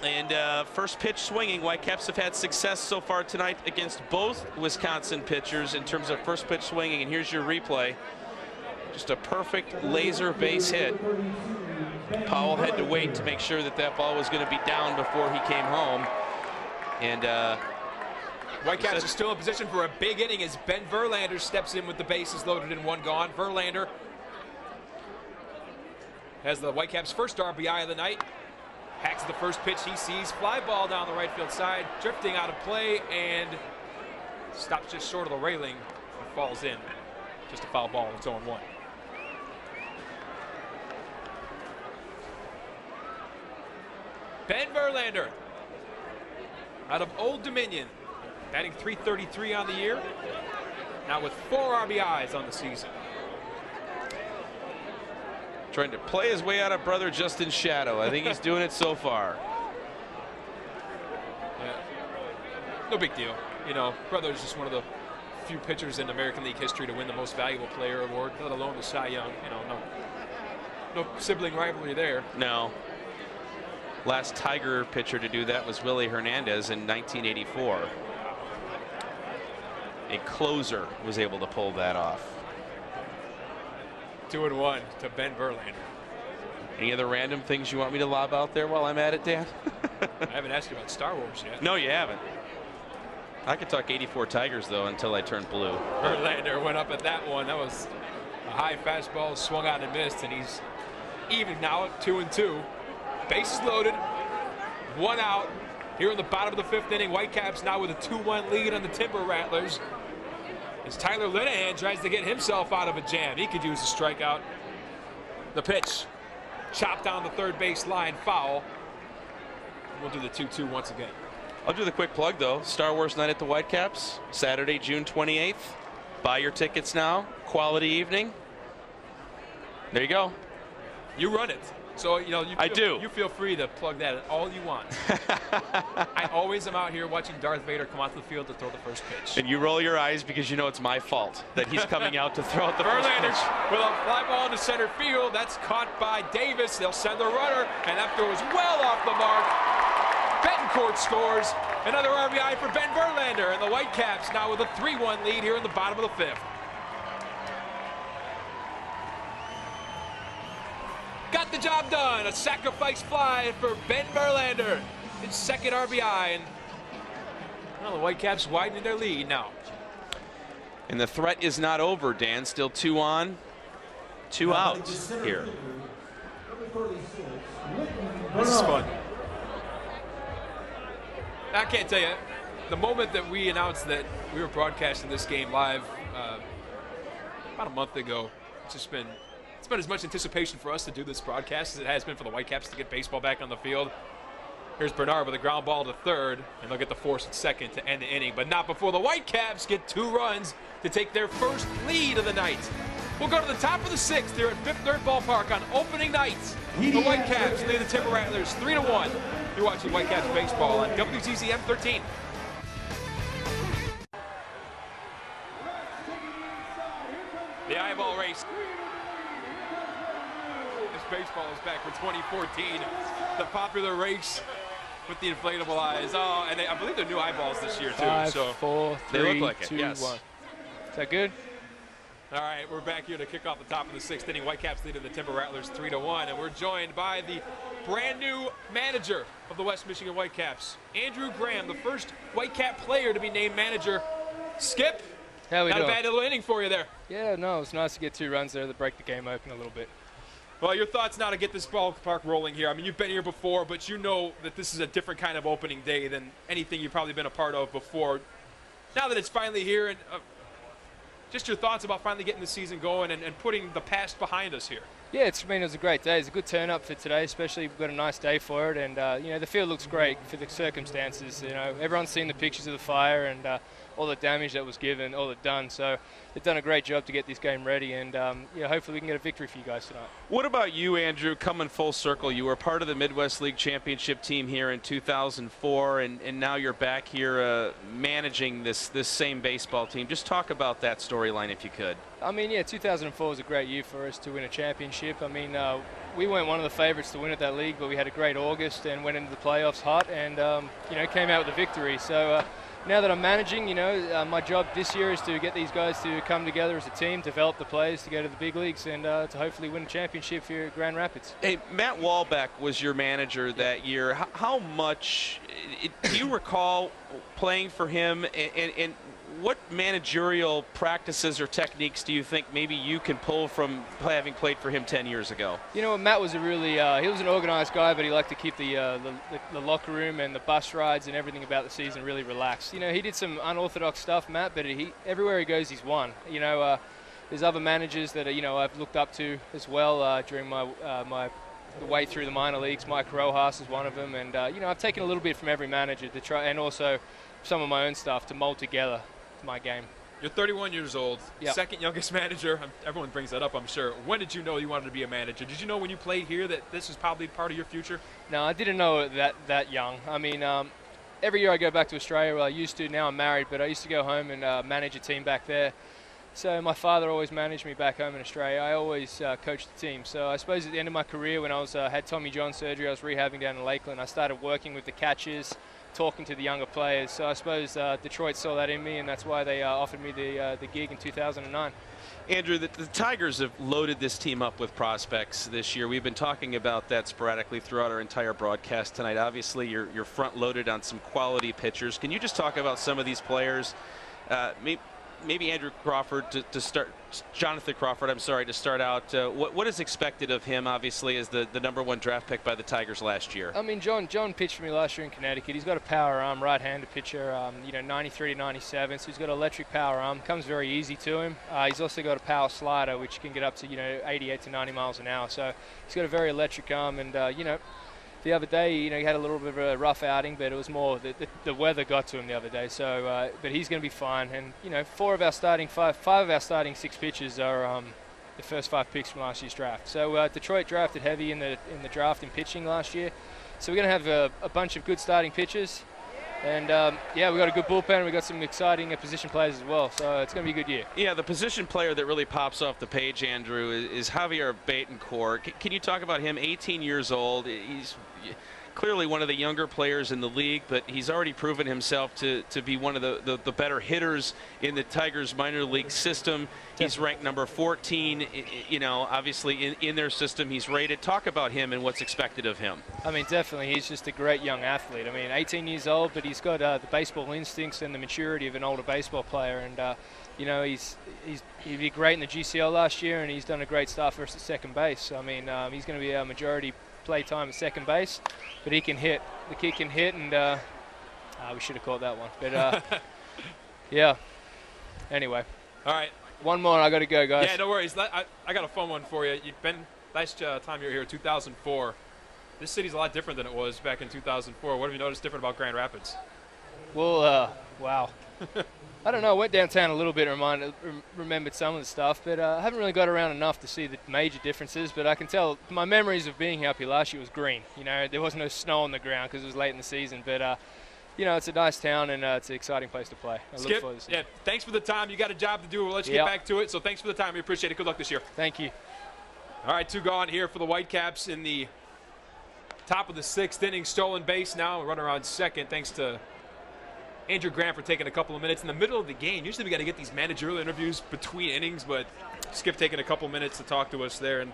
And first pitch swinging. Whitecaps have had success so far tonight against both Wisconsin pitchers in terms of first pitch swinging. And here's your replay. Just a perfect laser base hit. Powell had to wait to make sure that that ball was going to be down before he came home. And Whitecaps are still in position for a big inning as Ben Verlander steps in with the bases loaded and 1 gone. Verlander has the Whitecaps' first RBI of the night. Hacks the first pitch he sees. Fly ball down the right field side, drifting out of play, and stops just short of the railing and falls in. Just a foul ball. It's 0-1. Ben Verlander out of Old Dominion, batting .333 on the year, now with 4 RBIs on the season. trying to play his way out of brother Justin's shadow. I think he's doing it so far. Yeah. No big deal. You know, brother is just one of the few pitchers in American League history to win the Most Valuable Player award, let alone the Cy Young. You know, no sibling rivalry there. No. Last Tiger pitcher to do that was Willie Hernandez in 1984. A closer was able to pull that off. 2-1 to Ben Verlander. Any other random things you want me to lob out there while I'm at it, Dan? I haven't asked you about Star Wars yet. No, you haven't. I could talk 84 Tigers, though, until I turned blue. Verlander went up at that one. That was A high fastball swung out and missed, and he's even now at 2-2. Bases loaded, 1 out. Here in the bottom of the 5th inning, Whitecaps now with a 2-1 lead on the Timber Rattlers. As Tyler Linehan tries to get himself out of a jam. He could use a strikeout. The pitch, chopped down the third base line, foul. We'll do the 2-2 once again. I'll do the quick plug, though. Star Wars Night at the Whitecaps, Saturday, June 28th. Buy your tickets now. Quality evening. There you go. You run it. So, you know, you feel free to plug that all you want. I always am out here watching Darth Vader come out to the field to throw the first pitch. And you roll your eyes because you know it's my fault that he's coming out to throw out the first pitch. With a fly ball into center field. That's caught by Davis. They'll send the runner, and that throw is well off the mark. Betancourt scores. Another RBI for Ben Verlander, and the Whitecaps now with a 3-1 lead here in the bottom of the 5th. Got the job done. A sacrifice fly for Ben Verlander. His 2nd RBI, and well, the Whitecaps widening their lead now. And the threat is not over, Dan. Still 2 on, 2 out here. This is fun. I can't tell you, the moment that we announced that we were broadcasting this game live about a month ago, it's been as much anticipation for us to do this broadcast as it has been for the Whitecaps to get baseball back on the field. Here's Bernard with a ground ball to third, and they'll get the force at second to end the inning, but not before the Whitecaps get 2 runs to take their first lead of the night. We'll go to the top of the 6th here at Fifth Third Ballpark on opening night. The Whitecaps lead the Timber Rattlers 3-1. You're watching Whitecaps baseball on WCCM 13. The eyeball race. This baseball is back for 2014. The popular race with the inflatable eyes. Oh, and I believe they're new eyeballs this year too. 5, so 4, 3, they look like 2, it, yes. 1. Is that good? All right, we're back here to kick off the top of the 6th inning. Whitecaps leading the Timber Rattlers 3-1, and we're joined by the brand new manager of the West Michigan Whitecaps, Andrew Graham, the first Whitecap player to be named manager. Skip, how we not doing? a bad little inning for you there. Yeah, no, it's nice to get 2 runs there that break the game open a little bit. Well, your thoughts now to get this ballpark rolling here. I mean, you've been here before, but you know that this is a different kind of opening day than anything you've probably been a part of before. Now that it's finally here, and just your thoughts about finally getting the season going and putting the past behind us here. Yeah, it was a great day. It's a good turn-up for today, especially we've got a nice day for it. And, you know, the field looks great for the circumstances. You know, everyone's seen the pictures of the fire and all the damage that was given, all it done. So they've done a great job to get this game ready. And, yeah, hopefully we can get a victory for you guys tonight. What about you, Andrew, coming full circle? You were part of the Midwest League Championship team here in 2004, and now you're back here managing this same baseball team. Just talk about that storyline if you could. I mean, yeah, 2004 was a great year for us to win a championship. I mean, we weren't one of the favorites to win at that league, but we had a great August and went into the playoffs hot and, you know, came out with a victory. So now that I'm managing, you know, my job this year is to get these guys to come together as a team, develop the players to go to the big leagues and to hopefully win a championship here at Grand Rapids. Hey, Matt Walbeck was your manager that year. How much do you recall playing for him, and what managerial practices or techniques do you think maybe you can pull from having played for him 10 years ago? You know, Matt was a really, he was an organized guy, but he liked to keep the locker room and the bus rides and everything about the season really relaxed. You know, he did some unorthodox stuff, Matt, but everywhere he goes, he's won. You know, there's other managers that, you know, I've looked up to as well during the way through the minor leagues. Mike Rojas is one of them, and, you know, I've taken a little bit from every manager to try, and also some of my own stuff to mold together my game. You're 31 years old, yep. Second youngest manager. Everyone brings that up, I'm sure. When did you know you wanted to be a manager? Did you know when you played here that this was probably part of your future? No, I didn't know it that young. I mean, every year I go back to Australia. Well, I used to. Now I'm married, but I used to go home and manage a team back there. So my father always managed me back home in Australia. I always coached the team. So I suppose at the end of my career, when I had Tommy John surgery, I was rehabbing down in Lakeland. I started working with the catchers, talking to the younger players. So I suppose Detroit saw that in me, and that's why they offered me the gig in 2009. Andrew, the Tigers have loaded this team up with prospects this year. We've been talking about that sporadically throughout our entire broadcast tonight. Obviously, you're front-loaded on some quality pitchers. Can you just talk about some of these players? maybe Andrew Crawford to start, Jonathan Crawford, I'm sorry, to start out. What is expected of him, obviously, as the #1 draft pick by the Tigers last year? I mean, John pitched for me last year in Connecticut. He's got a power arm, right-handed pitcher, 93 to 97, so he's got electric power arm. Comes very easy to him. He's also got a power slider, which can get up to, 88 to 90 miles an hour. So he's got a very electric arm, and, the other day, he had a little bit of a rough outing, but it was more the weather got to him the other day. So, but he's going to be fine. And five of our starting 6 pitchers are the first 5 picks from last year's draft. So Detroit drafted heavy in the draft in pitching last year. So we're going to have a bunch of good starting pitchers. And, we've got a good bullpen. We've got some exciting position players as well. So it's going to be a good year. Yeah, the position player that really pops off the page, Andrew, is Javier Betancourt. Can you talk about him? 18 years old. He's clearly one of the younger players in the league, but he's already proven himself to be one of the better hitters in the Tigers minor league system. He's ranked number 14, obviously in their system. He's rated. Talk about him and what's expected of him. I mean, definitely. He's just a great young athlete. I mean, 18 years old, but he's got the baseball instincts and the maturity of an older baseball player. And, he'd be great in the GCL last year, and he's done a great start for us at second base. I mean, he's going to be a majority play time at second base, but he can hit. The kid can hit, and we should have caught that one. But, yeah. Anyway. All right. One more, I got to go, guys. Yeah, no worries. I got a fun one for you. You've been last time you were here, 2004. This city's a lot different than it was back in 2004. What have you noticed different about Grand Rapids? Well, wow. I don't know. I went downtown a little bit, remembered some of the stuff, but I haven't really got around enough to see the major differences. But I can tell my memories of being up here last year was green. There was no snow on the ground because it was late in the season. But, it's a nice town, and it's an exciting place to play. I look forward to seeing it. Thanks for the time. You got a job to do. We'll let you get back to it. So thanks for the time. We appreciate it. Good luck this year. Thank you. All right, 2 gone here for the Whitecaps in the top of the 6th inning. Stolen base now. Run around second thanks to Andrew Graham for taking a couple of minutes in the middle of the game. Usually we got to get these managerial interviews between innings, but Skip taking a couple minutes to talk to us there. And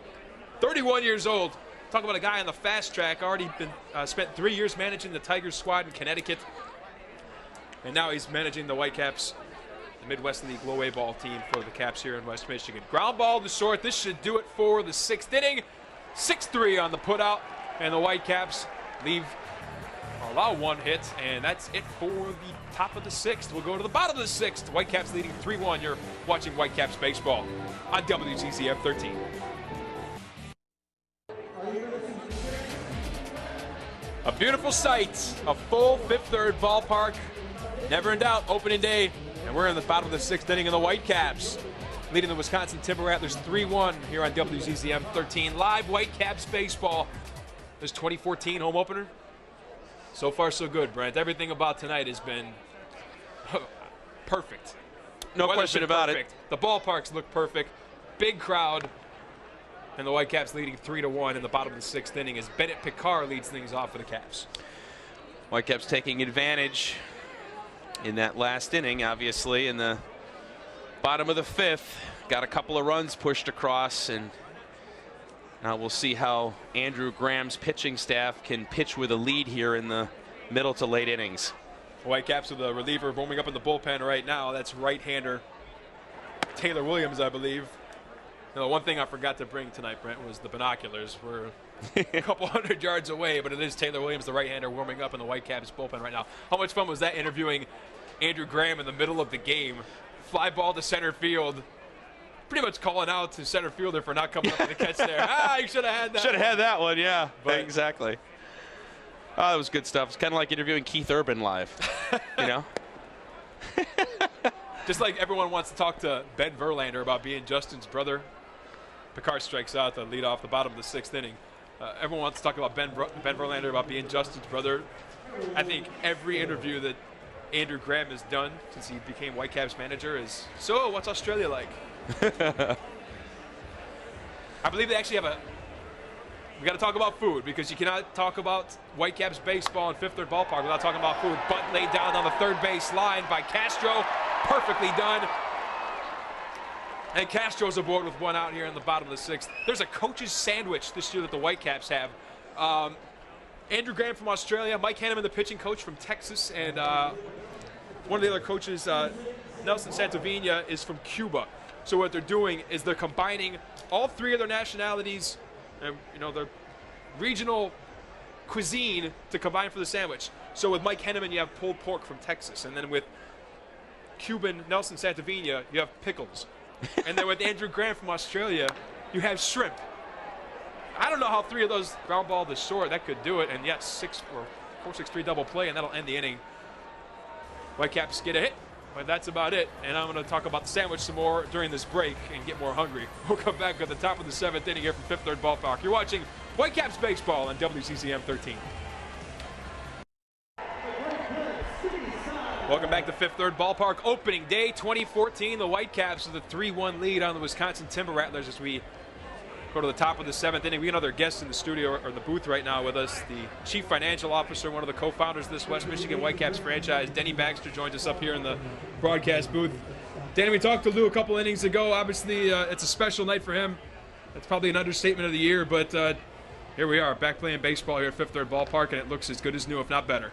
31 years old. Talk about a guy on the fast track. Already been spent 3 years managing the Tigers squad in Connecticut. And now he's managing the Whitecaps, the Midwest League low-A ball team for the Caps here in West Michigan. Ground ball to short. This should do it for the 6th inning. 6-3 on the putout. And the Whitecaps allow 1 hit, and that's it for the top of the 6th. We'll go to the bottom of the 6th. Whitecaps leading 3-1. You're watching Whitecaps baseball on WCCM 13. A beautiful sight, a full Fifth Third ballpark. Never in doubt, opening day, and we're in the bottom of the 6th inning of the Whitecaps, leading the Wisconsin Timber Rattlers 3-1 here on WCCM 13. Live Whitecaps baseball. This 2014 home opener. So far, so good, Brent. Everything about tonight has been perfect. No question about it. The ballparks look perfect. Big crowd. And the Whitecaps leading 3-1 in the bottom of the 6th inning as Bennett Picard leads things off for the Caps. Whitecaps taking advantage in that last inning, obviously, in the bottom of the 5th. Got a couple of runs pushed across, and now we'll see how Andrew Graham's pitching staff can pitch with a lead here in the middle to late innings. Whitecaps with a reliever warming up in the bullpen right now. That's right-hander Taylor Williams, I believe. Now, the one thing I forgot to bring tonight, Brent, was the binoculars. We're a couple hundred yards away, but it is Taylor Williams, the right-hander, warming up in the Whitecaps bullpen right now. How much fun was that interviewing Andrew Graham in the middle of the game? Fly ball to center field. Pretty much calling out to center fielder for not coming up with the catch there. You should have had that. Should have had that one, yeah. But exactly. Oh, that was good stuff. It's kind of like interviewing Keith Urban live, Just like everyone wants to talk to Ben Verlander about being Justin's brother. Picard strikes out to lead off the bottom of the 6th inning. Everyone wants to talk about Ben Verlander about being Justin's brother. I think every interview that Andrew Graham has done since he became Whitecaps manager is, so what's Australia like? I believe they actually have we got to talk about food, because you cannot talk about Whitecaps baseball in Fifth Third Ballpark without talking about food. Bunt laid down on the third base line by Castro. Perfectly done. And Castro's aboard with 1 out here in the bottom of the 6th. There's a coach's sandwich this year that the Whitecaps have. Andrew Graham from Australia, Mike Hanneman, the pitching coach from Texas, and one of the other coaches, Nelson Santovina is from Cuba. So what they're doing is they're combining all three of their nationalities and, you know, their regional cuisine to combine for the sandwich. So with Mike Henneman, you have pulled pork from Texas. And then with Cuban Nelson Santovina, you have pickles. And then with Andrew Grant from Australia, you have shrimp. I don't know how three of those ground ball this short, that could do it. And yes, 4-6-3 double play, and that'll end the inning. Whitecaps get a hit, but that's about it. And I'm going to talk about the sandwich some more during this break and get more hungry. We'll come back at the top of the 7th inning here from Fifth Third Ballpark. You're watching Whitecaps Baseball on WCCM 13. Welcome back to Fifth Third Ballpark. Opening day 2014. The Whitecaps with a 3-1 lead on the Wisconsin Timber Rattlers as we go to the top of the 7th inning. We have another guest in the studio or the booth right now with us. The Chief Financial Officer, one of the co-founders of this West Michigan Whitecaps franchise, Denny Baxter, joins us up here in the broadcast booth. Danny, we talked to Lou a couple innings ago. Obviously, it's a special night for him. It's probably an understatement of the year, but here we are, back playing baseball here at Fifth Third Ballpark, and it looks as good as new, if not better.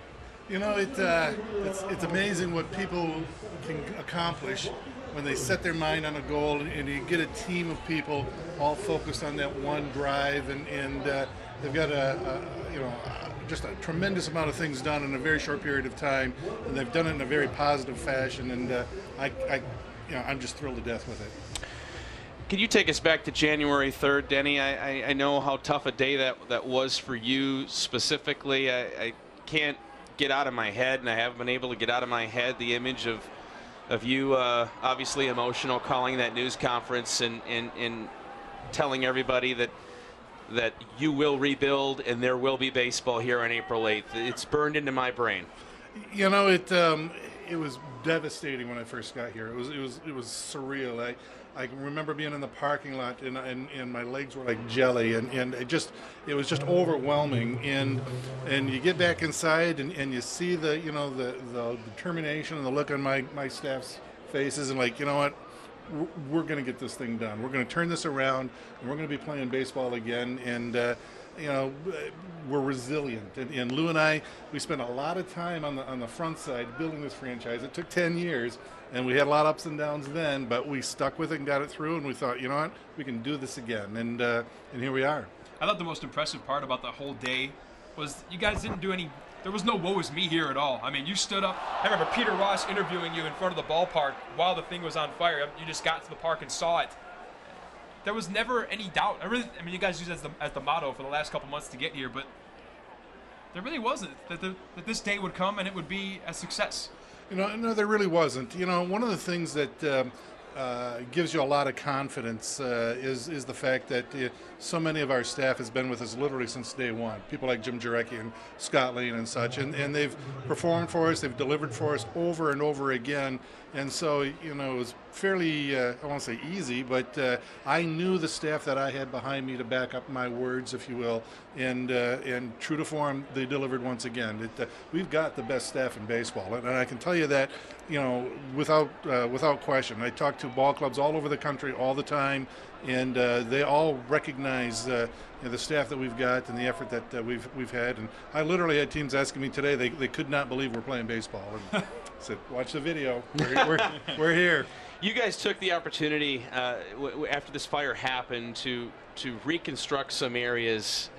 You know, it's amazing what people can accomplish when they set their mind on a goal, and you get a team of people all focused on that one drive, and they've got just a tremendous amount of things done in a very short period of time, and they've done it in a very positive fashion, and I'm just thrilled to death with it. Can you take us back to January 3rd, Denny? I know how tough a day that was for you specifically. I can't get out of my head, and I haven't been able to get out of my head the image of you obviously emotional, calling that news conference and telling everybody that you will rebuild and there will be baseball here on April 8th. It's burned into my brain. You know, it was devastating when I first got here. It was surreal. I remember being in the parking lot and my legs were like jelly, and it was just overwhelming. And you get back inside and you see the determination and the look on my staff's faces, and like, you know what, we're going to get this thing done. We're going to turn this around, and we're going to be playing baseball again. And we're resilient. And Lou and I, we spent a lot of time on the front side building this franchise. It took 10 years. And we had a lot of ups and downs then, but we stuck with it and got it through, and we thought, you know what, we can do this again, and here we are. I thought the most impressive part about the whole day was you guys didn't do any, there was no woe is me here at all. I mean, you stood up. I remember Peter Ross interviewing you in front of the ballpark while the thing was on fire. You just got to the park and saw it. There was never any doubt. I mean, you guys used it as the motto for the last couple months to get here, but there really wasn't that this day would come and it would be a success. You know, no, there really wasn't. You know, one of the things that gives you a lot of confidence is the fact that so many of our staff has been with us literally since day one. People like Jim Jarecki and Scott Lane and such, and they've performed for us, they've delivered for us over and over again. And so, you know, it was fairly, I won't say easy, but I knew the staff that I had behind me to back up my words, if you will, and true to form, they delivered once again. We've got the best staff in baseball, and I can tell you that, you know, without question. I talk to ball clubs all over the country all the time, and they all recognize the staff that we've got and the effort that we've had. And I literally had teams asking me today, they could not believe we're playing baseball. And I said, watch the video. We're here. You guys took the opportunity after this fire happened to reconstruct some areas.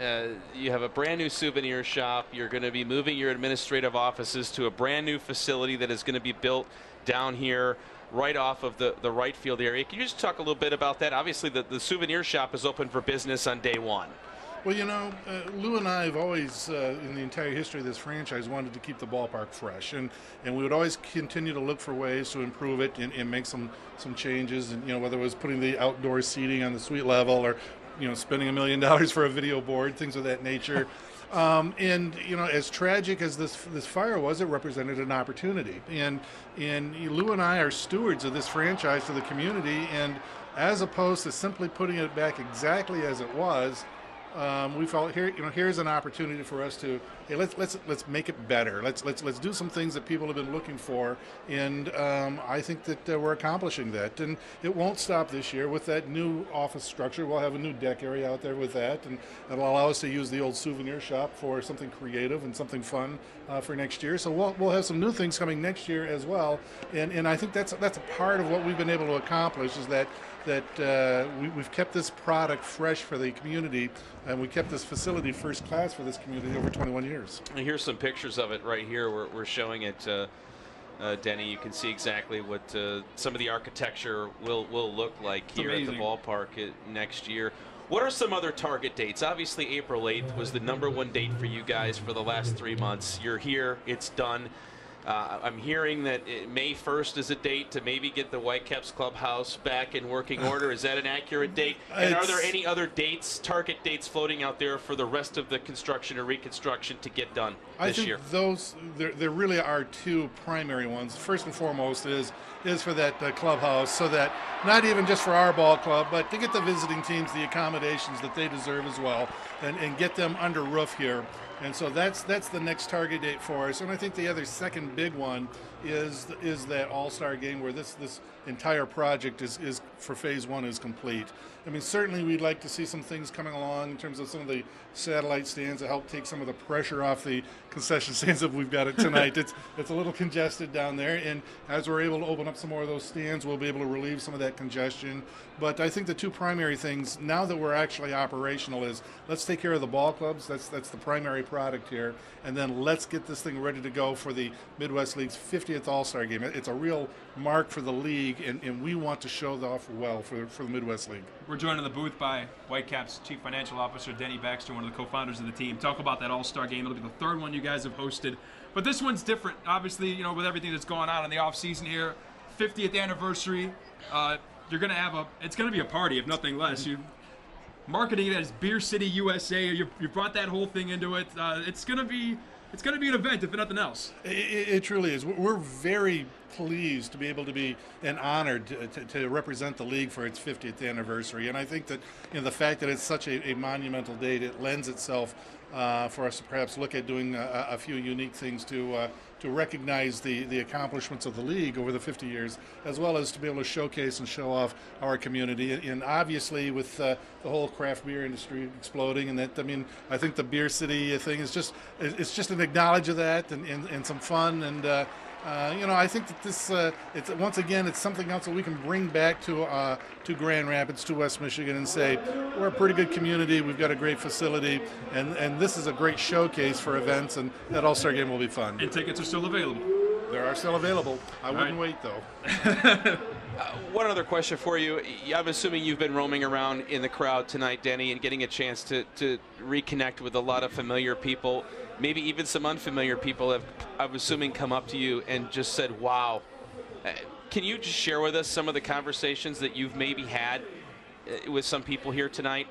You have a brand new souvenir shop. You're going to be moving your administrative offices to a brand new facility that is going to be built down here right off of the right field area. Can you just talk a little bit about that? Obviously, the souvenir shop is open for business on day one. Well, you know, Lou and I have always, in the entire history of this franchise, wanted to keep the ballpark fresh, and we would always continue to look for ways to improve it and make some changes, and, you know, whether it was putting the outdoor seating on the suite level or, you know, spending $1 million for a video board, things of that nature. And, you know, as tragic as this fire was, it represented an opportunity. And Lou and I are stewards of this franchise to the community, and as opposed to simply putting it back exactly as it was, we felt here's an opportunity for us to let's make it better. Let's do some things that people have been looking for, and I think that we're accomplishing that. And it won't stop this year with that new office structure. We'll have a new deck area out there with that, and it'll allow us to use the old souvenir shop for something creative and something fun for next year. So we'll have some new things coming next year as well, and I think that's a part of what we've been able to accomplish is that we've kept this product fresh for the community, and we kept this facility first class for this community over 21 years. And here's some pictures of it right here. We're showing it, Denny. You can see exactly what some of the architecture will look like here at the ballpark next year. What are some other target dates? Obviously, April 8th was the #1 date for you guys for the last 3 months. You're here. It's done. I'm hearing that May 1st is a date to maybe get the Whitecaps clubhouse back in working order. Is that an accurate date? And are there any other dates, target dates floating out there for the rest of the construction or reconstruction to get done this year? I think there really are two primary ones. First and foremost is for that clubhouse, so that not even just for our ball club, but to get the visiting teams the accommodations that they deserve as well, and get them under roof here. And so that's the next target date for us. And I think the other second big one is that All-Star game where this entire project is for phase 1 is complete. I mean, certainly we'd like to see some things coming along in terms of some of the satellite stands to help take some of the pressure off the concession stands that we've got it tonight. It's a little congested down there, and as we're able to open up some more of those stands, we'll be able to relieve some of that congestion. But I think the two primary things, now that we're actually operational, is let's take care of the ball clubs. That's the primary product here. And then let's get this thing ready to go for the Midwest League's 50th All-Star game. It's a real mark for the league, and we want to show that off well for the Midwest League. We're joined in the booth by Whitecaps Chief Financial Officer Denny Baxter, one of the co-founders of the team. Talk about that All-Star game. It'll be the third one you guys have hosted. But this one's different, obviously, with everything that's going on in the offseason here. 50th anniversary. You're going to have it's going to be a party, if nothing less. You marketing it as Beer City USA. You brought that whole thing into it. It's going to be an event, if nothing else. It truly is. We're very pleased to be able to be and honored to represent the league for its 50th anniversary. And I think that the fact that it's such a monumental date, it lends itself for us to perhaps look at doing a few unique things to recognize the accomplishments of the league over the 50 years, as well as to be able to showcase and show off our community. And obviously with the whole craft beer industry exploding, and that, I think the Beer City thing is just an acknowledge of that and some fun. And I think that this it's once again it's something else that we can bring back to Grand Rapids, to West Michigan, and say we're a pretty good community. We've got a great facility, and this is a great showcase for events, and that All-Star game will be fun. And tickets are still available. They are still available. I wouldn't wait though. One other question for you. I'm assuming you've been roaming around in the crowd tonight, Denny, and getting a chance to reconnect with a lot of familiar people. Maybe even some unfamiliar people have, I'm assuming, come up to you and just said, wow. Can you just share with us some of the conversations that you've maybe had with some people here tonight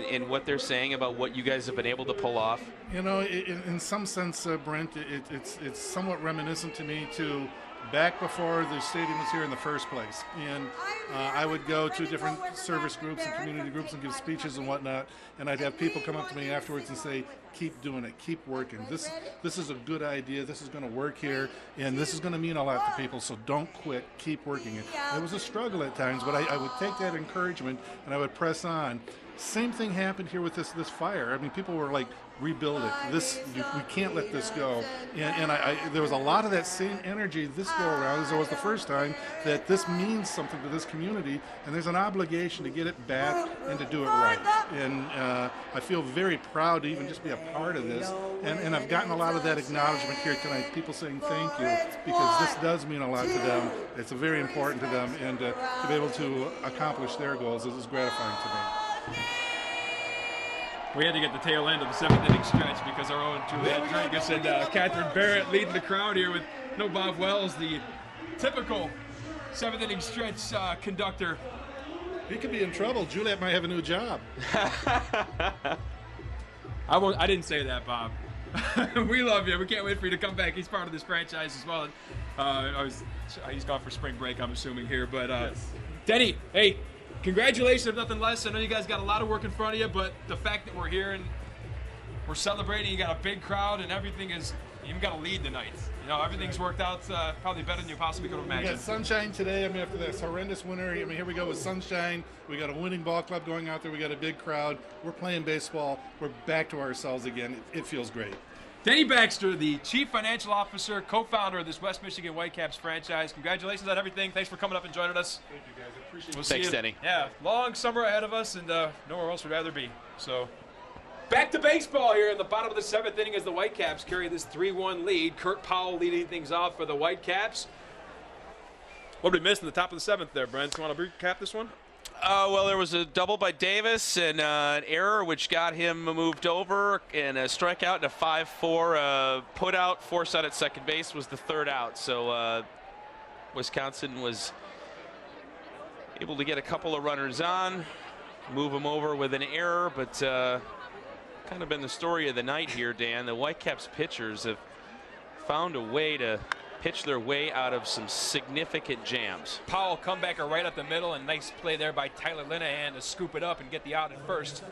and what they're saying about what you guys have been able to pull off? In some sense, Brent, it's somewhat reminiscent to me to back before the stadium was here in the first place. And I would go to different service groups and community groups and give speeches and whatnot, and I'd have people come up to me afterwards and say, keep doing it, keep working. This is a good idea, this is going to work here, and this is going to mean a lot to people, so don't quit, keep working. It was a struggle at times, but I would take that encouragement and I would press on. Same thing happened here with this fire. People were like, rebuild it. We can't let this go. And there was a lot of that same energy this go around as there was the first time, that this means something to this community, and there's an obligation to get it back and to do it right. And I feel very proud to even just be a part of this. And I've gotten a lot of that acknowledgement here tonight. People saying thank you, because this does mean a lot to them. It's very important to them, and to be able to accomplish their goals is gratifying to me. We had to get the tail end of the 7th inning stretch because our own Juliet Drinkus and Catherine Barrett leading the crowd here with no Bob Wells, the typical 7th inning stretch conductor. He could be in trouble. Juliet might have a new job. I didn't say that, Bob. We love you. We can't wait for you to come back. He's part of this franchise as well. He's gone for spring break, I'm assuming here. But yes. Denny, hey, congratulations, if nothing less. I know you guys got a lot of work in front of you, but the fact that we're here and we're celebrating, you got a big crowd and everything is, you even got a lead tonight. You know, everything's worked out probably better than you possibly could have We imagined. got sunshine today. I mean, after this horrendous winter, I mean, here we go with sunshine. We got a winning ball club going out there. We got a big crowd. We're playing baseball. We're back to ourselves again. It feels great. Denny Baxter, the Chief Financial Officer, co-founder of this West Michigan Whitecaps franchise. Congratulations on everything. Thanks for coming up and joining us. Thank you, guys. I appreciate it. We'll Thanks, see you. Denny. Yeah, long summer ahead of us, and nowhere else we'd rather be. So, back to baseball here in the bottom of the 7th inning as the Whitecaps carry this 3-1 lead. Kurt Powell leading things off for the Whitecaps. What did we miss in the top of the 7th there, Brent? You want to recap this one? Well, there was a double by Davis and an error which got him moved over, and a strikeout and a 5-4 put out. Force out at second base was the third out. So Wisconsin was able to get a couple of runners on, move them over with an error, but kind of been the story of the night here, Dan. The Whitecaps pitchers have found a way to pitch their way out of some significant jams. Powell comebacker right up the middle, and nice play there by Tyler Linehan to scoop it up and get the out at first.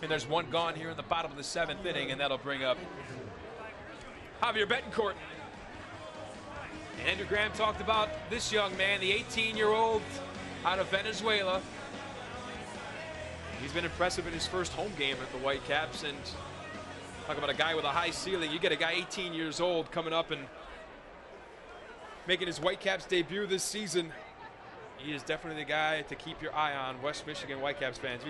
And there's one gone here in the bottom of the 7th inning, and that'll bring up Javier Betancourt. Andrew Graham talked about this young man, the 18-year-old out of Venezuela. He's been impressive in his first home game at the Whitecaps, and talk about a guy with a high ceiling. You get a guy 18 years old coming up and making his Whitecaps debut this season. He is definitely the guy to keep your eye on, West Michigan Whitecaps fans.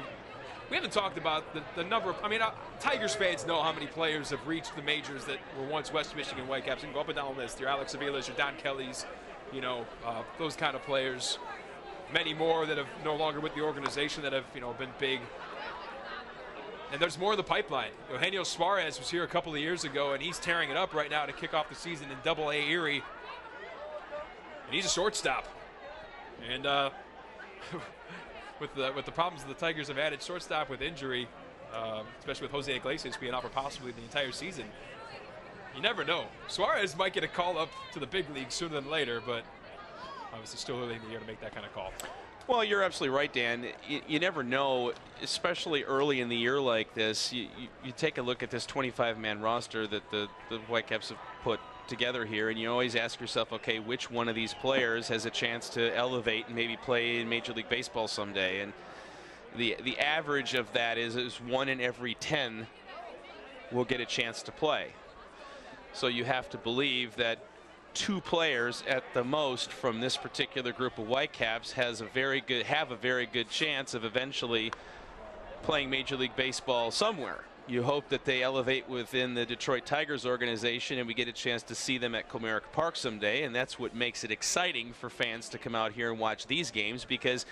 We haven't talked about the number of, I mean, Tigers fans know how many players have reached the majors that were once West Michigan Whitecaps. You can go up and down the list. Your Alex Avila's, your Don Kelly's, you know, those kind of players. Many more that have no longer with the organization that have, you know, been big. And there's more in the pipeline. Eugenio Suarez was here a couple of years ago, and he's tearing it up right now to kick off the season in Double-A Erie. And he's a shortstop. And with the problems that the Tigers have had at shortstop with injury, especially with Jose Iglesias being out for possibly the entire season, you never know. Suarez might get a call up to the big league sooner than later, but obviously still early in the year to make that kind of call. Well, you're absolutely right, Dan. You never know, especially early in the year like this. You take a look at this 25-man roster that the Whitecaps have put together here, and you always ask yourself, okay, which one of these players has a chance to elevate and maybe play in Major League Baseball someday? And the average of that is 1 in every 10 will get a chance to play. So you have to believe that 2 players at the most from this particular group of Whitecaps have a very good chance of eventually playing Major League Baseball somewhere. You hope that they elevate within the Detroit Tigers organization and we get a chance to see them at Comerica Park someday, and that's what makes it exciting for fans to come out here and watch these games, because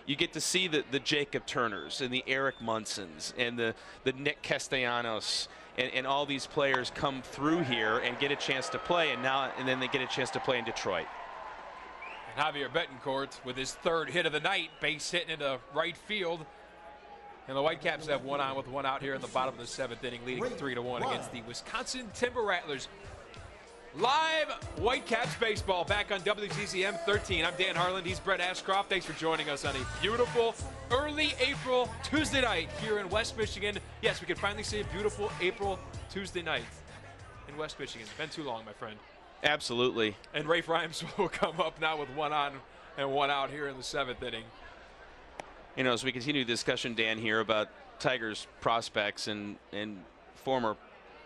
you get to see the Jacob Turners and the Eric Munsons and the Nick Castellanos and all these players come through here and get a chance to play, and then they get a chance to play in Detroit. And Javier Betancourt with his 3rd hit of the night, base hitting into right field. And the Whitecaps have one on with one out here in the bottom of the 7th inning, leading 3-1 against the Wisconsin Timber Rattlers. Live Whitecaps baseball back on WCCM 13. I'm Dan Harland. He's Brett Ashcroft. Thanks for joining us on a beautiful early April Tuesday night here in West Michigan. Yes, we can finally see a beautiful April Tuesday night in West Michigan. It's been too long, my friend. Absolutely. And Rafe Rhymes will come up now with one on and one out here in the 7th inning. You know, as we continue the discussion, Dan, here about Tigers prospects and former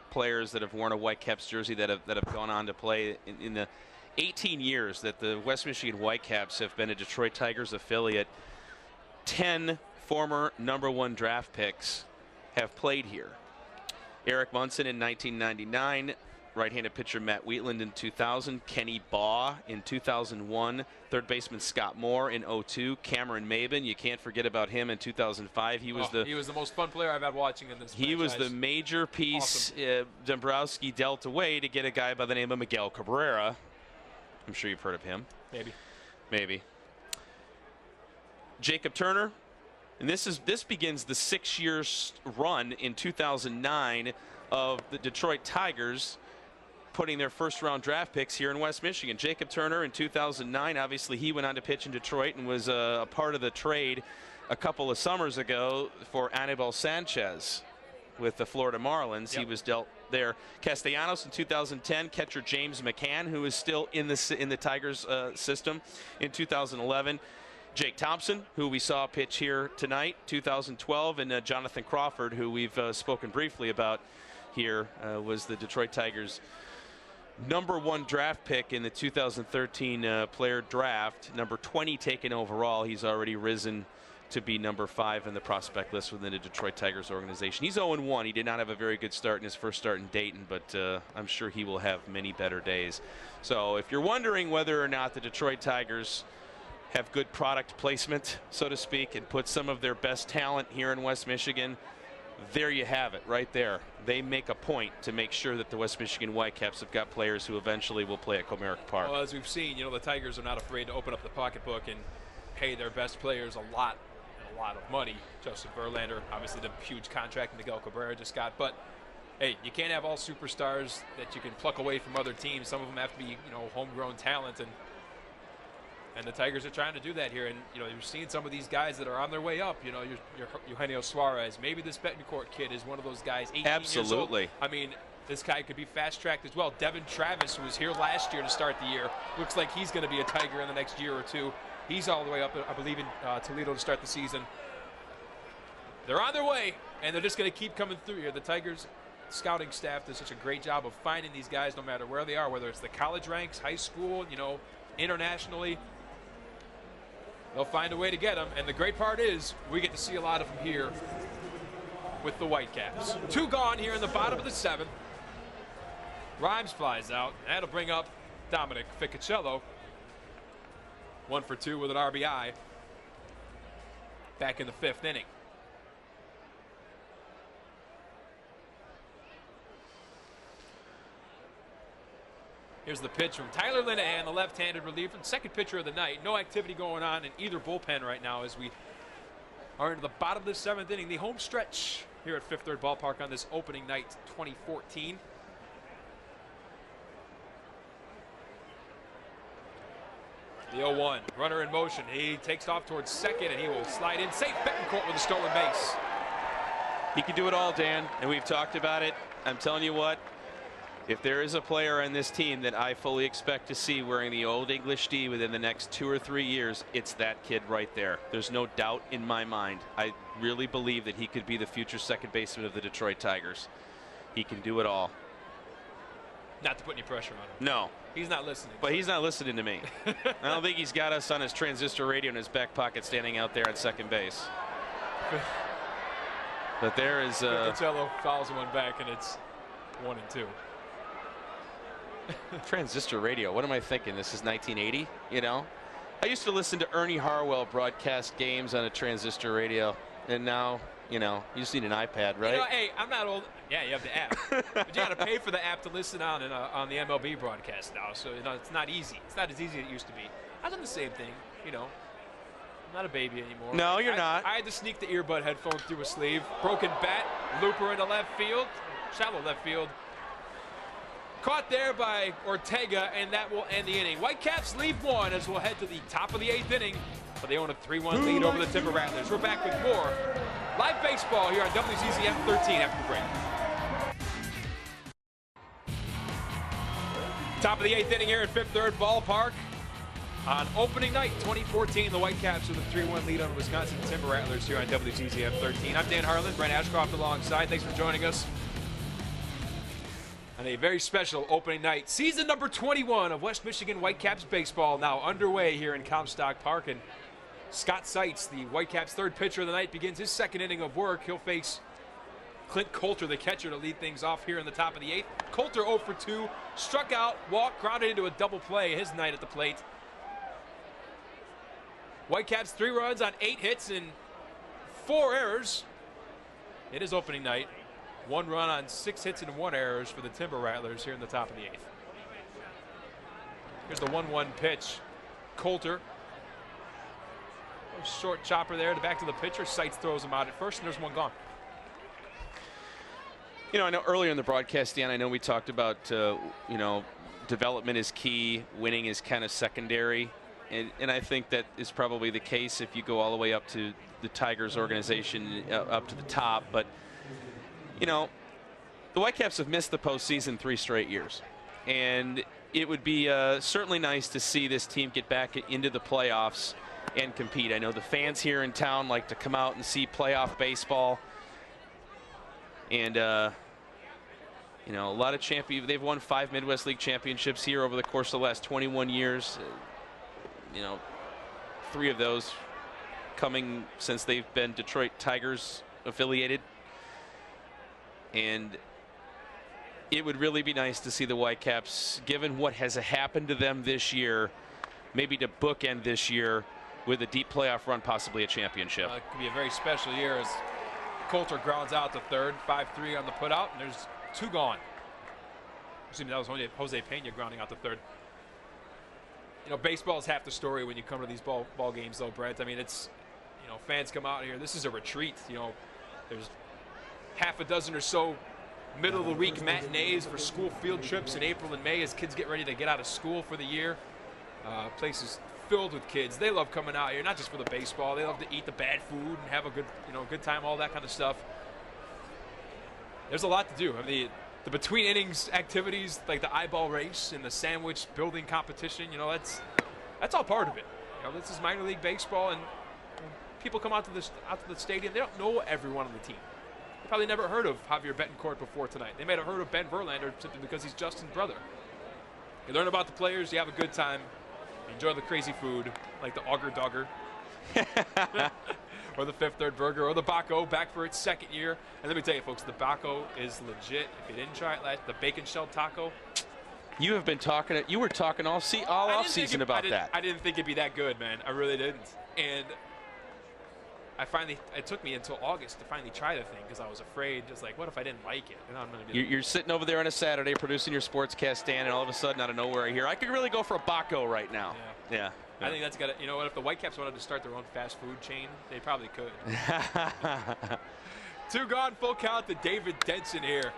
players that have worn a Whitecaps jersey that have gone on to play in the 18 years that the West Michigan Whitecaps have been a Detroit Tigers affiliate, 10 former #1 draft picks have played here. Eric Munson in 1999, right-handed pitcher Matt Wheatland in 2000, Kenny Baugh in 2001, third baseman Scott Moore in 2002, Cameron Maben, you can't forget about him in 2005. He was the most fun player I've had watching in this He franchise. was the major piece Awesome. Dombrowski dealt away to get a guy by the name of Miguel Cabrera. I'm sure you've heard of him. Maybe. Jacob Turner, and this begins the 6-year run in 2009 of the Detroit Tigers. putting their first-round draft picks here in West Michigan. Jacob Turner in 2009, obviously he went on to pitch in Detroit and was a part of the trade a couple of summers ago for Anibal Sanchez with the Florida Marlins. He was dealt there. Castellanos in 2010, catcher James McCann, who is still in the Tigers system in 2011. Jake Thompson, who we saw pitch here tonight, 2012, and Jonathan Crawford, who we've spoken briefly about here, was the Detroit Tigers' #1 draft pick in the 2013 player draft, number 20 taken overall. He's already risen to be number 5 in the prospect list within the Detroit Tigers organization. He's 0-1. He did not have a very good start in his first start in Dayton, but I'm sure he will have many better days. So if you're wondering whether or not the Detroit Tigers have good product placement, so to speak, and put some of their best talent here in West Michigan, there you have it right there. They make a point to make sure that the West Michigan Whitecaps have got players who eventually will play at Comerica Park. Well, as we've seen, the Tigers are not afraid to open up the pocketbook and pay their best players a lot of money. Justin Verlander, obviously the huge contract Miguel Cabrera just got, but hey, you can't have all superstars that you can pluck away from other teams. Some of them have to be, homegrown talent, and the Tigers are trying to do that here. And you're seeing some of these guys that are on their way up. Your Eugenio Suarez, maybe this Betancourt kid is one of those guys. 18 Absolutely. Years old. I mean, this guy could be fast-tracked as well. Devin Travis, who was here last year to start the year, looks like he's going to be a Tiger in the next year or two. He's all the way up, I believe, in Toledo to start the season. They're on their way, and they're just going to keep coming through here. The Tigers scouting staff does such a great job of finding these guys no matter where they are, whether it's the college ranks, high school, internationally. They'll find a way to get them, and the great part is we get to see a lot of them here with the Whitecaps. 2 gone here in the bottom of the 7th. Rhymes flies out. That'll bring up Dominic Ficacello. 1 for 2 with an RBI. Back in the 5th inning. Here's the pitch from Tyler Linehan, the left-handed reliever, second pitcher of the night. No activity going on in either bullpen right now as we are into the bottom of the 7th inning, the home stretch here at Fifth Third Ballpark on this opening night 2014. The 0-1, runner in motion. He takes off towards second, and he will slide in. Safe. Betancourt with a stolen base. He can do it all, Dan, and we've talked about it. I'm telling you what, if there is a player on this team that I fully expect to see wearing the Old English D within the next 2 or 3 years, it's that kid right there. There's no doubt in my mind. I really believe that he could be the future second baseman of the Detroit Tigers. He can do it all. Not to put any pressure on him. No. He's not listening. But he's not listening to me. I don't think he's got us on his transistor radio in his back pocket standing out there at second base. But there is... Ficacello fouls one back, and it's 1-2. Transistor radio. What am I thinking? This is 1980, I used to listen to Ernie Harwell broadcast games on a transistor radio, and now, you just need an iPad, right? Hey, I'm not old. Yeah, you have the app. But you got to pay for the app to listen on the MLB broadcast now, so it's not easy. It's not as easy as it used to be. I've done the same thing, I'm not a baby anymore. No, you're not. I had to sneak the earbud headphones through a sleeve. Broken bat, looper into left field, shallow left field. Caught there by Ortega, and that will end the inning. Whitecaps leave 1 as we'll head to the top of the 8th inning, but they own a 3-1 lead over the Timber Rattlers. We're back with more live baseball here on WCCM 13 after the break. Top of the 8th inning here at Fifth Third Ballpark. On opening night 2014, the Whitecaps with a 3-1 lead on Wisconsin Timber Rattlers here on WCCM 13. I'm Dan Harlan, Brent Ashcroft alongside. Thanks for joining us on a very special opening night. Season number 21 of West Michigan Whitecaps baseball now underway here in Comstock Park. And Scott Seitz, the Whitecaps' 3rd pitcher of the night, begins his 2nd inning of work. He'll face Clint Coulter, the catcher, to lead things off here in the top of the 8th. Coulter 0 for 2, struck out, walked, grounded into a double play his night at the plate. Whitecaps 3 runs on 8 hits and 4 errors. It is opening night. 1 run on 6 hits and 1 errors for the Timber Rattlers here in the top of the 8th. Here's the 1-1 pitch. Coulter. A short chopper there to back to the pitcher. Seitz throws him out at first, and there's 1 gone. You know, I know earlier in the broadcast, Dan, I know we talked about, you know, development is key, winning is kind of secondary. And I think that is probably the case if you go all the way up to the Tigers organization, up to the top. But, you know, the Whitecaps have missed the postseason 3 straight years. And it would be certainly nice to see this team get back into the playoffs and compete. I know the fans here in town like to come out and see playoff baseball. And, you know, a lot of they've won 5 Midwest League championships here over the course of the last 21 years. You know, 3 of those coming since they've been Detroit Tigers affiliated. And it would really be nice to see the Whitecaps, given what has happened to them this year, maybe to bookend this year with a deep playoff run, possibly a championship. It could be a very special year as Coulter grounds out to third, 5-3 on the putout, and there's 2 gone. Excuse me, that was Jose Pena grounding out to third. You know, baseball is half the story when you come to these ball games, though, Brent. I mean, it's, you know, fans come out here. This is a retreat. You know, there's half a dozen or so middle of the week matinees for school field trips in April and May as kids get ready to get out of school for the year. Places filled with kids. They love coming out here, not just for the baseball. They love to eat the bad food and have a good, you know, good time, all that kind of stuff. There's a lot to do. I mean, the between innings activities like the eyeball race and the sandwich building competition, you know, that's all part of it. You know, this is minor league baseball, and when people come out to the stadium, they don't know everyone on the team. They probably never heard of Javier Betancourt before tonight. They might have heard of Ben Verlander simply because he's Justin's brother. You learn about the players, you have a good time, you enjoy the crazy food like the Auger Dogger. Or the Fifth Third Burger, or the Baco, back for its 2nd year. And let me tell you, folks, the Baco is legit. If you didn't try it last, the bacon shell taco. You have been talking. You were talking all off season about that. I didn't think it'd be that good, man. I really didn't. And it took me until August to finally try the thing because I was afraid, just like, what if I didn't like it? And I'm gonna be you're sitting over there on a Saturday producing your sportscast, Dan, and all of a sudden, out of nowhere, I hear I could really go for a Baco right now. Yeah. I think that's got to, you know what, if the Whitecaps wanted to start their own fast food chain, they probably could. 2 gone, full count to David Denson here.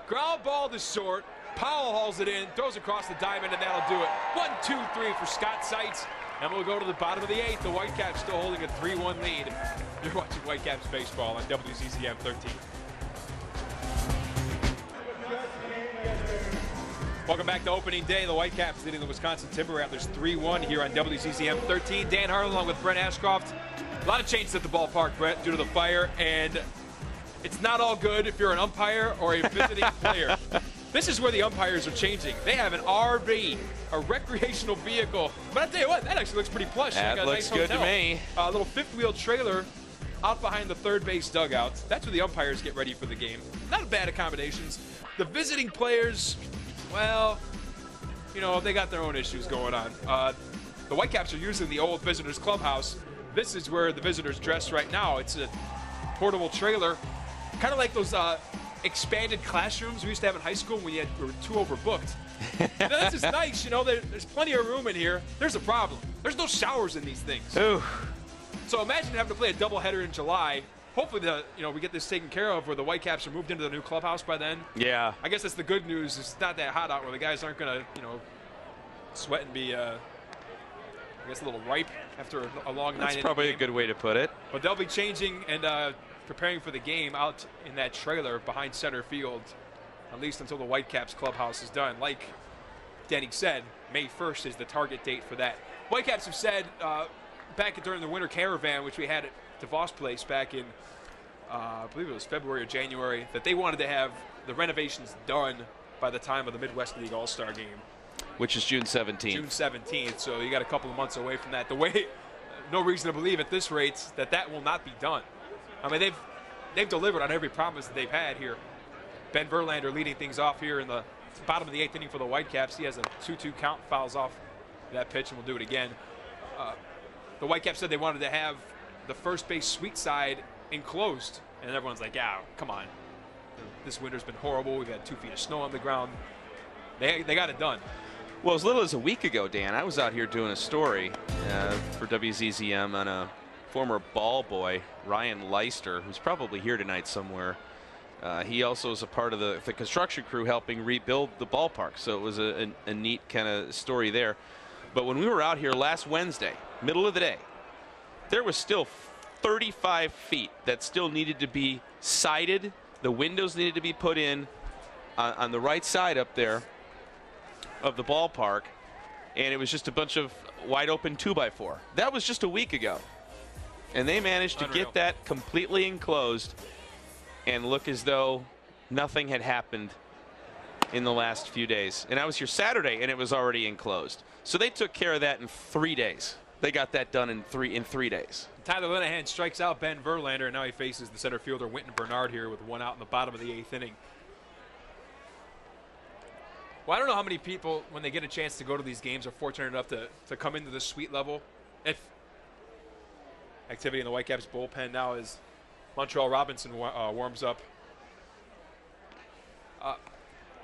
Ground ball to short. Powell hauls it in, throws across the diamond, and that'll do it. 1, 2, 3 for Scott Seitz. And we'll go to the bottom of the 8th. The Whitecaps still holding a 3-1 lead. You're watching Whitecaps baseball on WCCM 13. Welcome back to opening day. The Whitecaps leading the Wisconsin Timber Rattlers 3-1 here on WCCM 13. Dan Harlan along with Brent Ashcroft. A lot of changes at the ballpark, Brent, due to the fire, and it's not all good if you're an umpire or a visiting player. This is where the umpires are changing. They have an RV, a recreational vehicle. But I'll tell you what, that actually looks pretty plush. That looks good to me. A little 5th-wheel trailer out behind the third base dugout. That's where the umpires get ready for the game. Not bad accommodations. The visiting players, well, you know, they got their own issues going on. The Whitecaps are using the old visitors clubhouse. This is where the visitors dress right now. It's a portable trailer, kind of like those expanded classrooms we used to have in high school when we were too overbooked. You know, this is nice, you know, there's plenty of room in here. There's a problem. There's no showers in these things. Ooh. So imagine having to play a doubleheader in July. Hopefully, we get this taken care of where the Whitecaps are moved into the new clubhouse by then. Yeah. I guess that's the good news. It's not that hot out where the guys aren't going to, sweat and be, I guess, a little ripe after a long night. That's probably a good way to put it. But they'll be changing and preparing for the game out in that trailer behind center field, at least until the Whitecaps clubhouse is done. Like Danny said, May 1st is the target date for that. Whitecaps have said back during the winter caravan, which we had at DeVos Place back in, I believe it was February or January, that they wanted to have the renovations done by the time of the Midwest League All-Star game. Which is June 17th. June 17th, so you got a couple of months away from that. The way, no reason to believe at this rate that will not be done. I mean, they've delivered on every promise that they've had here. Ben Verlander leading things off here in the bottom of the 8th inning for the Whitecaps. He has a 2-2 count, fouls off that pitch, and we'll do it again. The Whitecaps said they wanted to have the first base suite side enclosed, and everyone's like, yeah, come on. This winter's been horrible. We've had 2 feet of snow on the ground. They got it done. Well, as little as a week ago, Dan, I was out here doing a story for WZZM on a former ball boy, Ryan Leister, who's probably here tonight somewhere. He also is a part of the construction crew helping rebuild the ballpark. So it was a neat kind of story there. But when we were out here last Wednesday, middle of the day, there was still 35 feet that still needed to be sided. The windows needed to be put in on the right side up there of the ballpark. And it was just a bunch of wide open 2x4. That was just a week ago. And they managed to get that completely enclosed and look as though nothing had happened in the last few days. And I was here Saturday and it was already enclosed. So they took care of that in 3 days. They got that done in three days. Tyler Linehan strikes out Ben Verlander, and now he faces the center fielder Wynton Bernard here with one out in the bottom of the 8th inning. Well, I don't know how many people, when they get a chance to go to these games, are fortunate enough to come into the suite level. If activity in the Whitecaps bullpen now as Montreal Robinson warms up.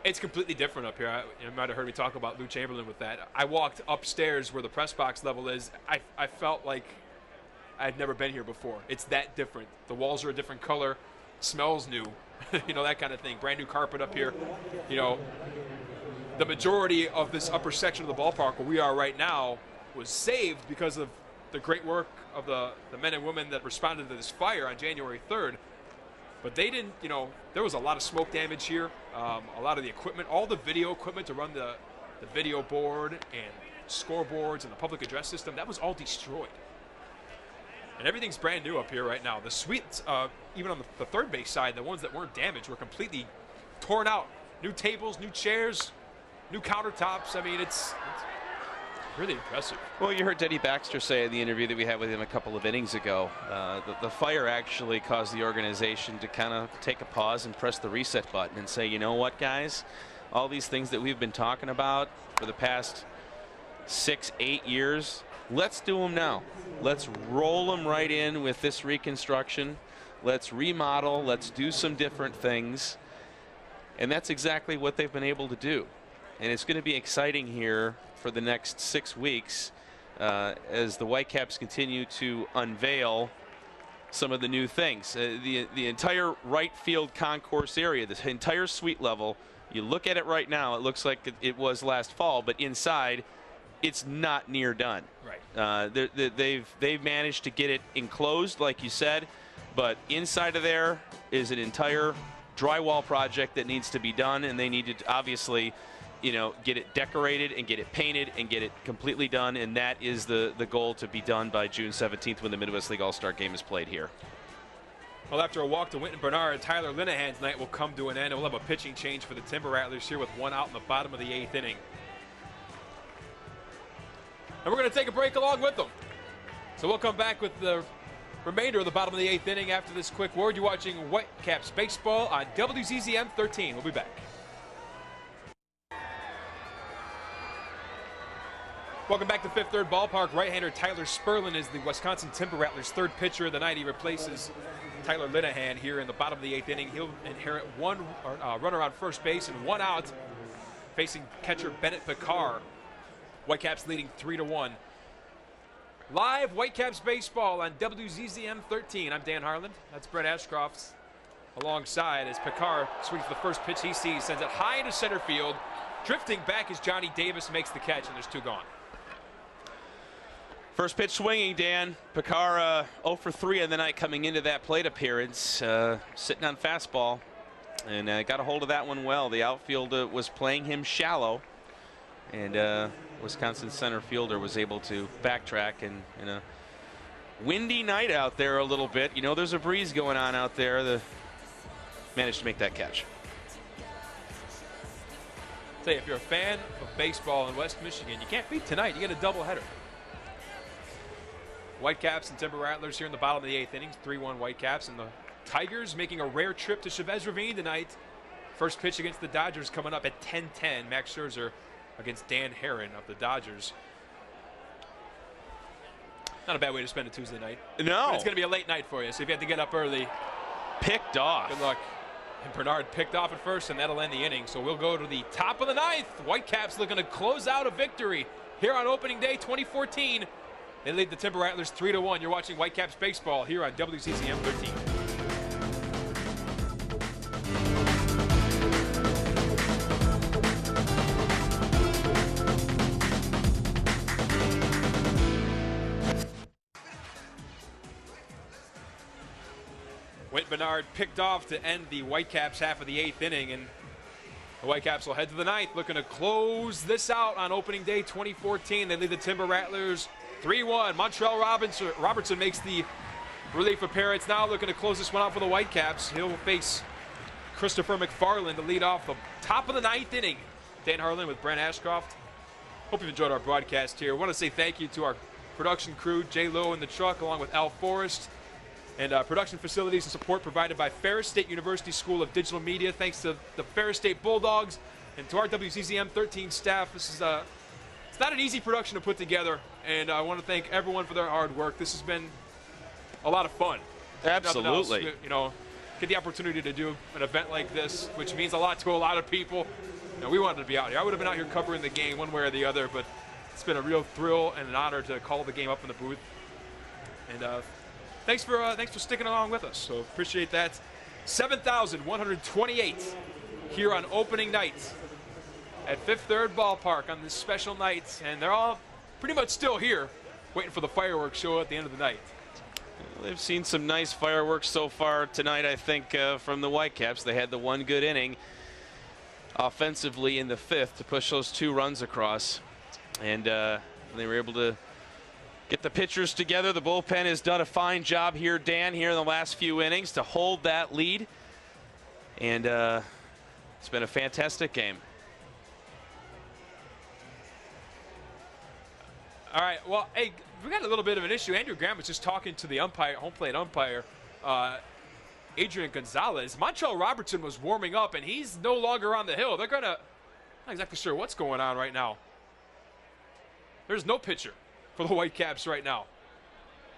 It's completely different up here. You might have heard me talk about Lou Chamberlain with that. I walked upstairs where the press box level is. I felt like I'd never been here before. It's that different. The walls are a different color. Smells new. You know, that kind of thing. Brand new carpet up here. You know, the majority of this upper section of the ballpark where we are right now was saved because of the great work of the men and women that responded to this fire on January 3rd. But they didn't, you know, there was a lot of smoke damage here. A lot of the equipment, all the video equipment to run the video board and scoreboards and the public address system, that was all destroyed. And everything's brand new up here right now. The suites, even on the third base side, the ones that weren't damaged were completely torn out. New tables, new chairs, new countertops. I mean, it's really impressive. Well, you heard Denny Baxter say in the interview that we had with him a couple of innings ago, the fire actually caused the organization to kind of take a pause and press the reset button and say, you know what, guys, all these things that we've been talking about for the past 6-8 years, let's do them now. Let's roll them right in with this reconstruction. Let's remodel. Let's do some different things. And that's exactly what they've been able to do. And it's going to be exciting here for the next 6 weeks as the Whitecaps continue to unveil some of the new things. The entire right field concourse area, this entire suite level, you look at it right now, it looks like it was last fall, but inside it's not near done. Right. They've managed to get it enclosed, like you said, but inside of there is an entire drywall project that needs to be done, and they need to obviously, you know, get it decorated and get it painted and get it completely done, and that is the goal, to be done by June 17th when the Midwest League All-Star Game is played here. Well, after a walk to Wynton Bernard, Tyler Linehan's night will come to an end, and we'll have a pitching change for the Timber Rattlers here with one out in the bottom of the 8th inning. And we're going to take a break along with them. So we'll come back with the remainder of the bottom of the 8th inning after this quick word. You're watching Whitecaps Baseball on WZZM 13. We'll be back. Welcome back to Fifth Third Ballpark. Right-hander Tyler Sperlin is the Wisconsin Timber Rattlers' third pitcher of the night. He replaces Tyler Linehan here in the bottom of the 8th inning. He'll inherit one runner on first base and one out, facing catcher Bennett Picard. Whitecaps leading 3-1. Live Whitecaps Baseball on WZZM 13. I'm Dan Harlan. That's Brett Ashcroft alongside as Picard swings the first pitch he sees, sends it high into center field. Drifting back as Johnny Davis makes the catch, and there's two gone. First pitch swinging, Dan. Picard 0 for 3 on the night coming into that plate appearance, sitting on fastball, and got a hold of that one well. The outfield was playing him shallow, and Wisconsin center fielder was able to backtrack, and in a windy night out there a little bit, you know, there's a breeze going on out there, managed to make that catch. Say, if you're a fan of baseball in West Michigan, you can't beat tonight. You get a doubleheader. Whitecaps and Timber Rattlers here in the bottom of the 8th innings. 3-1 Whitecaps, and the Tigers making a rare trip to Chavez Ravine tonight. First pitch against the Dodgers coming up at 10:10. Max Scherzer against Dan Herron of the Dodgers. Not a bad way to spend a Tuesday night. No. But it's going to be a late night for you, so if you have to get up early, picked off. Good luck. And Bernard picked off at first, and that'll end the inning. So we'll go to the top of the 9th. Whitecaps looking to close out a victory here on opening day 2014. They lead the Timber Rattlers 3-1. You're watching Whitecaps Baseball here on WCCM 13. Whit Bernard picked off to end the Whitecaps half of the 8th inning, and the Whitecaps will head to the 9th, looking to close this out on opening day 2014. They lead the Timber Rattlers 3-1. Montreal Robertson makes the relief appearance now, looking to close this one out for the Whitecaps. He'll face Christopher McFarland to lead off the top of the 9th inning. Dan Harlan with Brent Ashcroft. Hope you've enjoyed our broadcast here. I want to say thank you to our production crew, Jay Lowe in the truck, along with Al Forrest, and production facilities and support provided by Ferris State University School of Digital Media. Thanks to the Ferris State Bulldogs and to our WCCM 13 staff. This is it's not an easy production to put together, and I want to thank everyone for their hard work. This has been a lot of fun. Absolutely. You know, get the opportunity to do an event like this, which means a lot to a lot of people. You know, we wanted to be out here. I would have been out here covering the game one way or the other, but it's been a real thrill and an honor to call the game up in the booth. And thanks for sticking along with us. So appreciate that. 7,128 here on opening night at Fifth Third Ballpark on this special night, and they're all pretty much still here, waiting for the fireworks show at the end of the night. They've seen some nice fireworks so far tonight, I think, from the Whitecaps. They had the one good inning offensively in the 5th to push those 2 runs across. And they were able to get the pitchers together. The bullpen has done a fine job here, Dan, here in the last few innings to hold that lead. And it's been a fantastic game. All right, well, hey, we got a little bit of an issue. Andrew Graham was just talking to the umpire, home plate umpire, Adrian Gonzalez. Montreal Robertson was warming up, and he's no longer on the hill. They're going to, not exactly sure what's going on right now. There's no pitcher for the Whitecaps right now.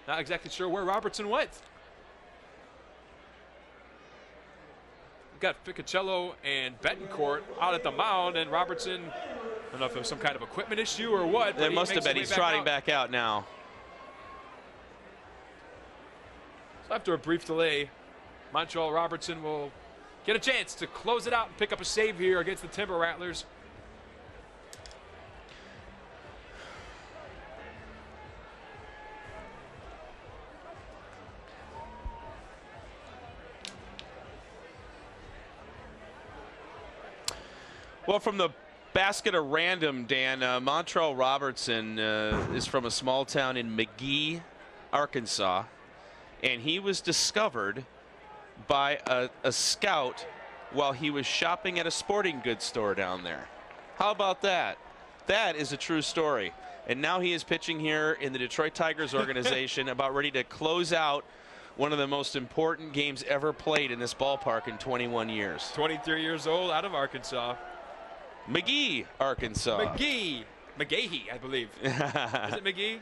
Not exactly sure where Robertson went. We've got Ficacello and Betancourt out at the mound, and Robertson, I don't know if it was some kind of equipment issue or what. There must have been. He's trotting back out now. So after a brief delay, Montreal Robertson will get a chance to close it out and pick up a save here against the Timber Rattlers. Well, from the basket of random, Dan, Montreal Robertson is from a small town in McGee, Arkansas, and he was discovered by a scout while he was shopping at a sporting goods store down there. How about that? That is a true story. And now he is pitching here in the Detroit Tigers organization, about ready to close out one of the most important games ever played in this ballpark in 21 years. 23 years old, out of Arkansas. McGee, Arkansas. McGahee, I believe. Is it McGee?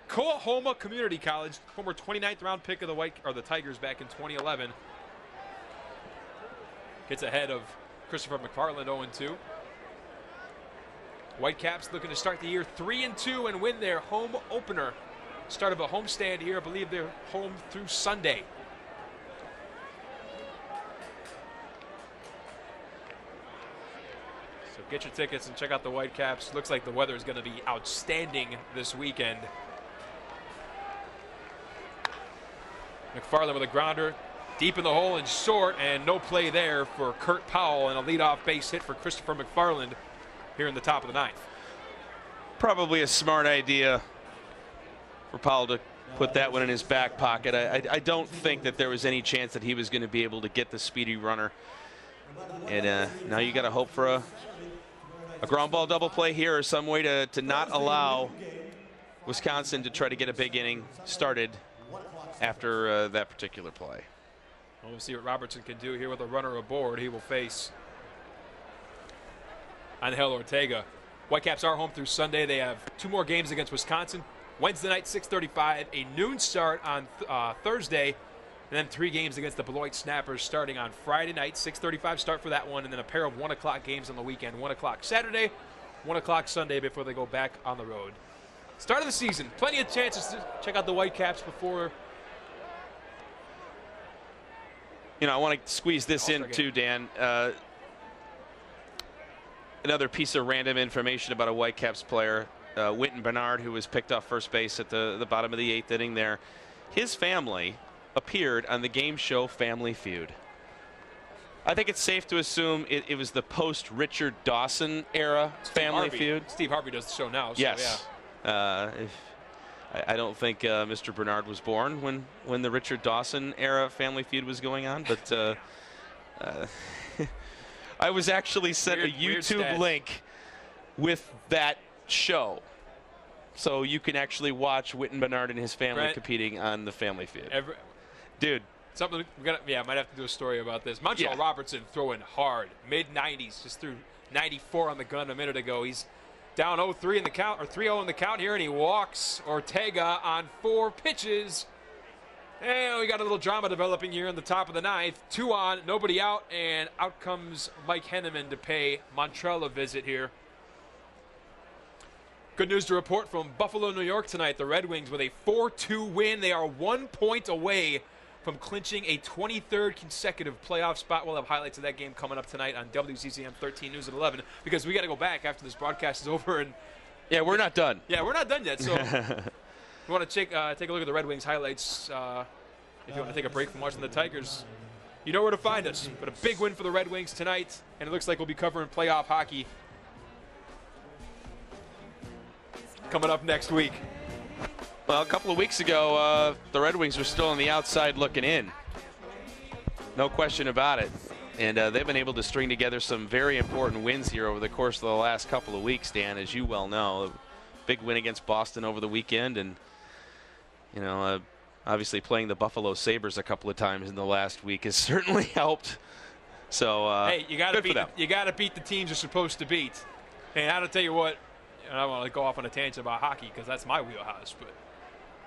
Coahoma Community College, former 29th round pick of the Tigers back in 2011. Gets ahead of Christopher McFarland, 0-2. Whitecaps looking to start the year 3-2 and win their home opener. Start of a homestand here. I believe they're home through Sunday. So get your tickets and check out the Whitecaps. Looks like the weather is going to be outstanding this weekend. McFarland with a grounder deep in the hole and short, and no play there for Kurt Powell, and a leadoff base hit for Christopher McFarland here in the top of the ninth. Probably a smart idea for Powell to put that one in his back pocket. I don't think that there was any chance that he was going to be able to get the speedy runner. And now you got to hope for a ground ball double play here, or some way to not allow Wisconsin to try to get a big inning started after that particular play. Well, we'll see what Robertson can do here with a runner aboard. He will face Angel Ortega. Whitecaps are home through Sunday. They have 2 more games against Wisconsin. Wednesday night, 6:35, a noon start on Thursday, and then 3 games against the Beloit Snappers starting on Friday night, 6:35 start for that one, and then a pair of 1 o'clock games on the weekend, 1 o'clock Saturday, 1 o'clock Sunday before they go back on the road. Start of the season, plenty of chances to check out the Whitecaps before. You know, I want to squeeze this in too, Dan. Another piece of random information about a Whitecaps player, Wynton Bernard, who was picked off first base at the bottom of the 8th inning there. His family appeared on the game show Family Feud. I think it's safe to assume it was the post-Richard Dawson era Family Feud. Steve Harvey does the show now. So yes. Yeah. I don't think Mr. Bernard was born when the Richard Dawson era Family Feud was going on, but I was actually sent a YouTube link with that show. So you can actually watch Witten Bernard and his family competing on the Family Feud. Dude. Something might have to do a story about this. Montreal Robertson throwing hard, mid-90s, just threw 94 on the gun a minute ago. He's down 0-3 in the count, or 3-0 in the count here, and he walks Ortega on 4 pitches. And we got a little drama developing here in the top of the 9th. 2 on, nobody out, and out comes Mike Henneman to pay Montreal a visit here. Good news to report from Buffalo, New York tonight. The Red Wings with a 4-2 win. They are 1 point away from clinching a 23rd consecutive playoff spot. We'll have highlights of that game coming up tonight on WCCM 13 News at 11, because we got to go back after this broadcast is over. And yeah, we're not done. Yeah, we're not done yet. So we want to take a look at the Red Wings highlights. If you want to take a break from watching the Tigers, you know where to find us. But a big win for the Red Wings tonight, and it looks like we'll be covering playoff hockey coming up next week. Well, a couple of weeks ago, the Red Wings were still on the outside looking in. No question about it. And they've been able to string together some very important wins here over the course of the last couple of weeks, Dan, as you well know. A big win against Boston over the weekend, and, you know, obviously playing the Buffalo Sabres a couple of times in the last week has certainly helped. So, hey, you got to beat the teams you're supposed to beat. And I got to tell you what, I don't want to go off on a tangent about hockey because that's my wheelhouse, but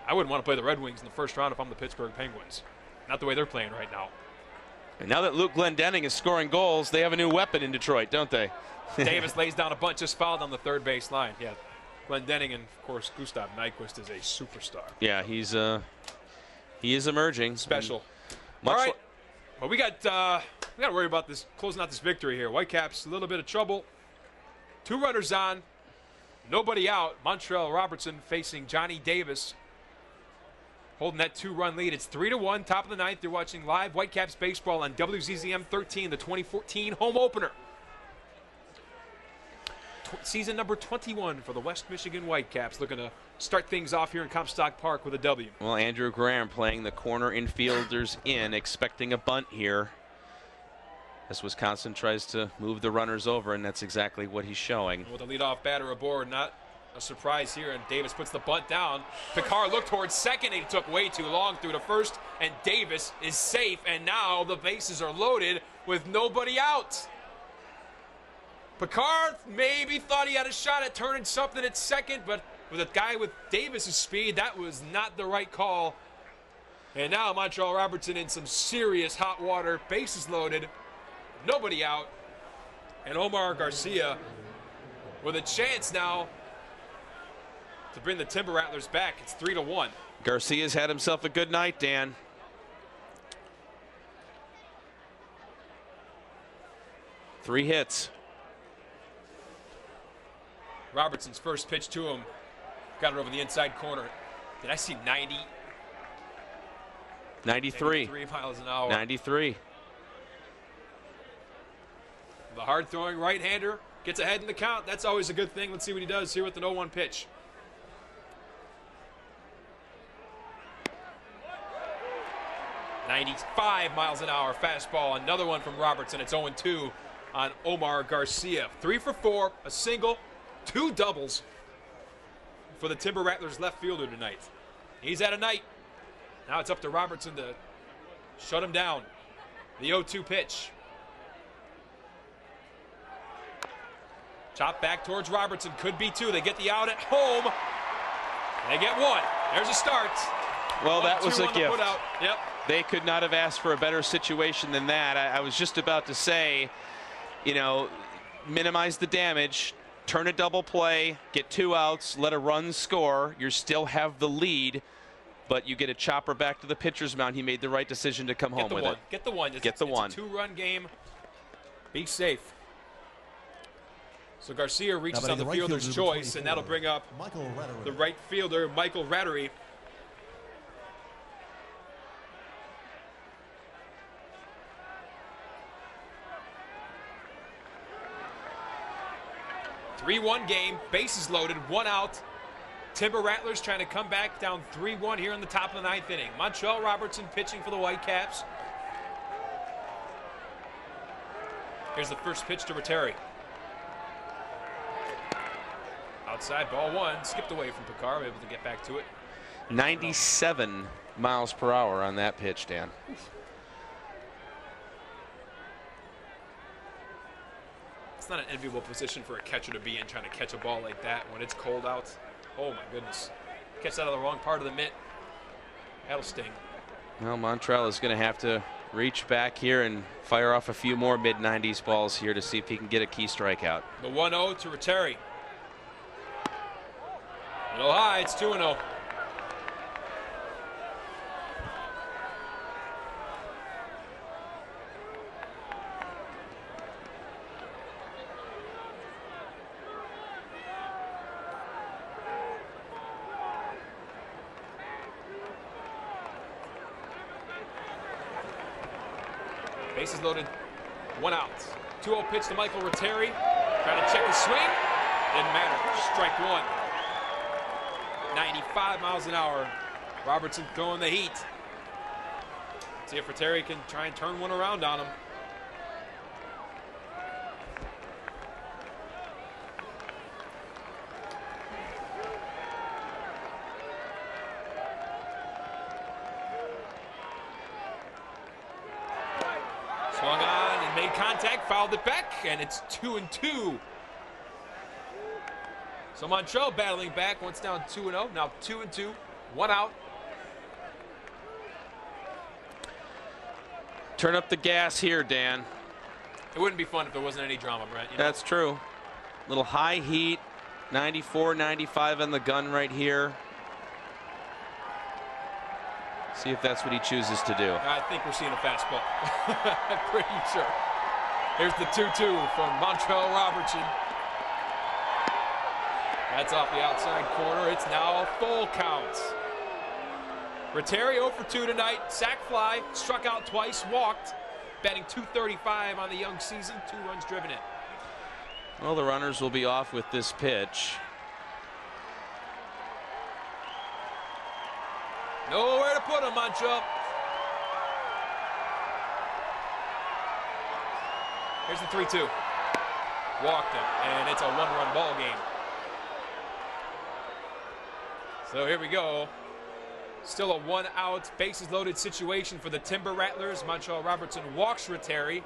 I wouldn't want to play the Red Wings in the first round if I'm the Pittsburgh Penguins. Not the way they're playing right now. And now that Luke Glendening is scoring goals, they have a new weapon in Detroit, don't they? Davis lays down a bunch, just fouled on the third base line. Yeah, Glendening, and of course Gustav Nyquist is a superstar. Yeah, he is emerging. Special. All right. Well, we got to worry about this, closing out this victory here. Whitecaps, a little bit of trouble. 2 runners on, nobody out. Montreal Robertson facing Johnny Davis, holding that 2-run lead. It's 3-1, top of the 9th. You're watching live Whitecaps baseball on WZZM 13, the 2014 home opener. Season number 21 for the West Michigan Whitecaps, looking to start things off here in Comstock Park with a W. Well, Andrew Graham playing the corner infielders in, expecting a bunt here as Wisconsin tries to move the runners over, and that's exactly what he's showing. With the leadoff batter aboard, not a surprise here, and Davis puts the bunt down. Picard looked towards second, and he took way too long through to first, and Davis is safe, and now the bases are loaded with nobody out. Picard maybe thought he had a shot at turning something at second, but with a guy with Davis's speed, that was not the right call. And now Montreal Robertson in some serious hot water, bases loaded, nobody out, and Omar Garcia with a chance now to bring the Timber Rattlers back. It's 3-1. Garcia's had himself a good night, Dan. Three hits. Robertson's first pitch to him, got it over the inside corner. Did I see 90? 93. 93 miles an hour. 93. The hard-throwing right-hander gets ahead in the count. That's always a good thing. Let's see what he does here with the 0-1 pitch. .95 miles an hour fastball. Another one from Robertson. It's 0-2 on Omar Garcia. 3 for 4, a single, 2 doubles for the Timber Rattlers left fielder tonight. He's had a night. Now it's up to Robertson to shut him down. The 0-2 pitch. Chop back towards Robertson. Could be 2. They get the out at home. They get 1. There's a start. Well, that was a gift. Yep. They could not have asked for a better situation than that. I was just about to say, you know, minimize the damage, turn a double play, get 2 outs, let a run score. You still have the lead, but you get a chopper back to the pitcher's mound. He made the right decision to come home with it. Get the one. Get the one. It's a 2-run game. Be safe. So Garcia reaches on the fielder's choice, and that'll bring up the right fielder, Michael Rattery. 3-1 game, bases loaded, 1 out. Timber Rattlers trying to come back down 3-1 here in the top of the 9th inning. Montreal Robertson pitching for the Whitecaps. Here's the first pitch to Ratteri. Outside, ball 1, skipped away from Picard, able to get back to it. 97 miles per hour on that pitch, Dan. It's not an enviable position for a catcher to be in, trying to catch a ball like that when it's cold out. Oh my goodness. Catch that out of the wrong part of the mitt. That'll sting. Well, Montreal is going to have to reach back here and fire off a few more mid-90s balls here to see if he can get a key strikeout. The 1-0 to Ratteri. A little high, it's 2-0. Bases loaded, 1 out. 2-0 pitch to Michael Ratteri. Trying to check his swing. Didn't matter. Strike 1. 95 miles an hour. Robertson throwing the heat. See if Ratteri can try and turn one around on him. Swung on and made contact, fouled it back, and it's 2-2. So Montreal battling back, once down 2-0, now 2-2, 1 out. Turn up the gas here, Dan. It wouldn't be fun if there wasn't any drama, Brent. You know? That's true. Little high heat, 94, 95 on the gun right here. See if that's what he chooses to do. I think we're seeing a fastball. I'm pretty sure. Here's the 2-2 from Montreal Robertson. That's off the outside corner. It's now a full count. Ratteri 0 for 2 tonight. Sac fly, struck out twice, walked. Batting .235 on the young season. 2 runs driven in. Well, the runners will be off with this pitch. Nowhere to put him, Montreal. Here's the 3-2. Walked him, and it's a 1-run ball game. So here we go. Still a 1 out, bases loaded situation for the Timber Rattlers. Montreal Robertson walks Ratteri.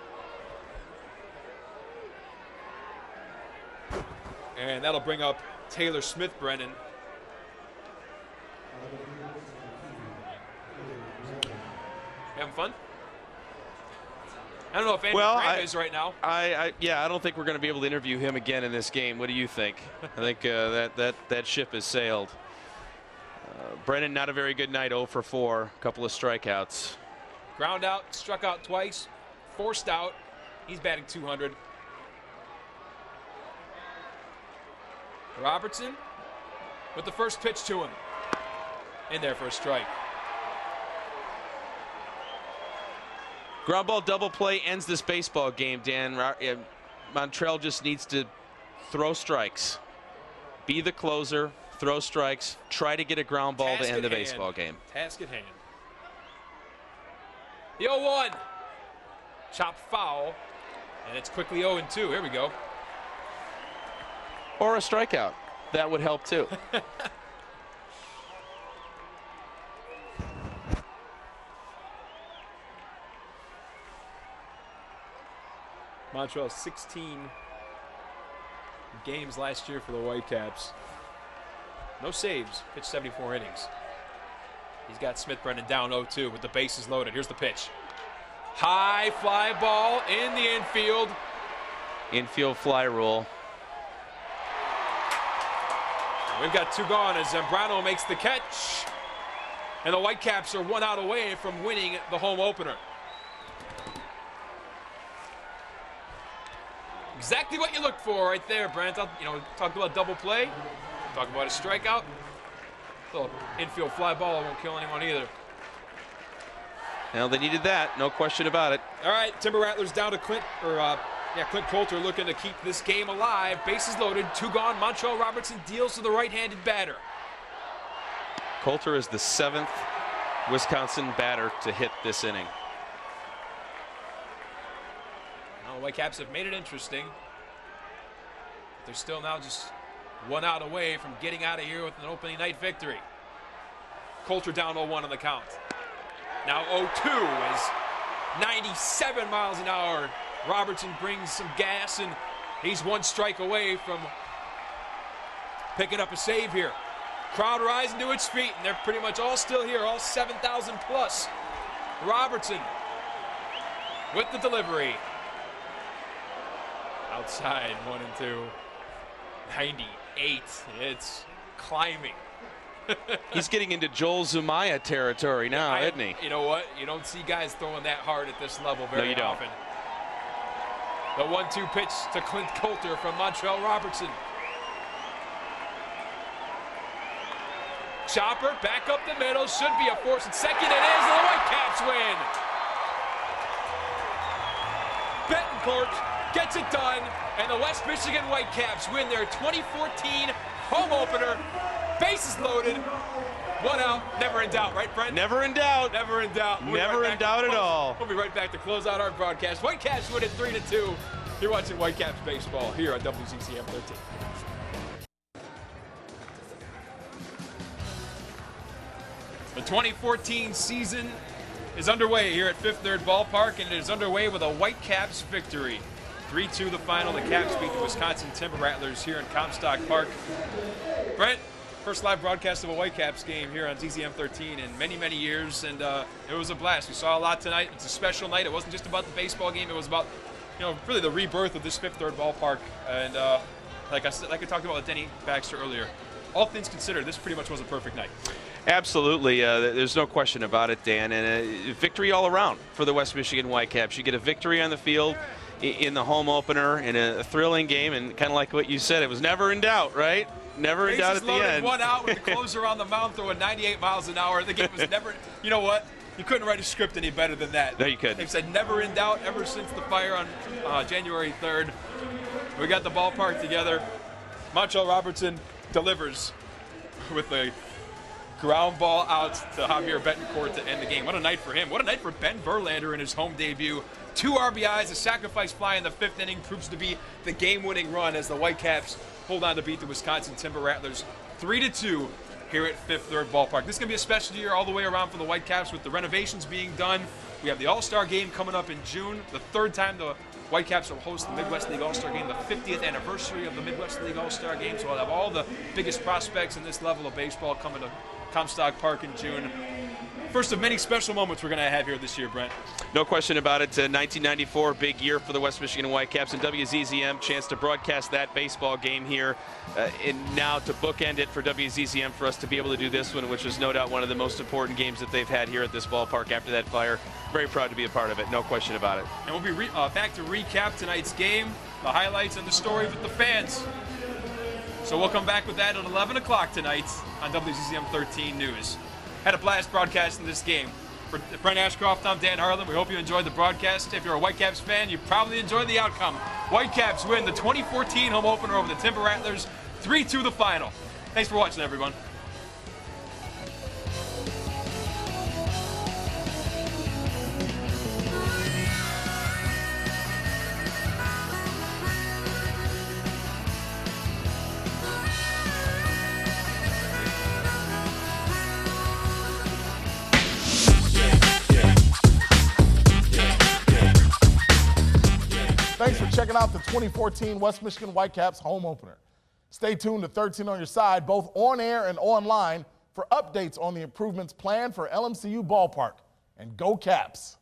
And that'll bring up Taylor Smith, Brennan. Having fun? I don't know if Andy Graham is right now. Yeah, I don't think we're going to be able to interview him again in this game. What do you think? I think that ship has sailed. Brennan, not a very good night, 0 for 4, a couple of strikeouts. Ground out, struck out twice, forced out. He's batting .200. Robertson with the first pitch to him. In there for a strike. Ground ball double play ends this baseball game, Dan. Montreal just needs to throw strikes. Be the closer, throw strikes, try to get a ground ball to end the baseball game. Task at hand. The 0-1. Chop foul. And it's quickly 0-2. Here we go. Or a strikeout. That would help too. Montreal 16 games last year for the Whitecaps. No saves, pitched 74 innings. He's got Smith Brennan down 0-2 with the bases loaded. Here's the pitch. High fly ball in the infield. Infield fly rule. We've got 2 gone as Zambrano makes the catch. And the Whitecaps are 1 out away from winning the home opener. Exactly what you look for right there, Brent. You know, talked about double play. Talked about a strikeout. Little infield fly ball won't kill anyone either. Well, they needed that, no question about it. All right, Timber Rattlers down to Yeah, Clint Coulter looking to keep this game alive. Bases loaded, 2 gone. Montreal Robertson deals to the right-handed batter. Coulter is the 7th Wisconsin batter to hit this inning. Now the Whitecaps have made it interesting. They're still now just 1 out away from getting out of here with an opening night victory. Coulter down 0-1 on the count. Now 0-2 is 97 miles an hour. Robertson brings some gas, and he's 1 strike away from picking up a save here. Crowd rising to its feet, and they're pretty much all still here, all 7,000 plus. Robertson with the delivery. Outside, 1-2. 98. It's climbing. He's getting into Joel Zumaya territory now, isn't he? You know what? You don't see guys throwing that hard at this level very often. The 1-2 pitch to Clint Coulter from Montreal Robertson. Chopper back up the middle. Should be a force at second. It is, and the Whitecaps win. Betancourt gets it done, and the West Michigan Whitecaps win their 2014 home opener. Bases loaded. 1 out. Never in doubt, right, Brent? Never in doubt. Never in doubt. Never in doubt at all. We'll be right back to close out our broadcast. Whitecaps win it 3-2. You're watching Whitecaps baseball here on WCCM 13. The 2014 season is underway here at Fifth Third Ballpark, and it is underway with a Whitecaps victory. 3-2 the final. The Caps beat the Wisconsin Timber Rattlers here in Comstock Park. Brent, first live broadcast of a Whitecaps game here on CCM 13 in many, many years, and it was a blast. We saw a lot tonight. It's a special night. It wasn't just about the baseball game. It was about, really the rebirth of this Fifth Third Ballpark. And like I talked about with Denny Baxter earlier, all things considered, this pretty much was a perfect night. Absolutely. There's no question about it, Dan. And a victory all around for the West Michigan Whitecaps. You get a victory on the field in the home opener in a thrilling game, and kind of like what you said, it was never in doubt, right? Never in doubt at the end. 1 out with the closer on the mound throwing 98 miles an hour. The game was never, you know what? You couldn't write a script any better than that. No, you couldn't. They've said never in doubt ever since the fire on January 3rd. We got the ballpark together. Montreal Robertson delivers with a ground ball out to Javier Betancourt to end the game. What a night for him. What a night for Ben Verlander in his home debut. 2 RBIs, a sacrifice fly in the 5th inning proves to be the game-winning run as the Whitecaps hold on to beat the Wisconsin Timber Rattlers 3-2 here at Fifth Third Ballpark. This is going to be a special year all the way around for the Whitecaps with the renovations being done. We have the All-Star Game coming up in June, the 3rd time the Whitecaps will host the Midwest League All-Star Game, the 50th anniversary of the Midwest League All-Star Game. So we'll have all the biggest prospects in this level of baseball coming to Comstock Park in June. First of many special moments we're going to have here this year, Brent. No question about it. 1994, big year for the West Michigan Whitecaps, and WZZM, chance to broadcast that baseball game here. And now to bookend it for WZZM for us to be able to do this one, which is no doubt one of the most important games that they've had here at this ballpark after that fire. Very proud to be a part of it, no question about it. And we'll be back to recap tonight's game, the highlights, and the story with the fans. So we'll come back with that at 11 o'clock tonight on WCCM 13 News. Had a blast broadcasting this game. For Brent Ashcroft, I'm Dan Harlan. We hope you enjoyed the broadcast. If you're a Whitecaps fan, you probably enjoyed the outcome. Whitecaps win the 2014 home opener over the Timber Rattlers, 3-2 the final. Thanks for watching, everyone. Thanks for checking out the 2014 West Michigan Whitecaps home opener. Stay tuned to 13 on your side, both on air and online, for updates on the improvements planned for LMCU Ballpark. And go Caps!